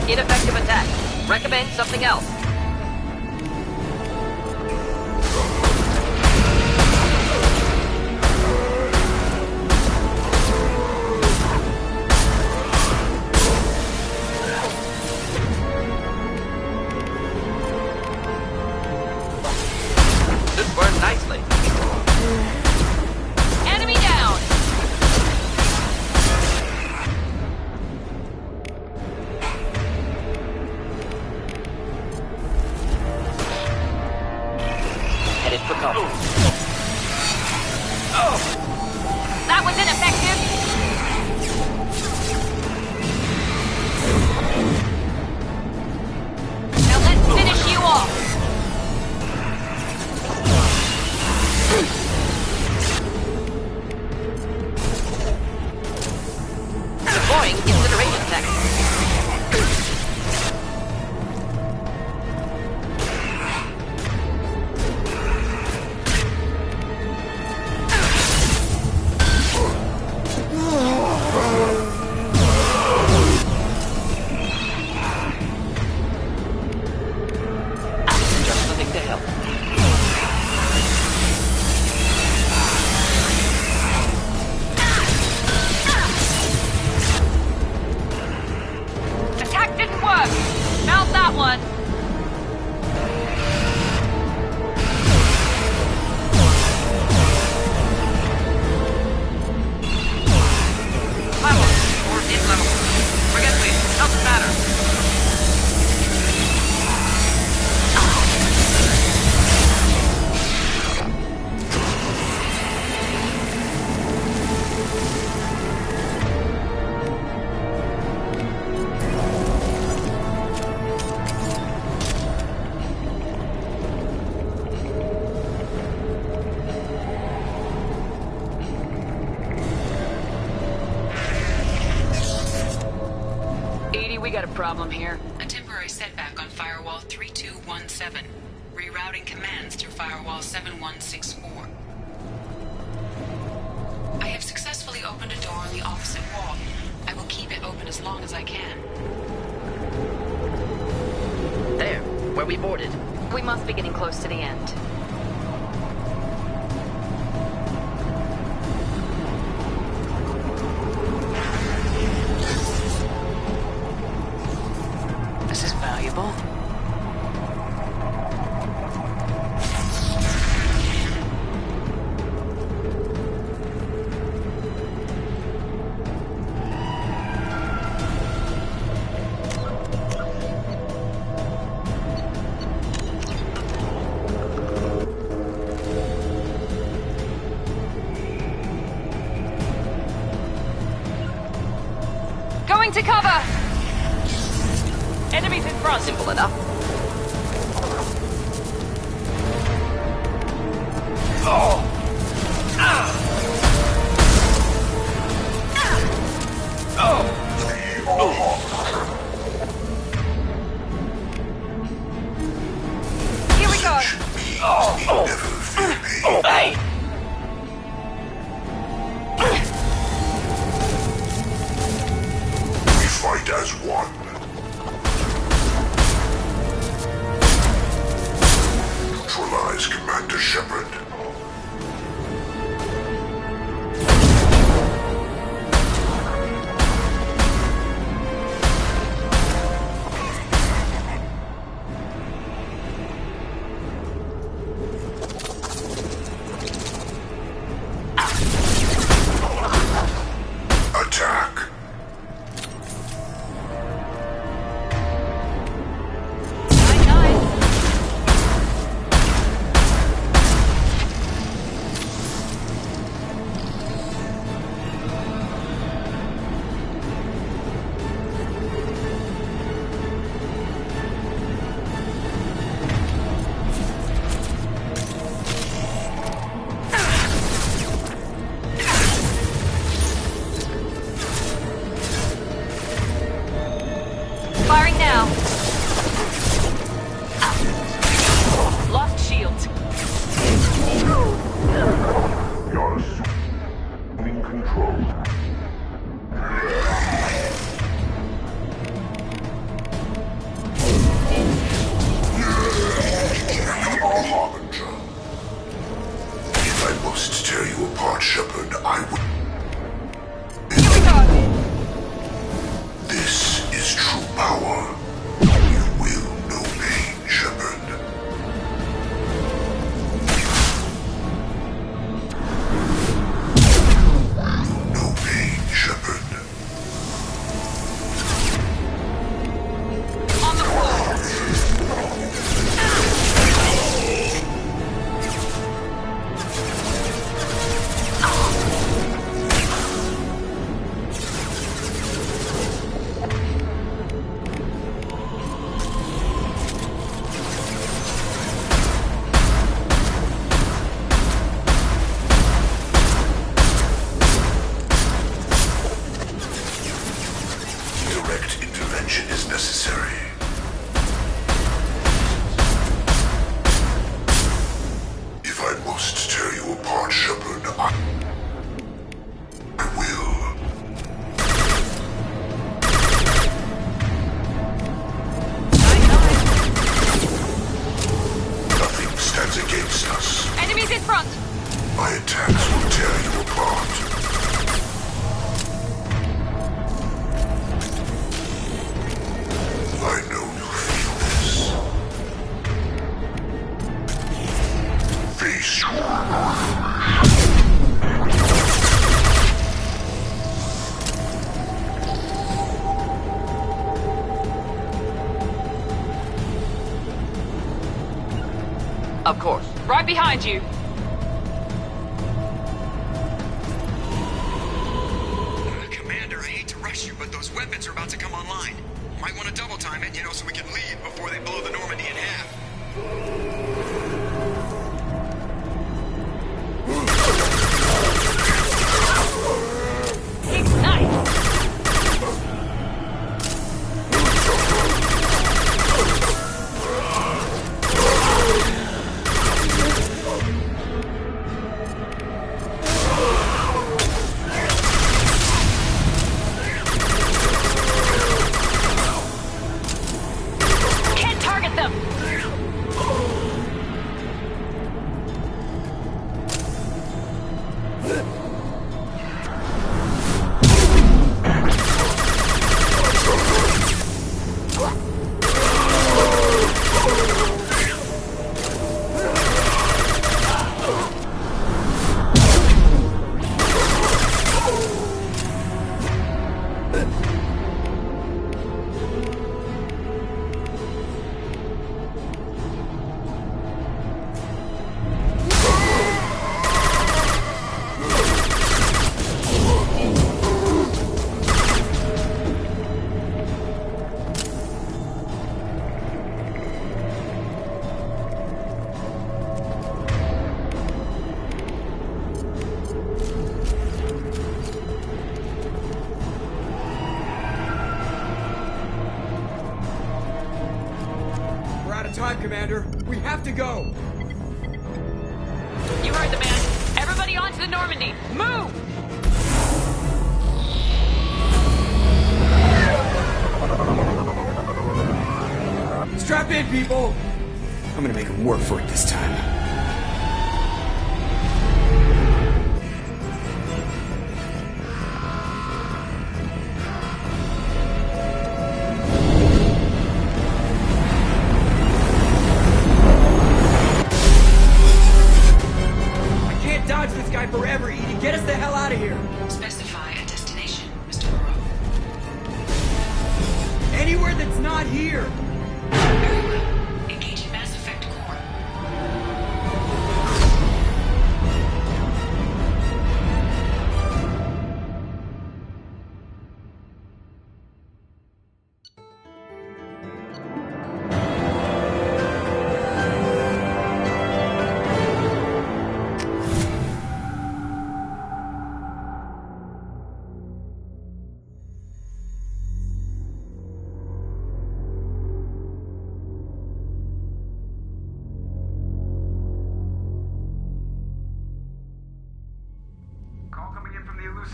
Ineffective attack. Recommend something else. That was ineffective! Now let's finish you off! Deploying incineration tech. Just nothing to help. Attack didn't work! Found that one! Level. Or mid-level. Forget this. Doesn't matter. We got a problem here. A temporary setback on Firewall 3217. Rerouting commands through Firewall 7164. I have successfully opened a door on the opposite wall. I will keep it open as long as I can. There, where we boarded. We must be getting close to the end. This is valuable. Going to cover! Enemies in front! Simple enough. Here we go! Hey! We fight as one. Neutralize Commander Shepard. Attack. Firing now. Lost shield. You're assuming control. You are Harbinger. If I must tear you apart, Shepard, I will. This is true power. You will know pain, Shepard. No pain, Shepard. On the floor. My attacks will tear you apart. I know you feel this. Face your Of course. Right behind you. Commander, I hate to rush you, but those weapons are about to come online. Might want to double time it, so we can leave before they blow the Normandy in half. Time, Commander. We have to go. You heard the man. Everybody onto the Normandy. Move! Strap in, people. I'm gonna make them work for it this time. Forever, Edie. Get us the hell out of here. Specify a destination, Mr. Moreau. Anywhere that's not here. Very well. Engaging Mass Effect core.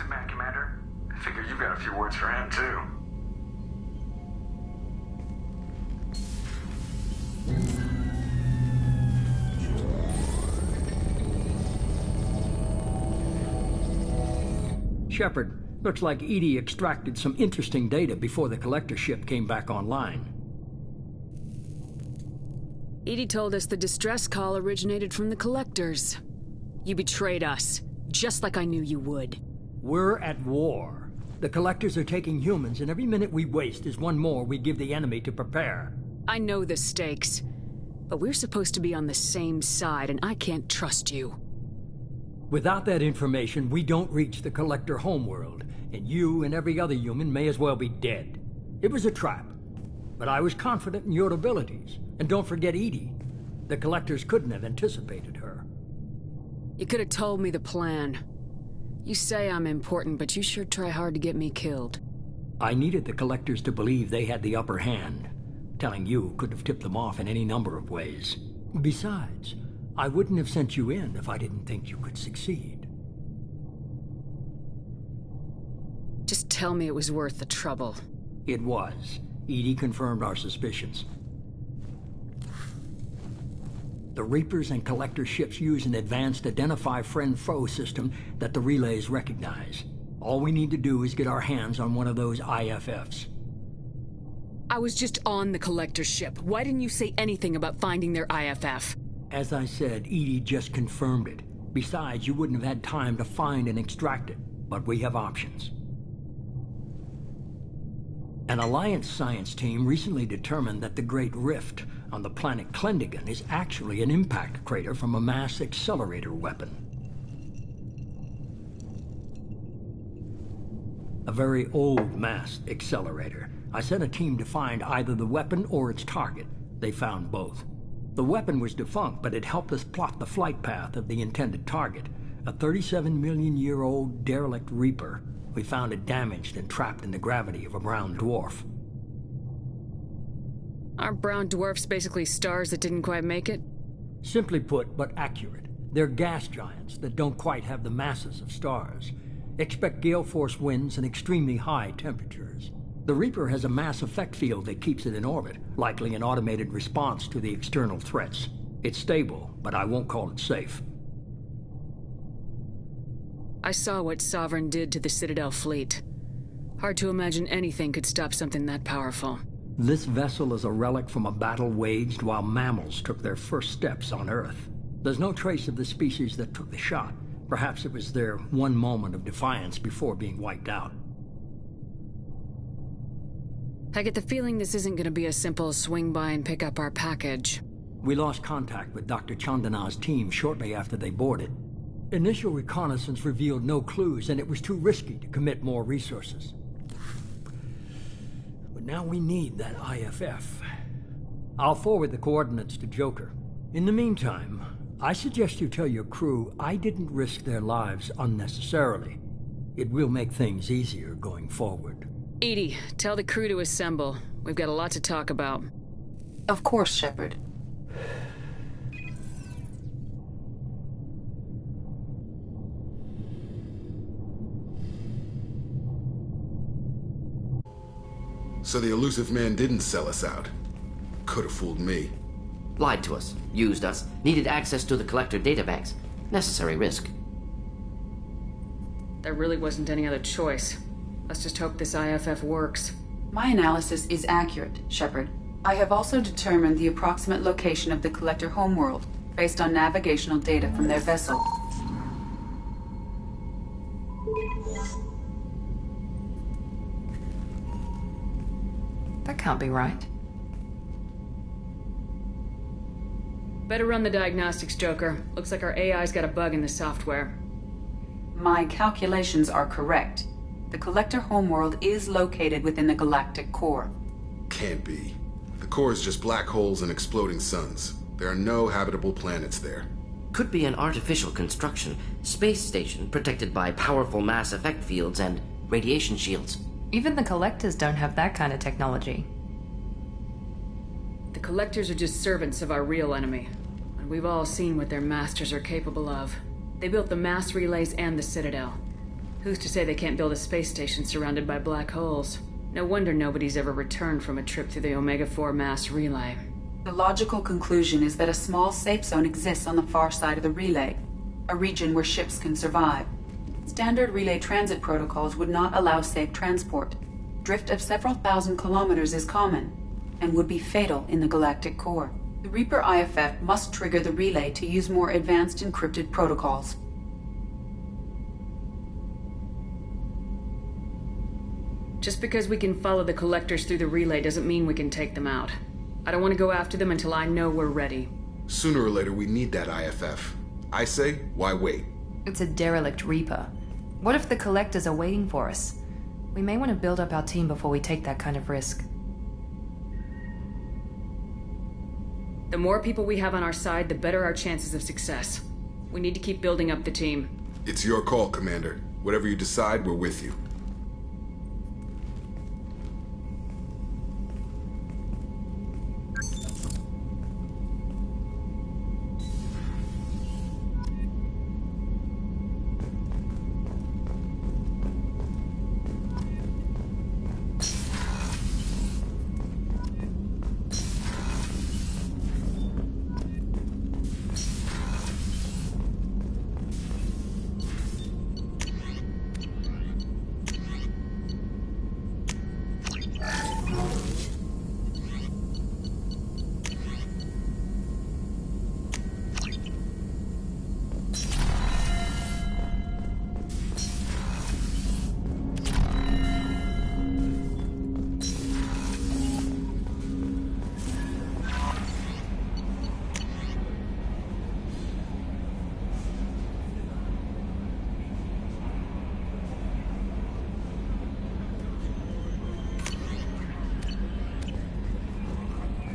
Man, Commander. I figure you've got a few words for him, too. Shepard, looks like EDI extracted some interesting data before the collector ship came back online. EDI told us the distress call originated from the collectors. You betrayed us, just like I knew you would. We're at war. The collectors are taking humans, and every minute we waste is one more we give the enemy to prepare. I know the stakes, but we're supposed to be on the same side, and I can't trust you. Without that information, we don't reach the collector homeworld, and you and every other human may as well be dead. It was a trap, but I was confident in your abilities. And don't forget EDI. The collectors couldn't have anticipated her. You could have told me the plan. You say I'm important, but you sure try hard to get me killed. I needed the collectors to believe they had the upper hand. Telling you could have tipped them off in any number of ways. Besides, I wouldn't have sent you in if I didn't think you could succeed. Just tell me it was worth the trouble. It was. EDI confirmed our suspicions. The Reapers and Collector ships use an advanced Identify Friend-Foe system that the relays recognize. All we need to do is get our hands on one of those IFFs. I was just on the Collector ship. Why didn't you say anything about finding their IFF? As I said, Edie just confirmed it. Besides, you wouldn't have had time to find and extract it. But we have options. An Alliance science team recently determined that the Great Rift on the planet Klendigan is actually an impact crater from a mass accelerator weapon. A very old mass accelerator. I sent a team to find either the weapon or its target. They found both. The weapon was defunct, but it helped us plot the flight path of the intended target, a 37-million-year-old derelict Reaper. We found it damaged and trapped in the gravity of a brown dwarf. Aren't brown dwarfs basically stars that didn't quite make it? Simply put, but accurate. They're gas giants that don't quite have the masses of stars. Expect gale force winds and extremely high temperatures. The Reaper has a mass effect field that keeps it in orbit, likely an automated response to the external threats. It's stable, but I won't call it safe. I saw what Sovereign did to the Citadel fleet. Hard to imagine anything could stop something that powerful. This vessel is a relic from a battle waged while mammals took their first steps on Earth. There's no trace of the species that took the shot. Perhaps it was their one moment of defiance before being wiped out. I get the feeling this isn't going to be a simple swing by and pick up our package. We lost contact with Dr. Chandana's team shortly after they boarded. Initial reconnaissance revealed no clues, and it was too risky to commit more resources. But now we need that IFF. I'll forward the coordinates to Joker. In the meantime, I suggest you tell your crew I didn't risk their lives unnecessarily. It will make things easier going forward. Edie, tell the crew to assemble. We've got a lot to talk about. Of course, Shepard. So the elusive man didn't sell us out. Could have fooled me. Lied to us, used us, needed access to the Collector databanks. Necessary risk. There really wasn't any other choice. Let's just hope this IFF works. My analysis is accurate, Shepard. I have also determined the approximate location of the Collector homeworld, based on navigational data from their vessel. That can't be right. Better run the diagnostics, Joker. Looks like our AI's got a bug in the software. My calculations are correct. The Collector homeworld is located within the galactic core. Can't be. The core is just black holes and exploding suns. There are no habitable planets there. Could be an artificial construction, space station protected by powerful mass effect fields and radiation shields. Even the Collectors don't have that kind of technology. The Collectors are just servants of our real enemy, and we've all seen what their masters are capable of. They built the mass relays and the Citadel. Who's to say they can't build a space station surrounded by black holes? No wonder nobody's ever returned from a trip through the Omega-4 mass relay. The logical conclusion is that a small safe zone exists on the far side of the relay, a region where ships can survive. Standard relay transit protocols would not allow safe transport. Drift of several thousand kilometers is common, and would be fatal in the galactic core. The Reaper IFF must trigger the relay to use more advanced encrypted protocols. Just because we can follow the Collectors through the relay doesn't mean we can take them out. I don't want to go after them until I know we're ready. Sooner or later, we need that IFF. I say, why wait? It's a derelict Reaper. What if the Collectors are waiting for us? We may want to build up our team before we take that kind of risk. The more people we have on our side, the better our chances of success. We need to keep building up the team. It's your call, Commander. Whatever you decide, we're with you.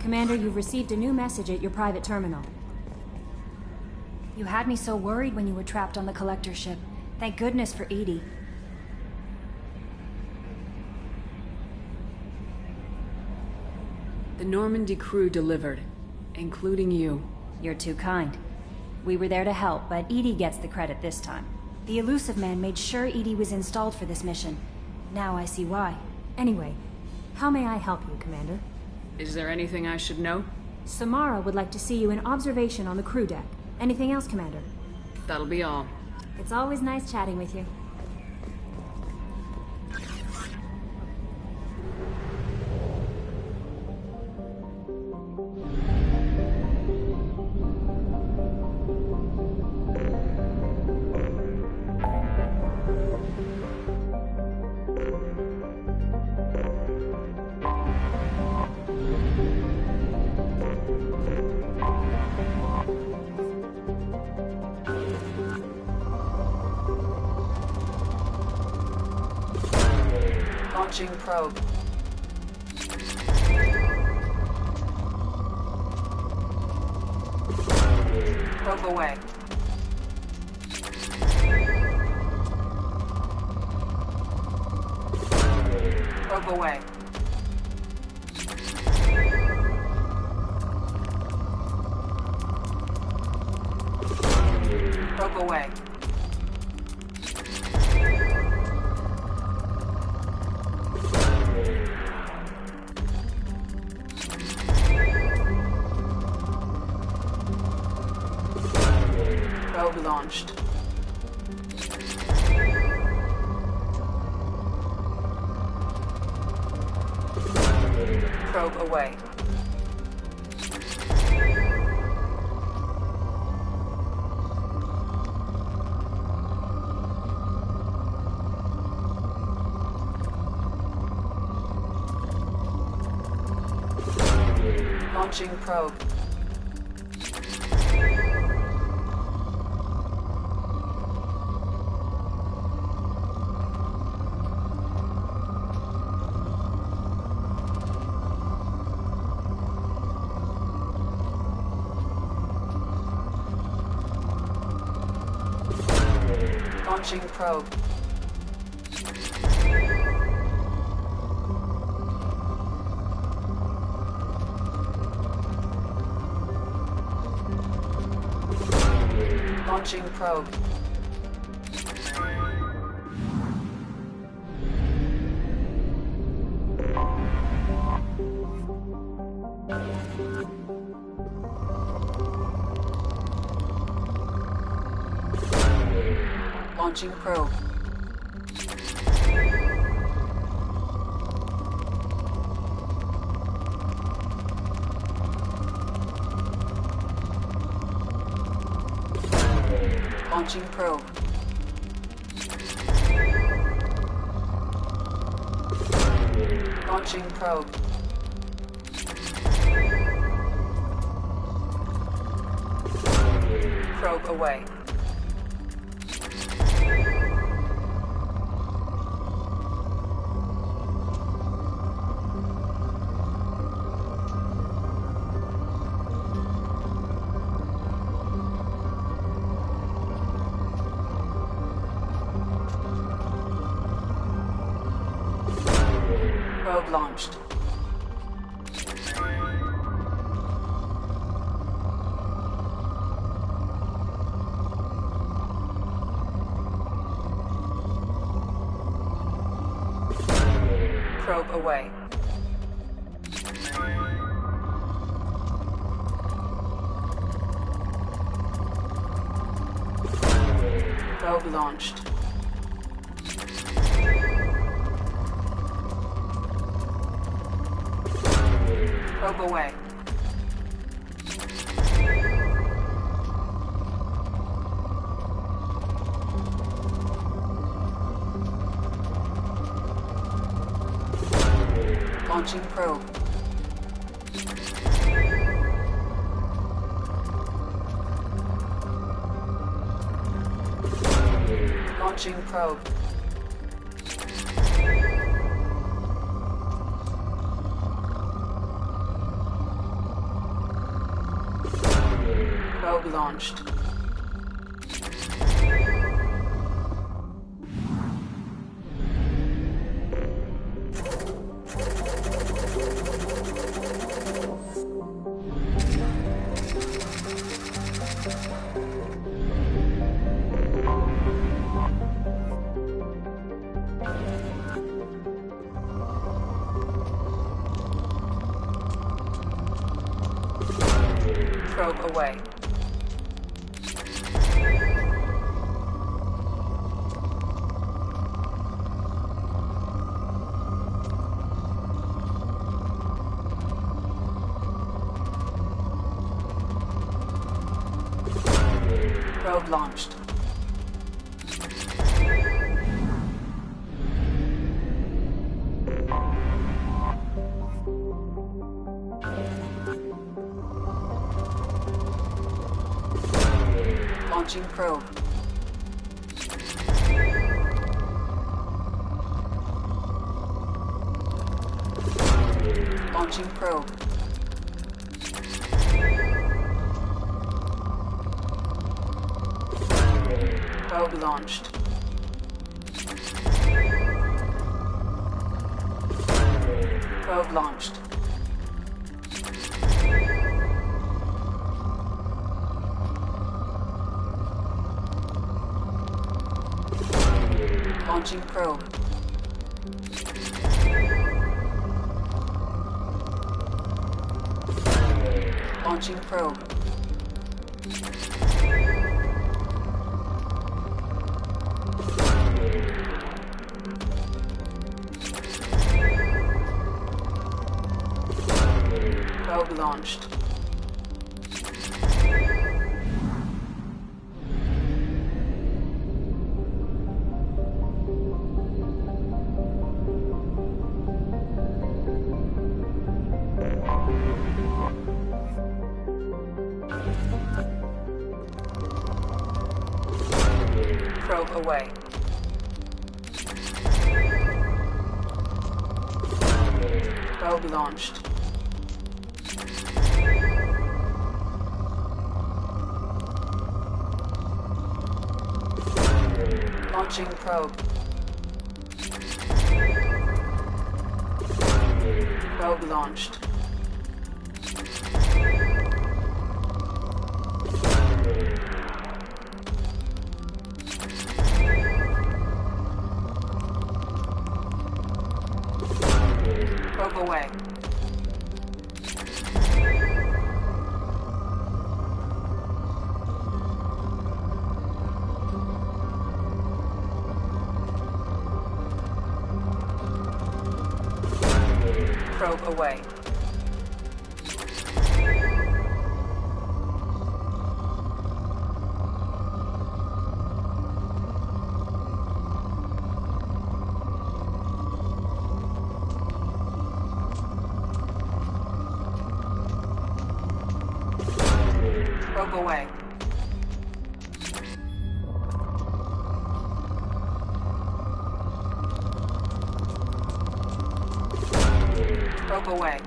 Commander, you've received a new message at your private terminal. You had me so worried when you were trapped on the Collector ship. Thank goodness for Edie. The Normandy crew delivered, including you. You're too kind. We were there to help, but Edie gets the credit this time. The Elusive Man made sure Edie was installed for this mission. Now I see why. Anyway, how may I help you, Commander? Is there anything I should know? Samara would like to see you in observation on the crew deck. Anything else, Commander? That'll be all. It's always nice chatting with you. Launching probe. Probe away. Probe away. Probe away. Probe launched. Probe away. Launching probe. Launching probe. Launching probe. Launching probe. Launching probe. Launching probe. Probe away. Probe launched. Probe away. Probe launched. Probe away. Launching probe. Launching probe. Probe launched. Probe away. Probe launched. Launching probe. Launching probe. Probe launched. Probe launched. Launching probe. Launching probe. Probe launched. Probe away. Probe launched. Launching probe. Probe launched. Probe away. Probe away. Probe away. Probe away.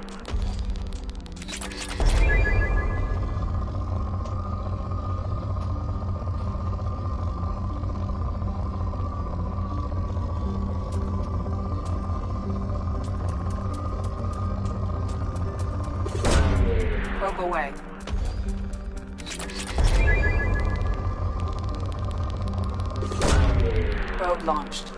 Probe away. Probe launched.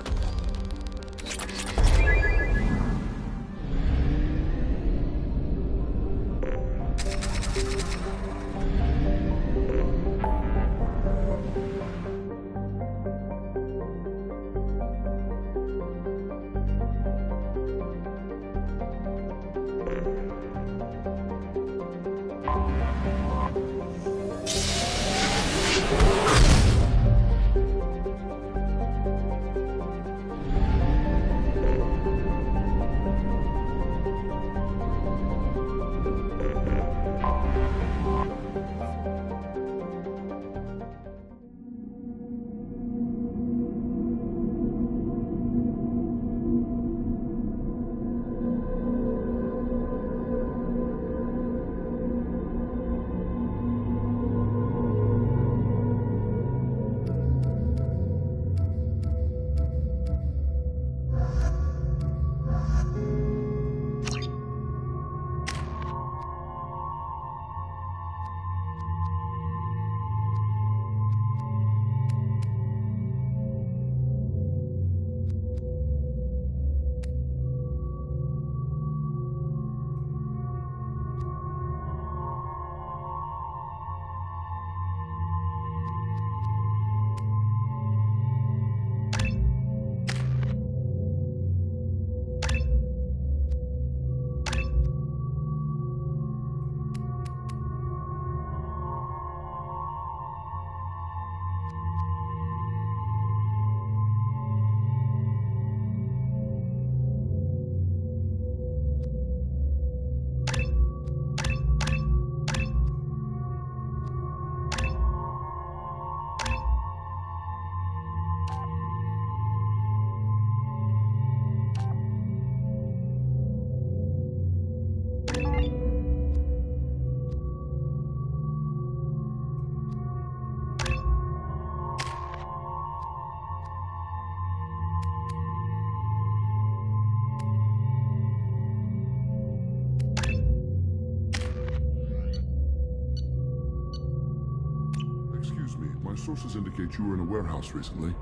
sources indicate you were in a warehouse recently.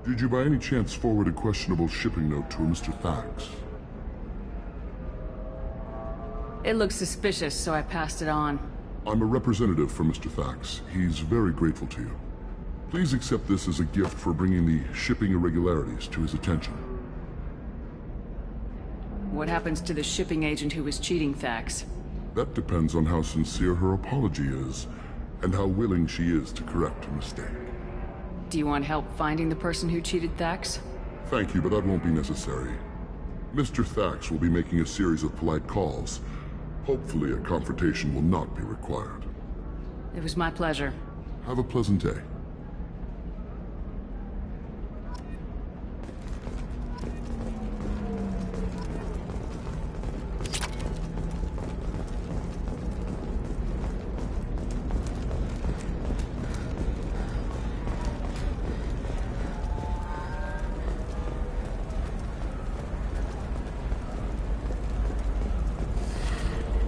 Did you by any chance forward a questionable shipping note to a Mr. Thax? It looked suspicious, so I passed it on. I'm a representative for Mr. Thax. He's very grateful to you. Please accept this as a gift for bringing the shipping irregularities to his attention. What happens to the shipping agent who was cheating Thax? That depends on how sincere her apology is, and how willing she is to correct her mistake. Do you want help finding the person who cheated Thax? Thank you, but that won't be necessary. Mr. Thax will be making a series of polite calls. Hopefully a confrontation will not be required. It was my pleasure. Have a pleasant day.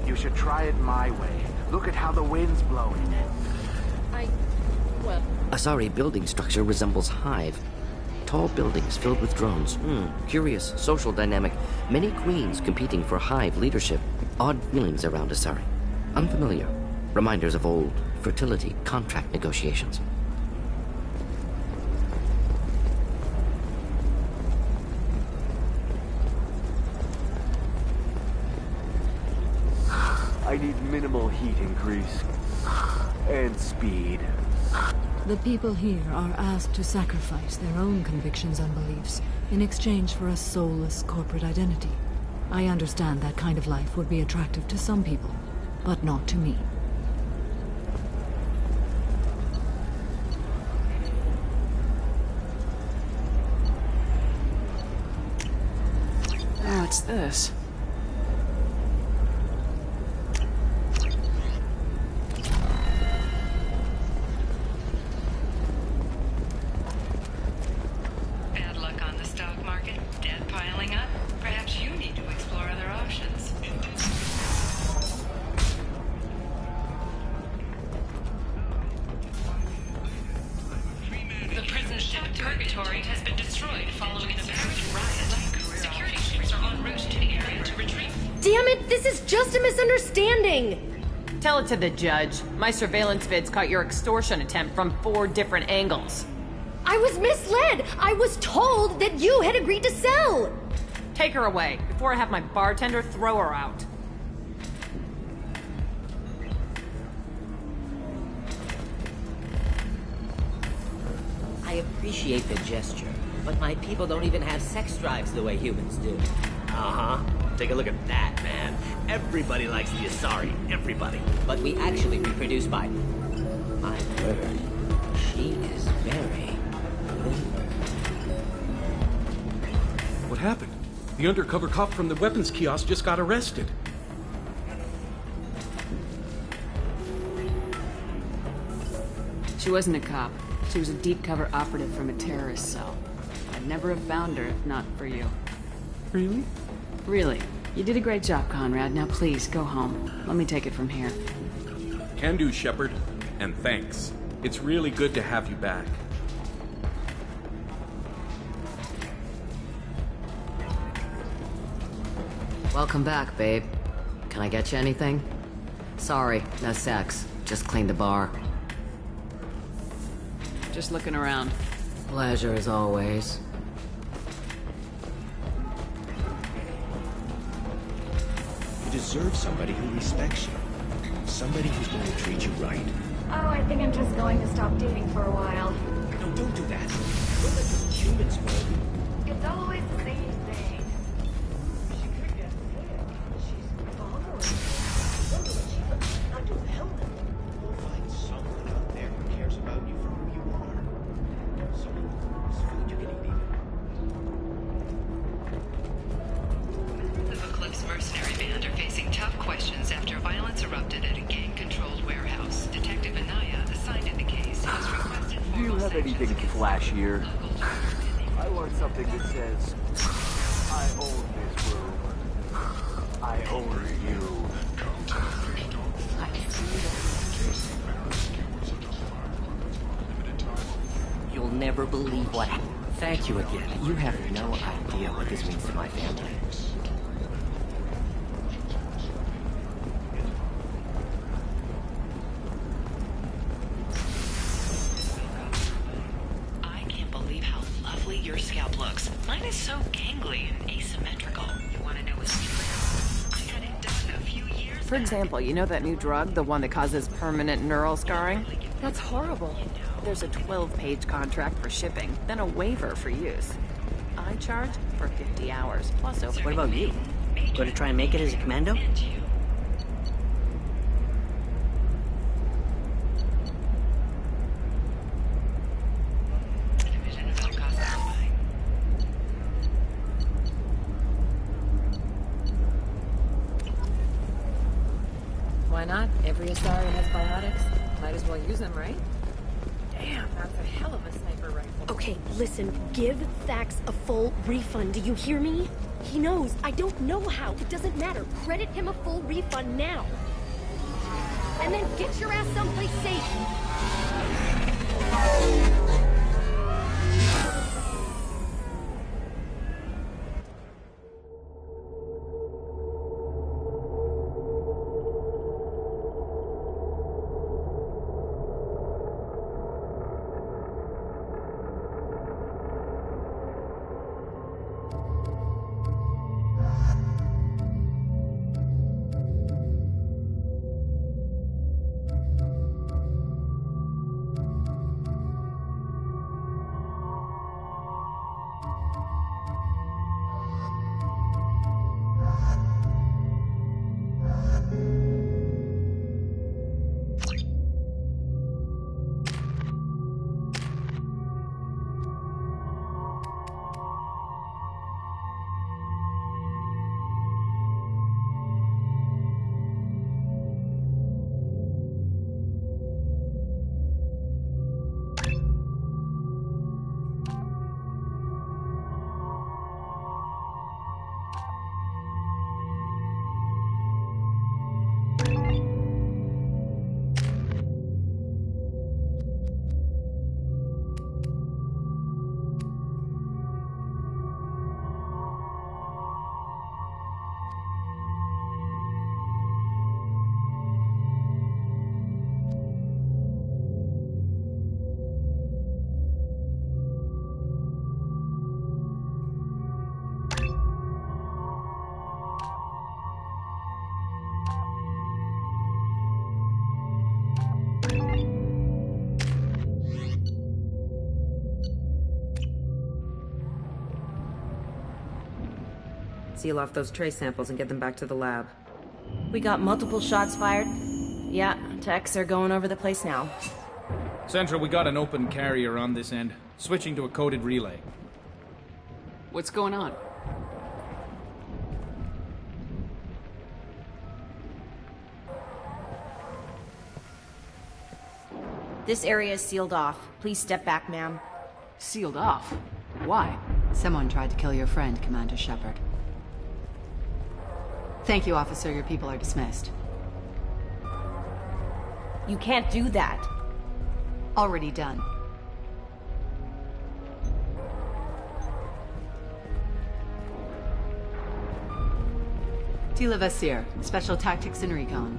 You should try it my way. Look at how the wind's blowing. Asari building structure resembles hive. Tall buildings filled with drones. Curious social dynamic. Many queens competing for hive leadership. Odd feelings around Asari. Unfamiliar. Reminders of old fertility contract negotiations. I need minimal heat increase. And speed. The people here are asked to sacrifice their own convictions and beliefs in exchange for a soulless corporate identity. I understand that kind of life would be attractive to some people, but not to me. Oh, it's this. Bad luck on the stock market, debt piling up. Perhaps you need to explore other options. The prison ship Purgatory has been destroyed following an apparent riot. Security ships are en route to the area to retrieve. Damn it, this is just a misunderstanding! Tell it to the judge. My surveillance vids caught your extortion attempt from 4 different angles. I was misled! I was told that you had agreed to sell! Take her away, before I have my bartender throw her out. I appreciate the gesture, but my people don't even have sex drives the way humans do. Uh-huh. Take a look at that, man. Everybody likes the Asari. Everybody. But we actually reproduce by... My word. She is very... What happened? The undercover cop from the weapons kiosk just got arrested. She wasn't a cop. She was a deep cover operative from a terrorist cell. I'd never have found her if not for you. Really? Really. You did a great job, Conrad. Now please, go home. Let me take it from here. Can do, Shepard. And thanks. It's really good to have you back. Welcome back, babe. Can I get you anything? Sorry, no sex. Just cleaned the bar. Just looking around. Pleasure as always. You deserve somebody who respects you. Somebody who's going to treat you right. Oh, I think I'm just going to stop dating for a while. No, don't do that. Don't let the humans win. It's always the same thing. You'll find someone out there who cares about you for who you are. Someone whose food you can eat even. The Eclipse mercenary band are facing tough questions after violence erupted at a gang-controlled warehouse. Detective Anaya, assigned to the case, has requested Do you have anything flashier? I want something that says, I own this room. I own you. You'll never believe what happened. Thank you again. You have no idea what this means to my family. I can't believe how lovely your scalp looks. Mine is so gangly and asymmetrical. You want to know a secret? I had it done a few years For example, you know that new drug, the one that causes permanent neural scarring? That's horrible. There's a 12-page contract for shipping, then a waiver for use. I charge for 50 hours, plus over. What about you? Going to try and make it as a commando? Why not? Every Asari has biotics. Might as well use them, right? Damn, that's a hell of a sniper rifle. Okay, listen, give Thax a full refund, do you hear me? He knows, I don't know how, it doesn't matter. Credit him a full refund now. And then get your ass someplace safe. Seal off those trace samples and get them back to the lab. We got multiple shots fired. Yeah, techs are going over the place now. Central, we got an open carrier on this end. Switching to a coded relay. What's going on? This area is sealed off. Please step back, ma'am. Sealed off? Why? Someone tried to kill your friend, Commander Shepard. Thank you, officer. Your people are dismissed. You can't do that. Already done. Tila Vasir, Special Tactics and Recon.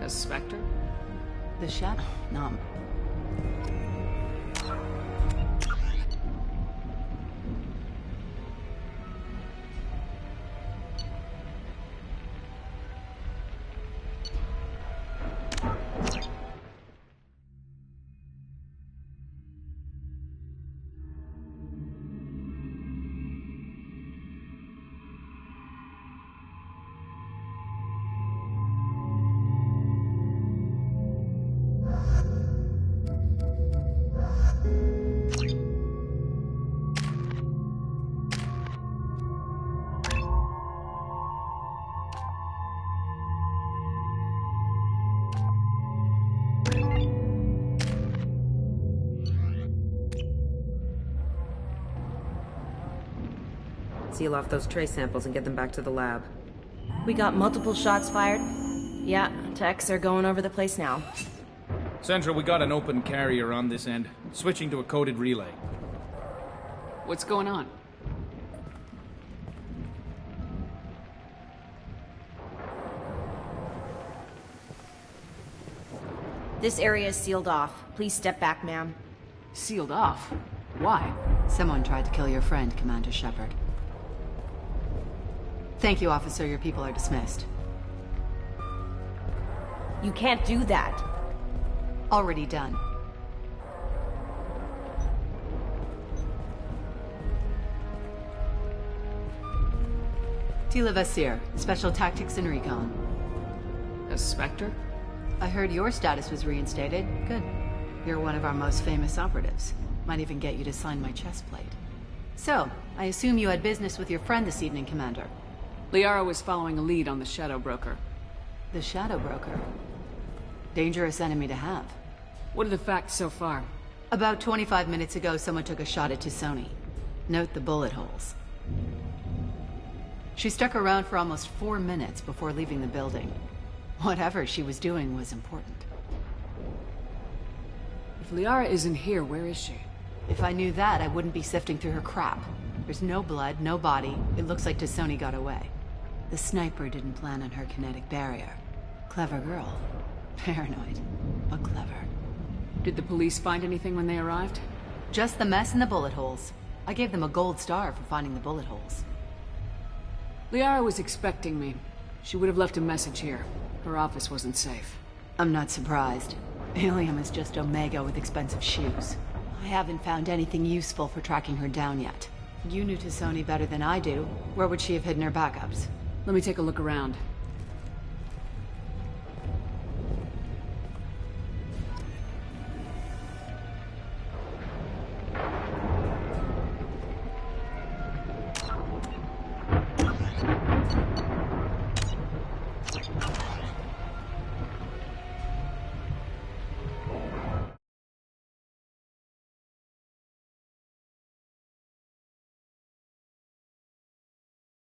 A Spectre? The Shep? No. Seal off those trace samples and get them back to the lab. We got multiple shots fired. Yeah, techs are going over the place now. Central, we got an open carrier on this end. Switching to a coded relay. What's going on? This area is sealed off. Please step back, ma'am. Sealed off? Why? Someone tried to kill your friend, Commander Shepard. Thank you, officer. Your people are dismissed. You can't do that. Already done. Tila Vasir, Special Tactics and Recon. A Spectre? I heard your status was reinstated. Good. You're one of our most famous operatives. Might even get you to sign my chest plate. So, I assume you had business with your friend this evening, Commander. Liara was following a lead on the Shadow Broker. The Shadow Broker? Dangerous enemy to have. What are the facts so far? About 25 minutes ago, someone took a shot at T'Soni. Note the bullet holes. She stuck around for almost 4 minutes before leaving the building. Whatever she was doing was important. If Liara isn't here, where is she? If I knew that, I wouldn't be sifting through her crap. There's no blood, no body. It looks like T'Soni got away. The sniper didn't plan on her kinetic barrier. Clever girl. Paranoid, but clever. Did the police find anything when they arrived? Just the mess and the bullet holes. I gave them a gold star for finding the bullet holes. Liara was expecting me. She would have left a message here. Her office wasn't safe. I'm not surprised. Helium is just Omega with expensive shoes. I haven't found anything useful for tracking her down yet. You knew T'Soni better than I do. Where would she have hidden her backups? Let me take a look around.